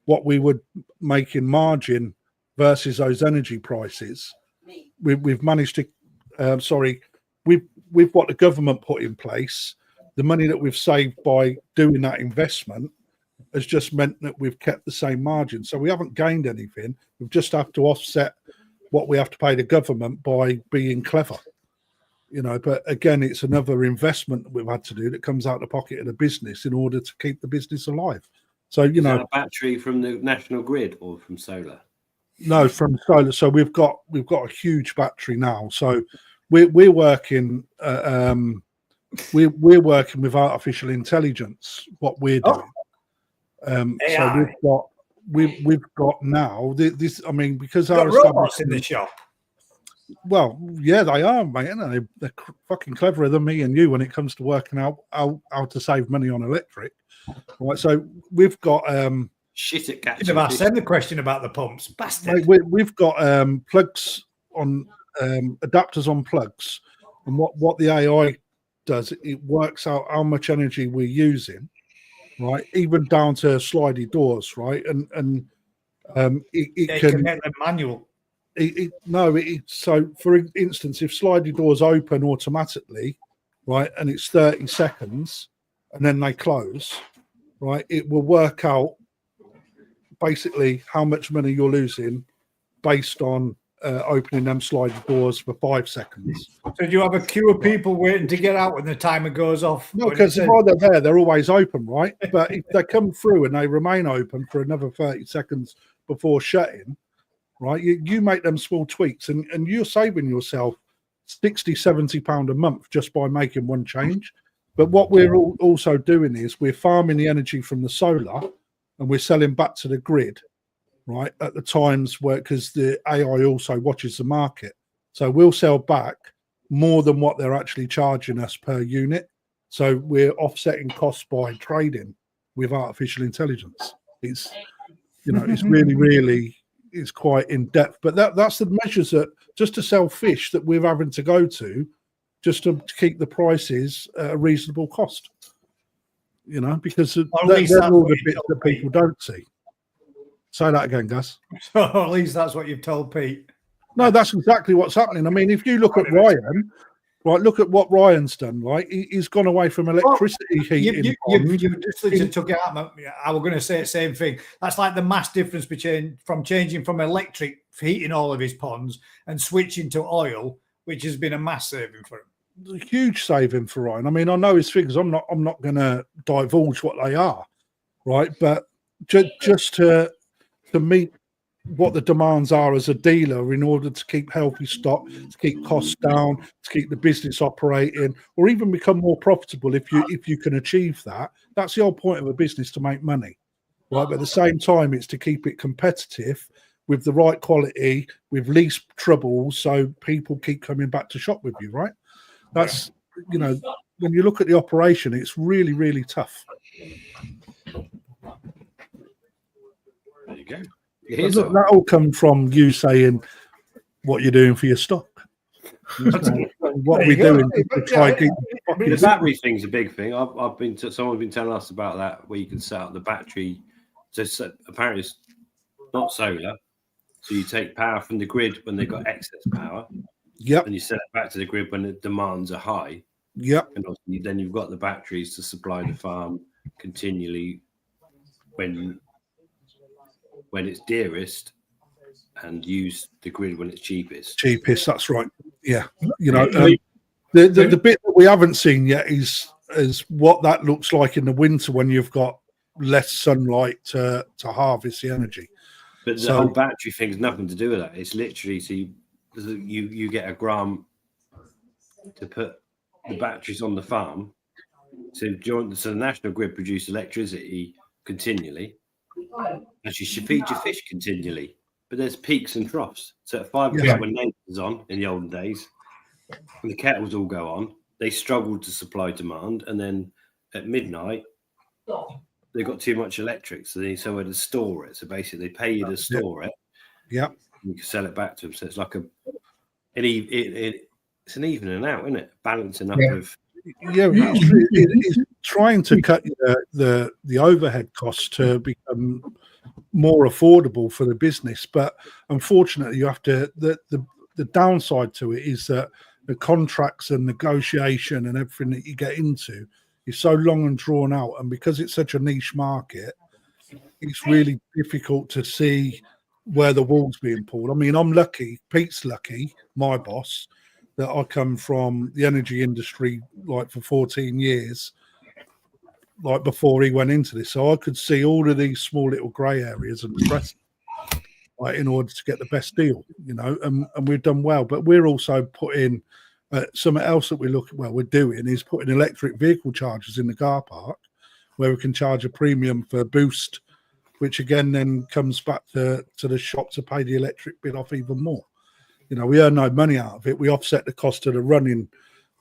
what we would make in margin versus those energy prices we've managed to, sorry, with what the government put in place, the money that we've saved by doing that investment has just meant that we've kept the same margin. So we haven't gained anything. We've just have to offset what we have to pay the government by being clever. You know, but again, it's another investment that we've had to do that comes out of the pocket of the business in order to keep the business alive. So, you know, a battery from the national grid or from solar? No, from solar. So we've got a huge battery now. So we're working we're working with artificial intelligence. What we're doing. So we've got now this. I mean, because Got our robots in the shop. Well, yeah, they are, mate. And they're fucking cleverer than me and you when it comes to working out how to save money on electric. Right. So we've got shit at catching. Should have asked them the question about the pumps, bastard. Mate, we've got plugs on adapters on plugs, and what the AI does, it works out how much energy we're using, right? Even down to slidey doors, right? And it can make them manual. So for instance, if slidey doors open automatically, right, and it's 30 seconds, and then they close, right, it will work out basically how much money you're losing based on opening them sliding doors for 5 seconds. So do you have a queue of people waiting to get out when the timer goes off? No, because while they're there, they're always open, right? But if they come through and they remain open for another 30 seconds before shutting, right, you make them small tweaks and you're saving yourself 60, 70 pound a month just by making one change. But what we're also doing is we're farming the energy from the solar and we're selling back to the grid, right, at the times where, because the AI also watches the market. So we'll sell back more than what they're actually charging us per unit. So we're offsetting costs by trading with artificial intelligence. It's, you know, it's really, it's quite in depth. But that's the measures that just to sell fish that we're having to go to just to keep the prices at a reasonable cost. You know, because they're all the bits that people don't see. Say that again, Gus. So at least that's what you've told Pete. No, that's exactly what's happening. I mean, if you look at Ryan, right, look at what Ryan's done, right? He's gone away from electricity heating. You just took it out. I was going to say the same thing. That's like the mass difference between changing from electric for heating all of his ponds and switching to oil, which has been a mass saving for him. A huge saving for Ryan. I mean, I know his figures. I'm not going to divulge what they are, right? But just to meet what the demands are as a dealer in order to keep healthy stock, to keep costs down, to keep the business operating, or even become more profitable if you can achieve that. That's the whole point of a business, to make money, right? But at the same time, it's to keep it competitive with the right quality, with least troubles, so people keep coming back to shop with you, right? That's, you know, when you look at the operation, it's really, really tough. There you go. Look, that all come from you saying what you're doing for your stock. What we're doing to try and keep the battery thing's a big thing. Someone's been telling us about that, where you can set up the battery. So apparently it's not solar. So you take power from the grid when they've got excess power. Yep. And you set it back to the grid when the demands are high. Yep. And obviously then you've got the batteries to supply the farm continually when it's dearest, and use the grid when it's cheapest. That's right. Yeah. You know, the bit that we haven't seen yet is what that looks like in the winter when you've got less sunlight to harvest the energy. But the whole battery thing has nothing to do with that. It's literally you get a grant to put the batteries on the farm. So the national grid produce electricity continually. And you should feed your fish continually. But there's peaks and troughs. So at 5 o'clock when Nate was on in the olden days, when the kettles all go on, they struggled to supply demand. And then at midnight, they got too much electric. So they need somewhere to store it. So basically they pay you to store it. Yeah. You can sell it back to them. So it's like it's an evening out, isn't it? Balancing up of. Yeah, it's trying to cut the overhead costs to become more affordable for the business, but unfortunately, you have to the downside to it is that the contracts and negotiation and everything that you get into is so long and drawn out, and because it's such a niche market, it's really difficult to see where the wool's being pulled. I mean, I'm lucky, Pete's lucky, my boss, that I come from the energy industry like for 14 years, like before he went into this. So I could see all of these small little grey areas and press like in order to get the best deal, you know, and we've done well. But we're also putting something else that we're doing is putting electric vehicle chargers in the car park where we can charge a premium for boost, which again then comes back to the shop to pay the electric bill off even more. You know, we earn no money out of it. We offset the cost of the running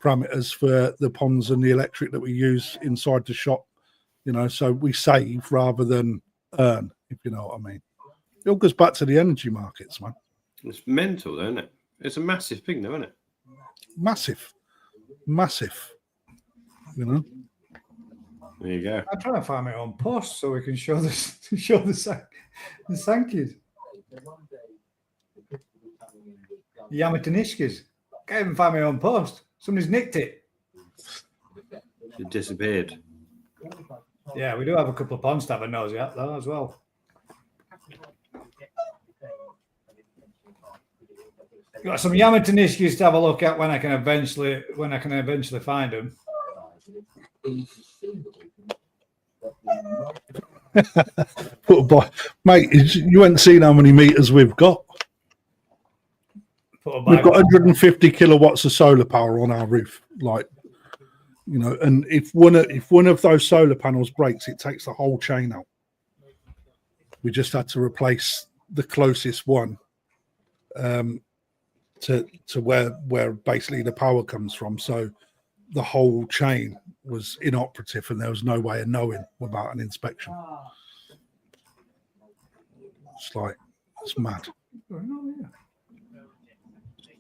parameters for the ponds and the electric that we use inside the shop, you know, so we save rather than earn, if you know what I mean. It all goes back to the energy markets, man. It's mental, though, isn't it? It's a massive thing, though, isn't it? Massive. You know. There you go. I'm trying to find my own post so we can show this, show the Sankeys. Yamatanishkas. Can't even find my own post. Somebody's nicked it. It disappeared. Yeah, we do have a couple of ponds to have a nosy at though as well. Got some Yamatanishkas to have a look at when I can eventually find them. Mate, you haven't seen how many meters we've got. We've got 150 kilowatts of solar power on our roof, like, you know. And if one of those solar panels breaks, it takes the whole chain out. We just had to replace the closest one to where basically the power comes from. So the whole chain was inoperative, and there was no way of knowing without an inspection. It's mad.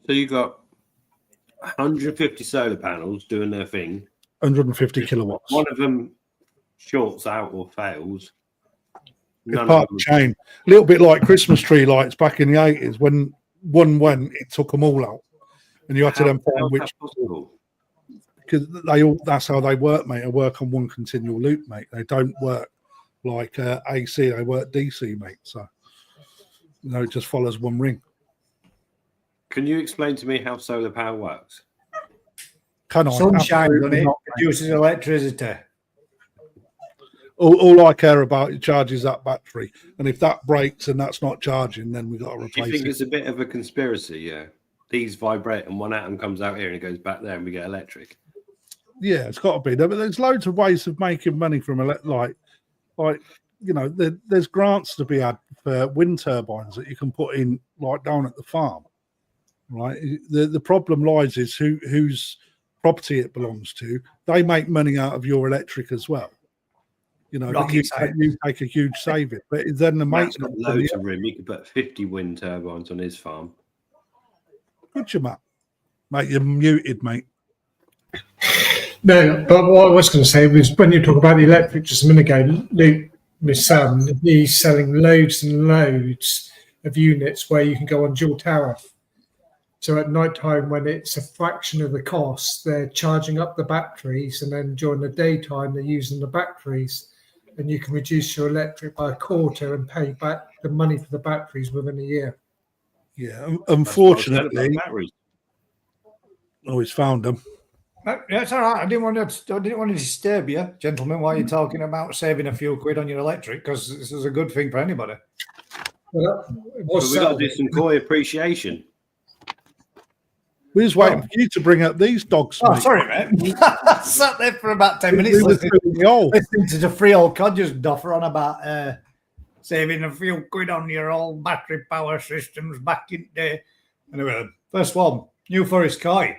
So you got 150 solar panels doing their thing. 150 kilowatts. One of them shorts out or fails. It's part of the chain. A little bit like Christmas tree lights back in the 80s. When one went, it took them all out. And you had to then find which. Because that's how they work, mate. They work on one continual loop, mate. They don't work like AC, they work DC, mate. So, you know, it just follows one ring. Can you explain to me how solar power works? Can I? Sun shines on it, produces electricity. All I care about is charges that battery, and if that breaks and that's not charging, then we've got to replace it. Do you think it's a bit of a conspiracy? Yeah, these vibrate and one atom comes out here and it goes back there, and we get electric. Yeah, it's got to be. But there's loads of ways of making money from like you know, there's grants to be had for wind turbines that you can put in like down at the farm, right? The problem lies is whose property it belongs to. They make money out of your electric as well. You know, you take a huge saving, but then the mate's got loads of room. He could put 50 wind turbines on his farm. Good job, Matt. Mate, you're muted, mate. No, but what I was going to say was when you talk about the electric just a minute ago, Luke, my son, he's selling loads and loads of units where you can go on dual tariff. So at night time, when it's a fraction of the cost, they're charging up the batteries, and then during the daytime, they're using the batteries, and you can reduce your electric by a quarter and pay back the money for the batteries within a year. Yeah, unfortunately, he's found them. That's all right. I didn't want to disturb you, gentlemen, while you're talking about saving a few quid on your electric, because this is a good thing for anybody. Well, we've got to do some koi appreciation. We're just waiting for you to bring up these dogs. Oh, mate. sorry, mate. I sat there for about 10 minutes listening to the free old codgers doffer on about saving a few quid on your old battery power systems back in the day. Anyway, first one, New Forest koi.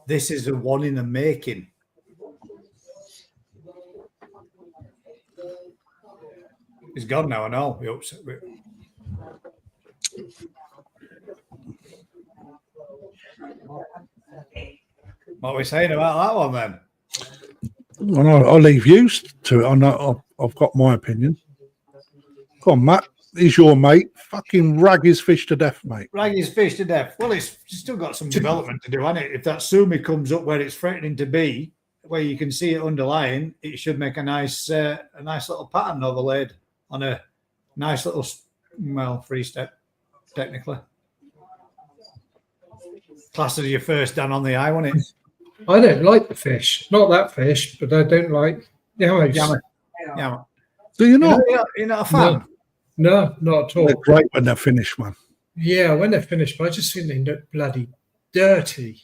This is the one in the making. He's gone now, I know. What are we saying about that one then? And I'll leave you to it. I know I've got my opinion. Come on, Matt. He's your mate. Fucking rag his fish to death, mate. Rag his fish to death. Well, it's still got some development to do, hasn't it? If that sumi comes up where it's threatening to be, where you can see it underlying, it should make a nice little pattern overlaid on a nice little, well, free step, technically. Class as your first down on the eye, wasn't it? I don't like the fish. Not that fish, but I don't like yamas. Yeah. Do you not? You're not a fan? No, not at all. They're great when they're finished, man. Yeah, when they're finished, but I just think they look bloody dirty.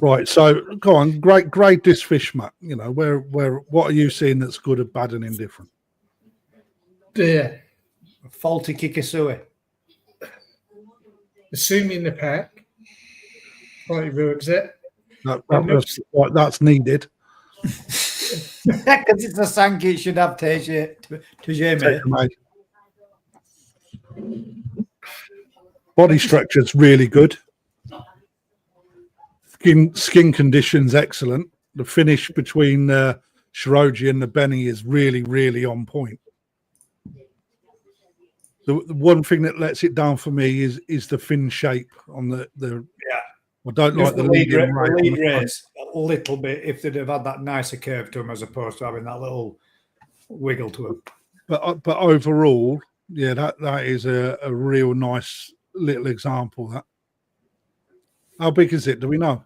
Right, so go on, grade this fish, Matt. You know, what are you seeing that's good or bad and indifferent? Yeah. Faulty kikisui. Assuming the pack. Right, ruins it. That's needed. Because it's a Sankey, it should have Tejeme. Body structure's really good. Skin condition's excellent. The finish between Shiroji and the Beni is really, really on point. The one thing that lets it down for me is the fin shape on the yeah. I don't Just like the lead race a little bit if they'd have had that nicer curve to them as opposed to having that little wiggle to them. But overall, yeah, that is a real nice little example. That. How big is it? Do we know?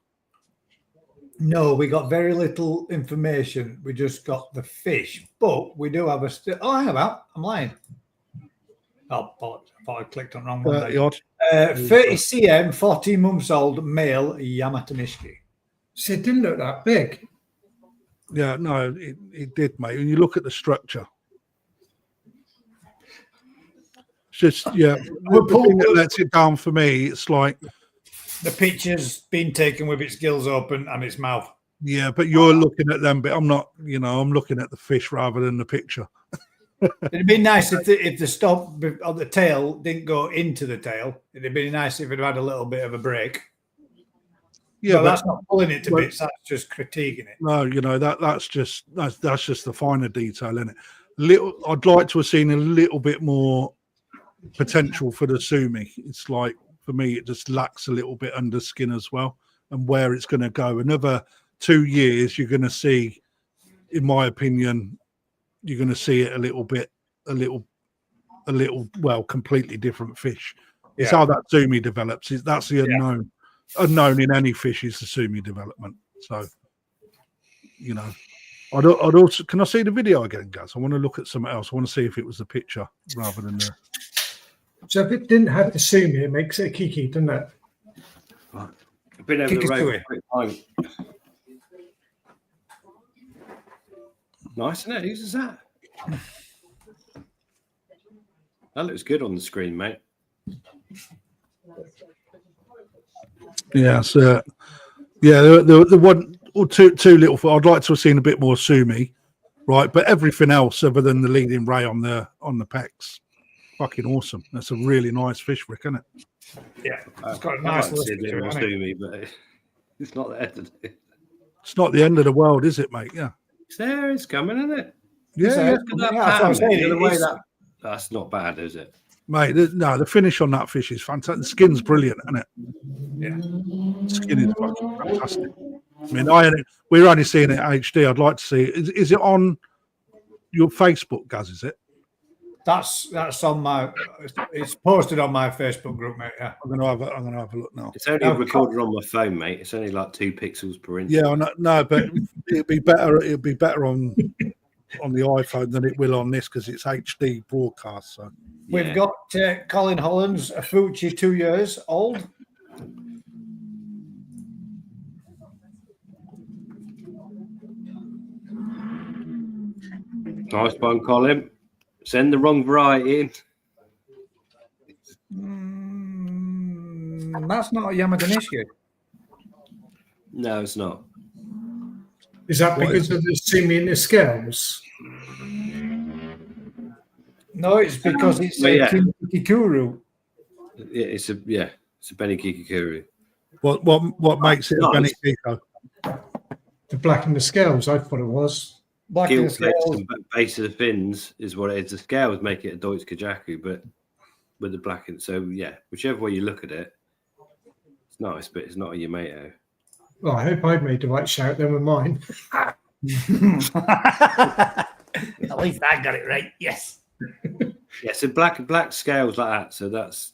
No, we got very little information. We just got the fish, but we do have a. Hang about. I'm lying. Oh, I thought I clicked on the wrong one. 30 cm, 14 months old, male Yamatanishiki. See, it didn't look that big. Yeah, no, it did, mate. When you look at the structure, it's just the thing that lets it down for me. It's like the picture's been taken with its gills open and its mouth. Yeah, but you're looking at them, but I'm not. You know, I'm looking at the fish rather than the picture. It'd be nice if the stop of the tail didn't go into the tail. It'd be nice if it had a little bit of a break. Yeah, but that's not pulling it to bits. That's just critiquing it. No, you know that's just the finer detail in it. I'd like to have seen a little bit more potential for the sumi. It's like for me, it just lacks a little bit under skin as well, and where it's going to go. Another 2 years, you're going to see, in my opinion. You're going to see it a little, well, completely different fich. Yeah. It's how that sumi develops. That's the unknown. Unknown in any fish is the sumi development. So, you know, I'd also. Can I see the video again, guys? I want to look at something else. I want to see if it was the picture rather than the. So if it didn't have the sumi, it makes it a kiki, doesn't it? Right. I've been over the road for a quick time. Nice, isn't it? Whose that? That looks good on the screen, mate. Yeah, so the one or two little. I'd like to have seen a bit more sumi, right? But everything else, other than the leading ray on the pecs, fucking awesome. That's a really nice fish, Rick, isn't it? Yeah, it's got a nice look to it, sumi, but it's not the end of it. It's not the end of the world, is it, mate? Yeah. It's there, it's coming, isn't it? Yeah, that's not bad, is it? Mate, no, the finish on that fish is fantastic. The skin's brilliant, isn't it? Yeah. The skin is fucking fantastic. I mean, we're only seeing it HD. I'd like to see it. Is it on your Facebook, Gaz, is it? That's on my. It's posted on my Facebook group, mate. Yeah, I'm gonna have a look now. It's only recorded on my phone, mate. It's only like 2 pixels per inch. Yeah, no, but it'd be better. It'd be better on the iPhone than it will on this because it's HD broadcast. So we've got Colin Holland's a Fuji 2 years old. Nice one, Colin. Send the wrong variety in. That's not a Yamatanishiki. No, it's not. Is that because of the sumi in the scales? No, it's because it's a Kikuru. Yeah, it's a beni kikikuru. What makes it a beni kiko? The black and the scales, I thought it was. Black and Gill the plates scales. and base of the fins is what it is. The scales make it a Deutsch Kajaku, but with the black and so yeah, whichever way you look at it, it's nice, but it's not a Yamato. Well, I hope I made the right shout then with mine. At least I got it right. Yes. Yeah, so black scales like that. So that's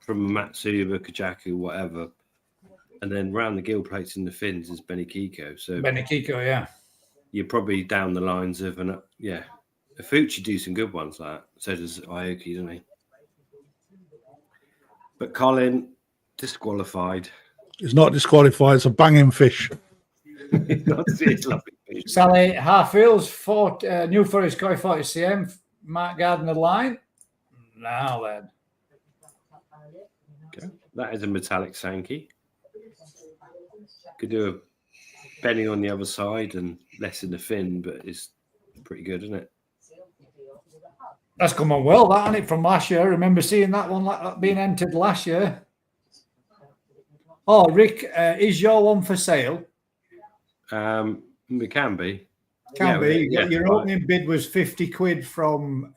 from Matsuba, Kajaku, whatever. And then round the gill plates and the fins is Beni Kiko. So Benikiko, yeah. you're probably down the lines of Afuchi do some good ones like that. So does Aoki, doesn't he? But Colin disqualified. It's not disqualified. It's a banging fish. It's lovely fish. Sally Harfields, New Forest Koi 40 cm, Mark Gardner line. Now then. Okay. That is a metallic Sankey. Could do a Benny on the other side and less in the fin, but it's pretty good, isn't it? That's come on well, that, hasn't it, from last year? I remember seeing that one like that being entered last year. Oh, Rick, is your one for sale? It can be. Can be. Yeah, Your right. opening bid was 50 quid from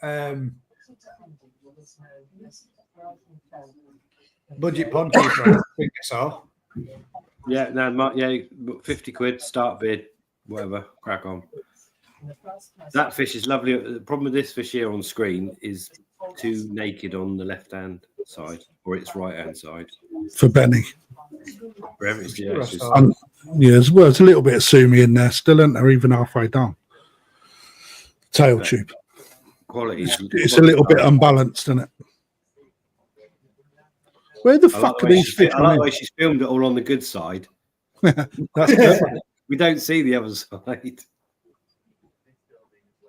Budget Pond Keeper, I think I saw. Yeah, no, yeah, 50 quid, start bid, whatever, crack on. That fish is lovely. The problem with this fish here on screen is too naked on the left-hand side or its right-hand side. For Benny. Wherever it's, yeah, it's just, Yeah, as well, there's a little bit of sumi in there still, isn't there, even halfway down? Tail tube. quality. It's a little bit unbalanced, isn't it? Where the fuck are these fish? I like the way she's filmed it all on the good side. That's good. We don't see the other side.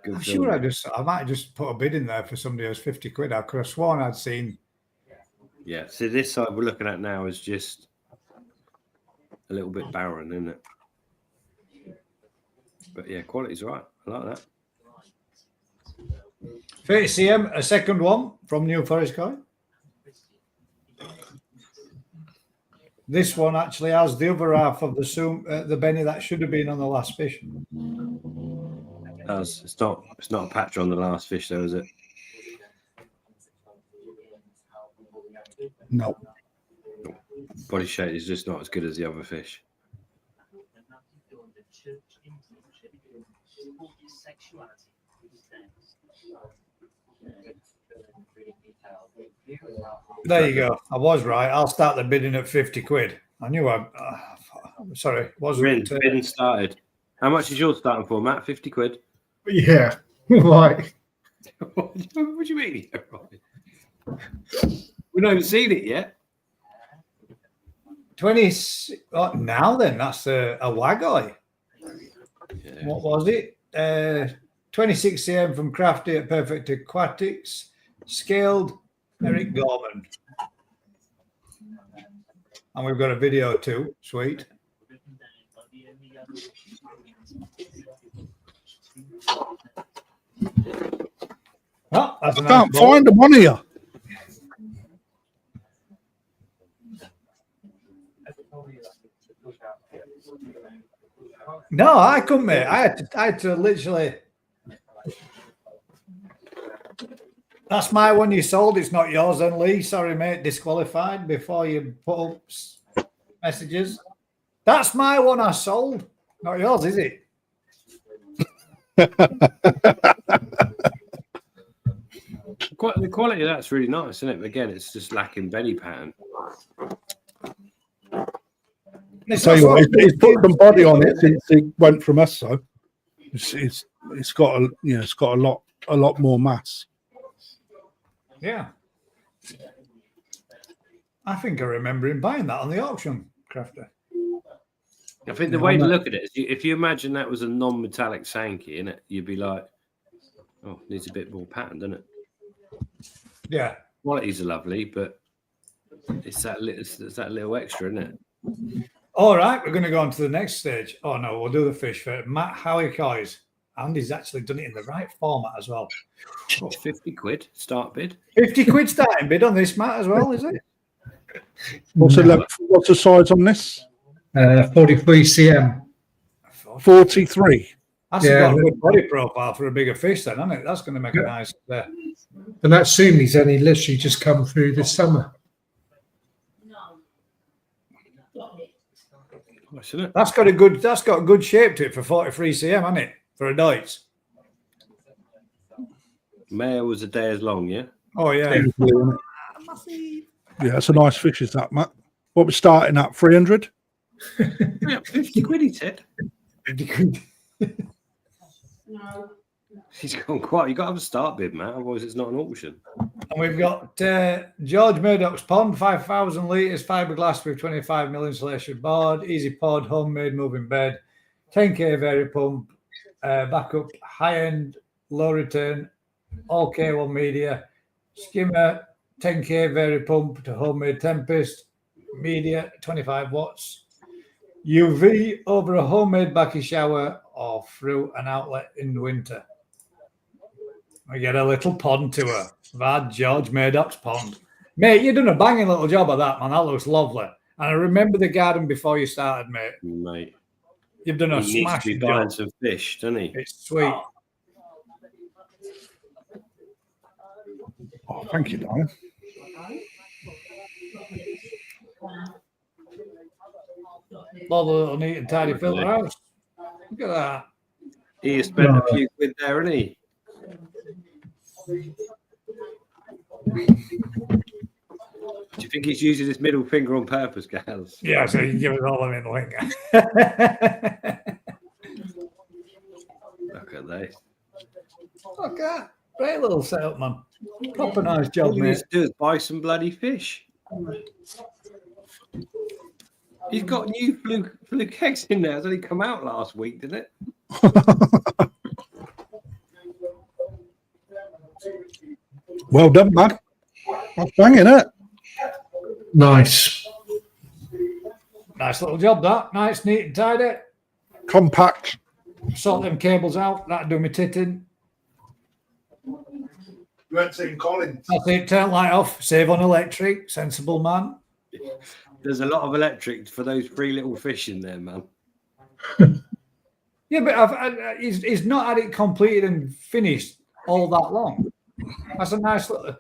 Good I'm film. sure I might just put a bid in there for somebody who's 50 quid. I could have sworn I'd seen. Yeah, so this side we're looking at now is just a little bit barren, isn't it? But yeah, quality's right. I like that. 30 cm, a second one from New Forest Koi. This one actually has the other half of the Benny that should have been on the last fish. It's not a patch on the last fish though, is it? No. Body shape is just not as good as the other fish. There you go. I was right. I'll start the bidding at 50 quid. I knew sorry, wasn't Bidding started. How much is yours starting for, Matt? 50 quid. Yeah, right. What do you mean? We've not even seen it yet. 20. Now then, that's a Wagoi. Yeah. What was it? 26 cm from Crafty at Perfect Aquatics. Scaled Eric Gorman. And we've got a video too. Sweet. Oh, that's I can't find them on here. No, I couldn't, mate. I had to literally. That's my one you sold. It's not yours, then, Lee. Sorry, mate. Disqualified before you put up messages. That's my one I sold. Not yours, is it? The quality of that's really nice, isn't it? But again, it's just lacking belly pattern. Tell you what, it's put some body on it since it went from us. So it's got a lot more mass. Yeah. I think I remember him buying that on the auction, Crafter. I think the way to look at it is, if you imagine that was a non-metallic Sankey, innit, you'd be like, oh, needs a bit more pattern, doesn't it? Yeah. Qualities are lovely, but it's that little extra, isn't it? All right, we're going to go on to the next stage. Oh, no, we'll do the fish first. Matt Howie Coys. Andy's actually done it in the right format as well. Oh, 50 quid start bid. 50 quid starting bid on this, Matt, as well, is it? What's the size on this? 43 cm. 43. That's Yeah. got a good body profile for a bigger fish, then, hasn't it? That's going to make a nice. And that sumi's only literally just come through this summer. Isn't it? That's got good shape to it for 43 cm, hasn't it? For a Deutz. Mayor was a day as long, yeah. Oh yeah. Yeah, it's a nice fish, is that, Matt? What we're starting at, 300? Yeah, 50 quid, he said. No. He's gone quite. You got to have a start bid, Matt. Otherwise, it's not an auction. And we've got George Murdoch's pond, 5,000 litres, fiberglass with 25mm insulation board, easy pod, homemade moving bed, 10k vari pump, backup, high-end, low return, all K1 media, skimmer, 10k vari pump to homemade Tempest, media, 25 watts, UV over a homemade backy shower or through an outlet in the winter. We get a little pond tour. Vad George Murdoch's pond. Mate, you've done a banging little job of that, man. That looks lovely. And I remember the garden before you started, mate. You've done a He needs to smashing be buying job. some fish, doesn't he? It's sweet. Oh, thank you, darling. Love a little neat and tidy filter house. Look at that. He has spent a few quid there, hasn't he? Do you think he's using his middle finger on purpose, Gals? Yeah, so you can give us all a middle finger. Look at this. Look at that. Great little setup, man. Proper nice All job, he mate. needs to do is buy some bloody fish. He's got new fluke eggs in there. It's only come out last week, didn't it? Well done, man. That's banging it. Nice. Nice little job, that. Nice, neat and tidy. Compact. Sort them cables out. That'll do me titting. You haven't seen Collins. That's it. Turn light off. Save on electric. Sensible man. There's a lot of electric for those three little fish in there, man. Yeah, but he's not had it completed and finished all that long. That's a nice little.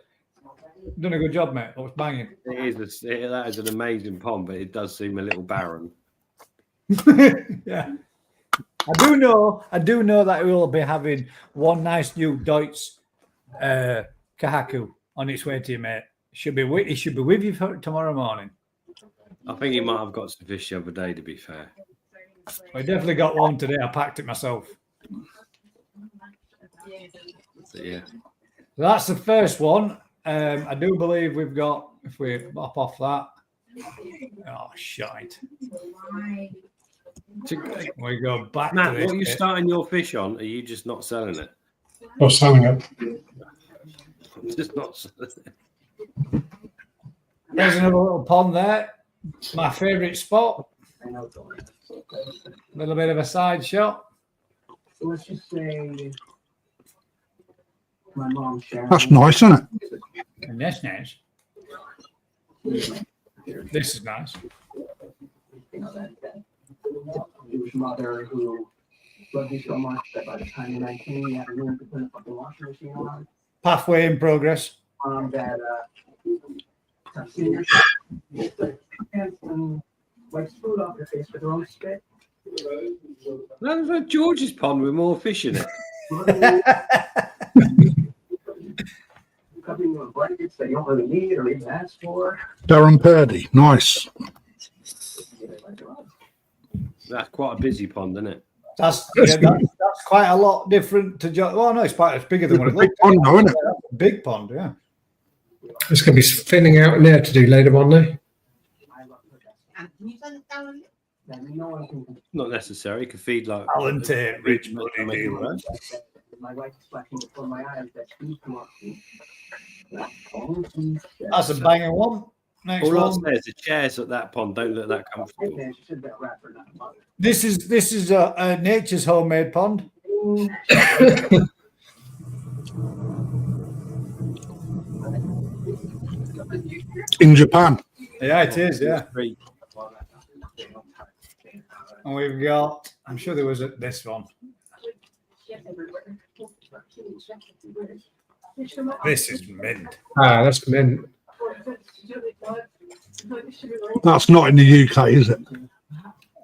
Done a good job, mate. Looks banging. That is an amazing pond, but it does seem a little barren. Yeah. I do know that we will be having one nice new Deutz Kahaku on its way to you, mate. It should be with you tomorrow morning. I think he might have got some fish the other day, to be fair. I definitely got one today. I packed it myself. But yeah. So that's the first one. I do believe we've got, if we pop off that. Oh, shite. We go back Matt, to this what are you bit. starting your fish on? Are you just not selling it? Not selling it. Just not selling it. There's another little pond there. My favourite spot. A little bit of a side shot. So let's just say my mom shared. That's nice, isn't it? And that's nice. This is nice. You know, that it was mother who loved me so much that by the time you're 19, you have room to put a fucking washing machine on. Pathway in progress. That senior and wipes food off your face with her own spit. That's like George's pond with more fish in it. Covering you in blankets that you don't really need or even ask for. Darren Purdy. Nice. That's quite a busy pond, isn't it? That's quite a lot different to just. Well, no, it's bigger than what it Big looks pond, though, isn't it? Big pond, yeah. There's going to be thinning out in there to do later on, though. Not necessary. It could feed like Alan Tate, rich money make it dealer. work. My wife is flashing before my eyes that food come up. That's a banging one. Next All I'll one. say is the chairs at that pond don't look that comfortable. This is a nature's homemade pond. In Japan. Yeah, it is. Yeah. And we've got, I'm sure there was this one. This is mint. Ah, that's mint. That's not in the UK, is it?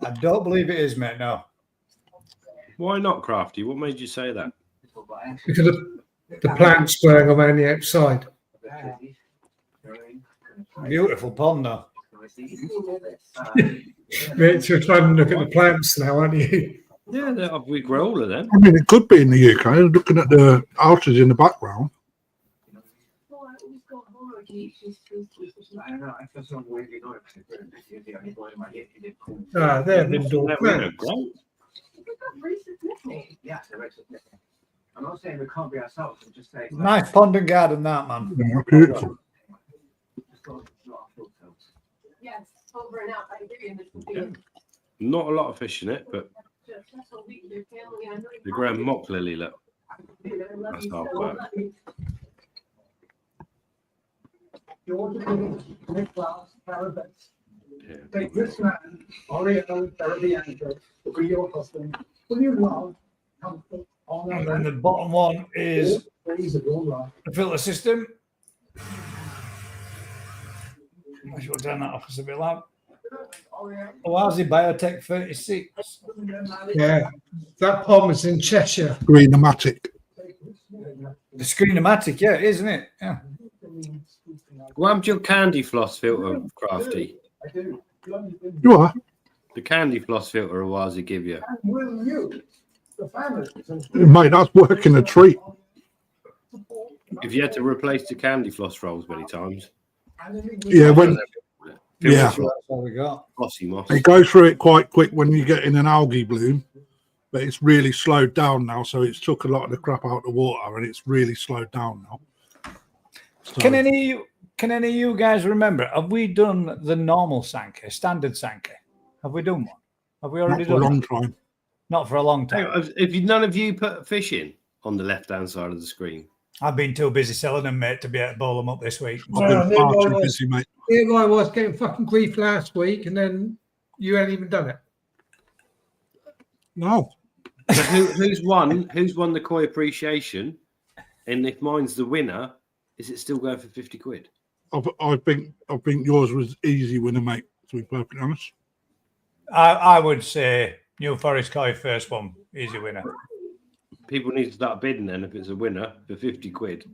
I don't believe it is, mate. No. Why not, Crafty? What made you say that? Because of the plants growing around the outside. Beautiful pond, though. Rich, you're trying to look at the plants now, aren't you? Yeah, we grow all of them. I mean, it could be in the UK. Looking at the houses in the background. Ah, they're indoor No, plants. grow. I'm not saying we can't be ourselves. I'm just saying. Nice pond and garden, that, man. Yeah, beautiful. Yes, over and out. I agree. And this will be Not a lot of fish in it, but the grand mock lily, look. That's hard work. Yeah. Take this man, Oriental Caribbean, for your husband, will you love, comfort, honor, And then the bottom one is praise of your love. the filter system. I should turn that off. It's a bit loud. Oasis Biotech 36. Yeah, that pond was in Cheshire. Green-o-matic. The Screen-o-matic, yeah, isn't it? Yeah. What happened to your candy floss filter, Crafty? I do. You are? The candy floss filter Oasis give you. And will you, the family, Mate, that's working a treat. If you had to replace the candy floss rolls many times, Yeah, when yeah, That's all we got. flossy moss. it goes through it quite quick when you get in an algae bloom, but it's really slowed down now. So it's took a lot of the crap out of the water, and it's really slowed down now. So, Can any of you guys remember? Have we done the normal Sankey, standard Sankey? Have we done one? Have we already not for a done long it? time. Not for a long Hey, time. If none of you put fish in on the left-hand side of the screen, I've been too busy selling them, mate, to be able to bowl them up this week. I've been there far I too was. busy, mate. Here I was getting fucking grief last week, and then you hadn't even done it. No, so who's won? Who's won the koi appreciation? And if mine's the winner, is it still going for 50 quid? I think yours was easy winner, mate. To be perfectly honest. I would say New Forest Koi first one, easy winner. People need to start bidding then if it's a winner for 50 quid.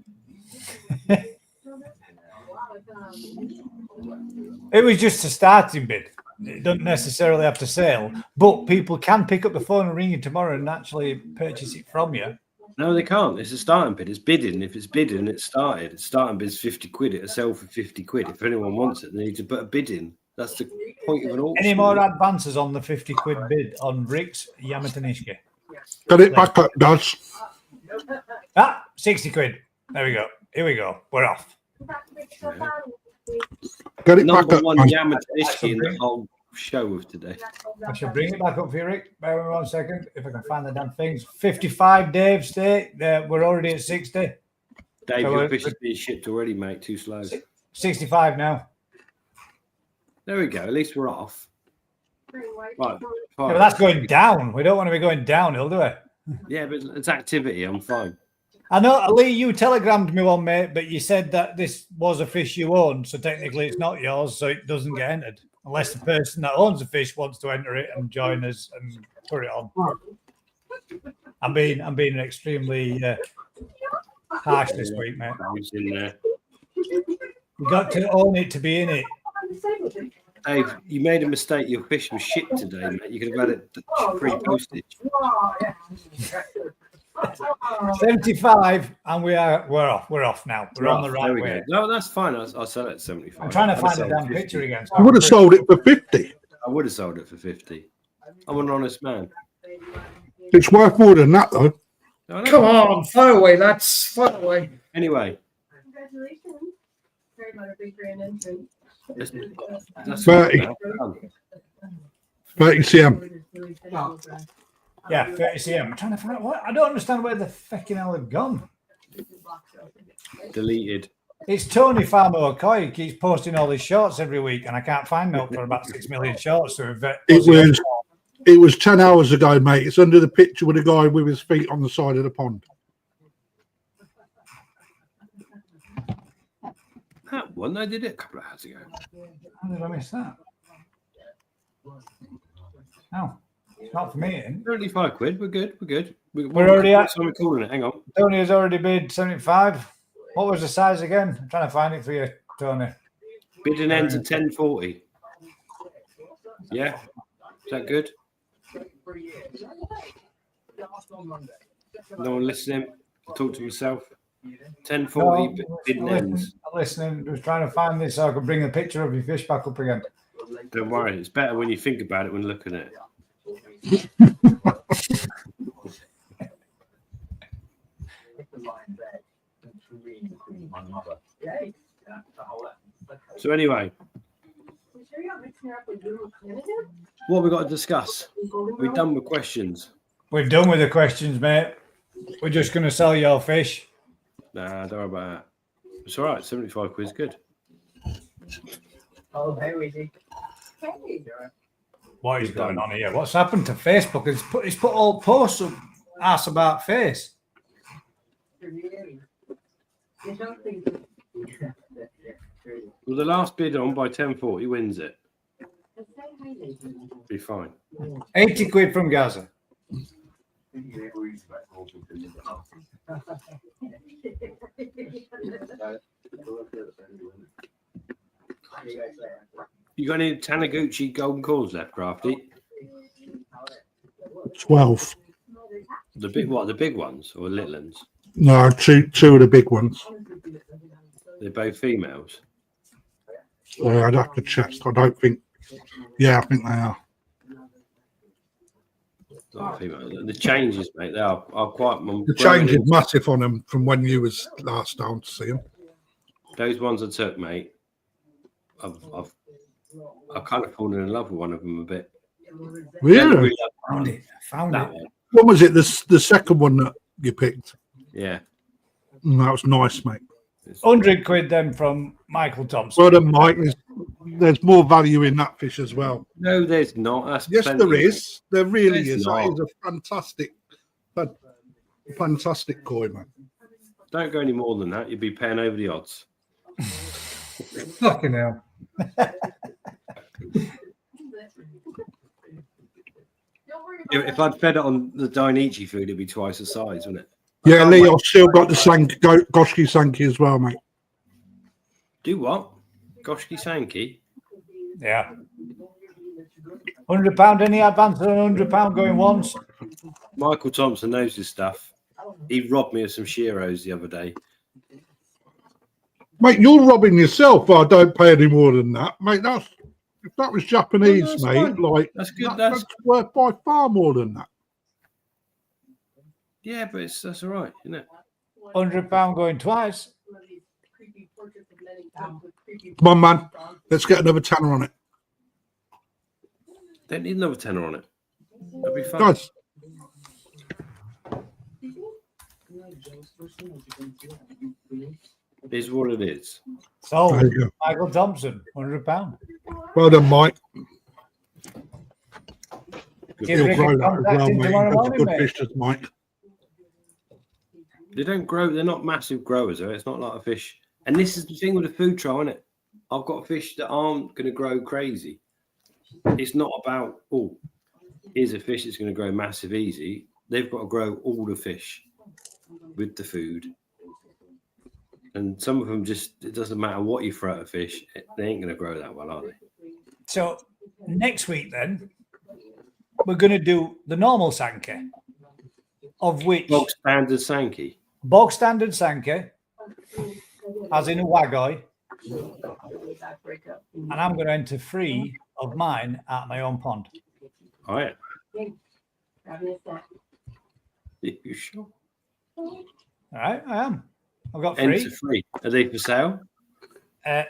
It was just a starting bid. It doesn't necessarily have to sell, but people can pick up the phone and ring you tomorrow and actually purchase it from you. No, they can't. It's a starting bid. It's bidding. If it's bidding, it's started. It's starting bid's 50 quid. It'll sell for 50 quid. If anyone wants it, they need to put a bid in. That's the point of an auction. Any more advances on the 50 quid bid on Rick's Yamatanishki? Get it back up, guys. 60 quid. There we go. Here we go. We're off. Get it back Number up. one Man. Yamatanishki in the whole show of today. I shall bring it back up for you, Rick. Bear with me 1 second. If I can find the damn things. 55, Dave, stay. We're already at 60. Dave, So your fish is being shipped already, mate. Too slow. 65 now. There we go. At least we're off. Right. Yeah, but that's going down. We don't want to be going downhill, do we? Yeah, but it's activity. I'm fine. I know, Lee, you telegrammed me one, mate, but you said that this was a fish you own, so technically it's not yours, so it doesn't get entered. Unless the person that owns the fish wants to enter it and join us and put it on. I'm being extremely harsh this week, mate. Who's in there? You got to own it to be in it. Dave, you made a mistake. Your fish was shipped today, mate. You could have had it pre-postage. 75, and we're off. We're off now. We're on the There right we way. go. No, that's fine. I'll sell it at 75. I'm trying to I'd find sell the it damn for 50. picture again. I would have sold it for 50. I would have sold it for 50. I'm an honest man. It's worth more than that, though. I know. Come on, fire away, lads, fire away. Anyway, Congratulations. Very much a big grand entrance. that's 30. now. Done. 30 cm. Yeah, 30 cm. I'm trying to find out what. I don't understand where the fucking hell they've gone. Deleted. It's Tony Farmer O'Coy. He keeps posting all his shorts every week, and I can't find milk for about 6 million shorts. So It was It was 10 hours ago, mate. It's under the picture with a guy with his feet on the side of the pond. That one, I did it a couple of hours ago. How did I miss that? No, it's not for me. 35 quid. We're good. We're good. We're already at. So we're calling it. Hang on. Tony has already bid 75. What was the size again? I'm trying to find it for you, Tony. Bidding ends at 10:40. Yeah. Is that good? No one listening? I'll talk to myself. 10:40 bidding ends. I'm listening. I was trying to find this so I could bring a picture of your fish back up again. Don't worry. It's better when you think about it when looking at it. So anyway, what have we got to discuss? We're done with questions. We're done with the questions, mate. We're just going to sell your fish. Nah, don't worry about that. It's all right. 75 quid's good. Oh, hey, Weezy. What is going on here? What's happened to Facebook? It's put all posts of ass about face. Well, the last bid on by 10:40 wins it. Be fine. 80 quid from Gaza. You got any Taniguchi golden calls left, Crafty? 12. The big what? The big ones or little ones? No, two of the big ones. They're both females. I'd have to check. I don't think. Yeah, I think they are. Not female. The changes, mate. They are quite. The change is massive on them from when you was last down to see them. Those ones I took, mate. I've kind of fallen in love with one of them a bit. Really? Found it. Found That it. one. What was it? The second one that you picked? Yeah. That was nice, mate. 100 quid then from Michael Thompson. Well done, Mike. There's more value in that fish as well. No, there's not. That's Yes, plenty. there is. There really There's is. not. That is a fantastic koi, man. Don't go any more than that. You'd be paying over the odds. Fucking hell. If I'd fed it on the Dainichi food, it'd be twice the size, wouldn't it? Yeah, Lee, I've still got the Goshki Sankey as well, mate. Do what? Goshki Sankey? Yeah. £100. Any advance on £100 going once? Michael Thompson knows his stuff. He robbed me of some Shiros the other day. Mate, you're robbing yourself. I don't pay any more than that, mate. If that was Japanese, No, that's mate, fine. like That's good. That's worth by far more than that. Yeah, but that's all right, isn't it? £100 going twice. Come on, man. Let's get another tenner on it. Don't need another tenner on it. That'll be fun. Guys, Is what it is. So, there you go. Michael Thompson, £100. Well done, Mike. Give He'll Rick grow a that as contact well, in mate. tomorrow That's a morning, good mate. fish, does Mike. They don't grow. They're not massive growers, though. It's not like a fish. And this is the thing with the food trial, isn't it? I've got fish that aren't going to grow crazy. It's not about, oh, here's a fish that's going to grow massive easy. They've got to grow all the fish with the food. And some of them just, it doesn't matter what you throw at a fish, they ain't going to grow that well, are they? So, next week then, we're going to do the normal Sankey, of which Bog standard Sankey. bog standard Sankey, as in a Wagoi, and I'm going to enter 3 of mine at my own pond. Oh, yeah. You sure? All right, I am. I've got 3. Enter 3. Are they for sale? Yeah.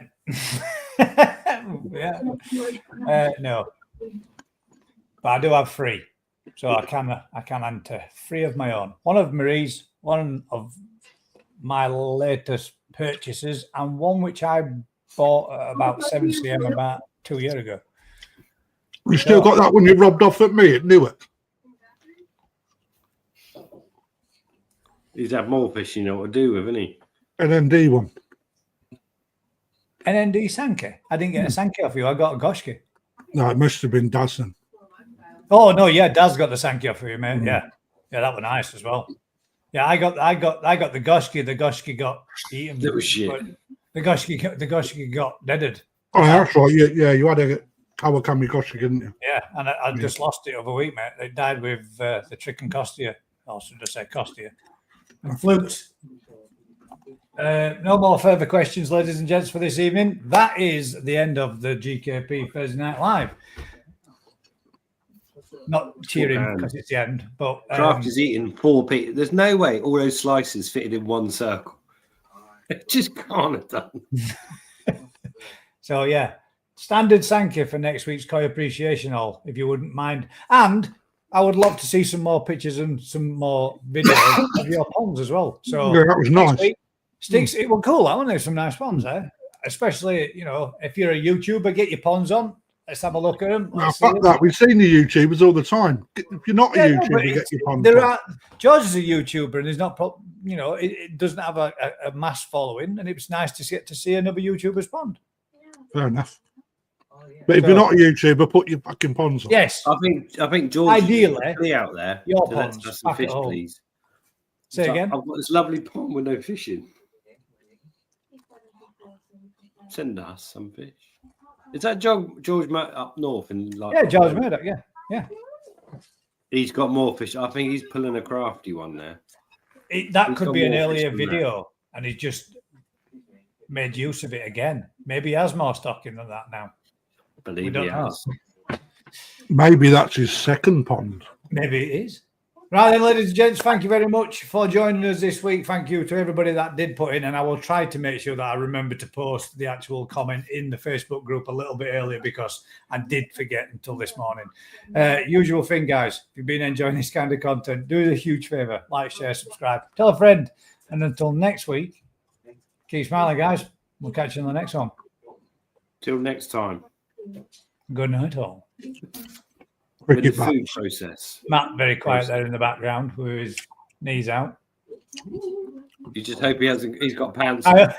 No, but I do have 3, so I can enter 3 of my own. One of Marie's, one of my latest purchases, and one which I bought at about 7 cm about 2 years ago. You still got that one you robbed off at me at Newark? He's had more fish, you know what to do with, isn't he? An ND one. NND Sankey. I didn't get a Sankey off you. I got a Goshki. No, it must have been Dazn. Oh no, yeah, Daz got the Sankey off you, mate. Yeah, that was nice as well. Yeah, I got the Goshki. The Goshki got eaten. That was shit. The Goshki got deaded. Oh, that's right. Yeah, you had a Kawakami Goshki, didn't you? Yeah, and I just lost it over a week, mate. They died with the chicken Costia. I should have said Costia. And flukes. No more further questions, ladies and gents, for this evening. That is the end of the GKP Thursday Night Live. Not cheering because it's the end, but Kraft is eating 4 pieces. There's no way all those slices fitted in one circle. It just can't have done. So yeah, standard Sankey for next week's Koi Appreciation Hall, if you wouldn't mind. And I would love to see some more pictures and some more videos of your ponds as well. So yeah, that was nice. Sticks, it was cool. I want to have some nice ponds there, especially if you're a YouTuber, get your ponds on. Let's have a look at them. Now, fuck that. We've seen the YouTubers all the time. If you're not a YouTuber, get your ponds on. George is a YouTuber and he's not, it doesn't have a mass following, and it's nice to get to see another YouTuber's pond. Fair enough. But if you're not a YouTuber, put your fucking ponds on. Yes. I think George ideally out there. Your to ponds. let's some fish, please. Say again. I've got this lovely pond with no fish in. Send us some fish. Is that George up north in George Murdoch? Yeah. He's got more fish. I think he's pulling a crafty one there. That could be an earlier video, and he's just made use of it again. Maybe he has more stocking than that now. Believe he has. Maybe that's his second pond. Maybe it is. Right then, ladies and gents, thank you very much for joining us this week. Thank you to everybody that did put in, and I will try to make sure that I remember to post the actual comment in the Facebook group a little bit earlier, because I did forget until this morning. Usual thing, guys, if you've been enjoying this kind of content, do us a huge favor: like, share, subscribe, tell a friend, and until next week, keep smiling, guys. We'll catch you on the next one. Till next time. Good night, all. With the food process. Matt, very quiet there in the background with his knees out. You just hope he's got pants. I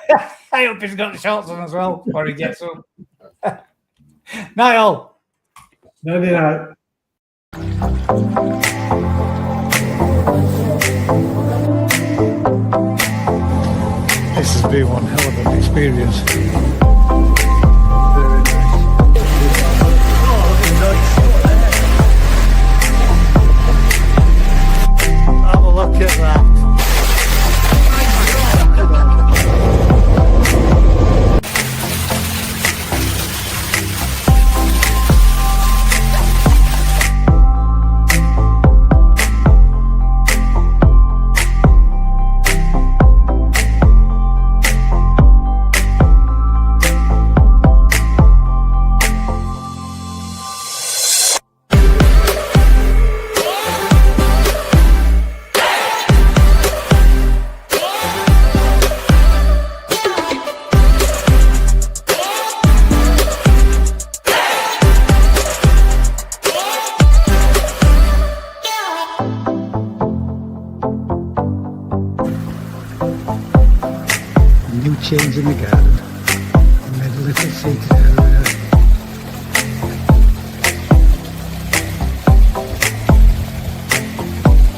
hope he's got the shorts on as well before he gets up. Night all. No. This has been one hell of an experience. Have a look at that. New change in the garden. I made a little secret area.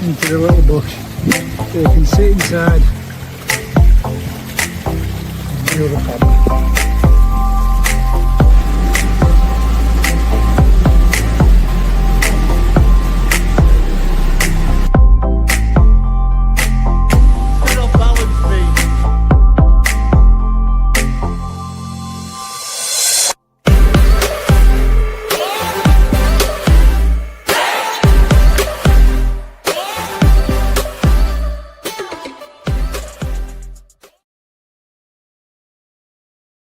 Into the little bush. So you can sit inside. And do the pond.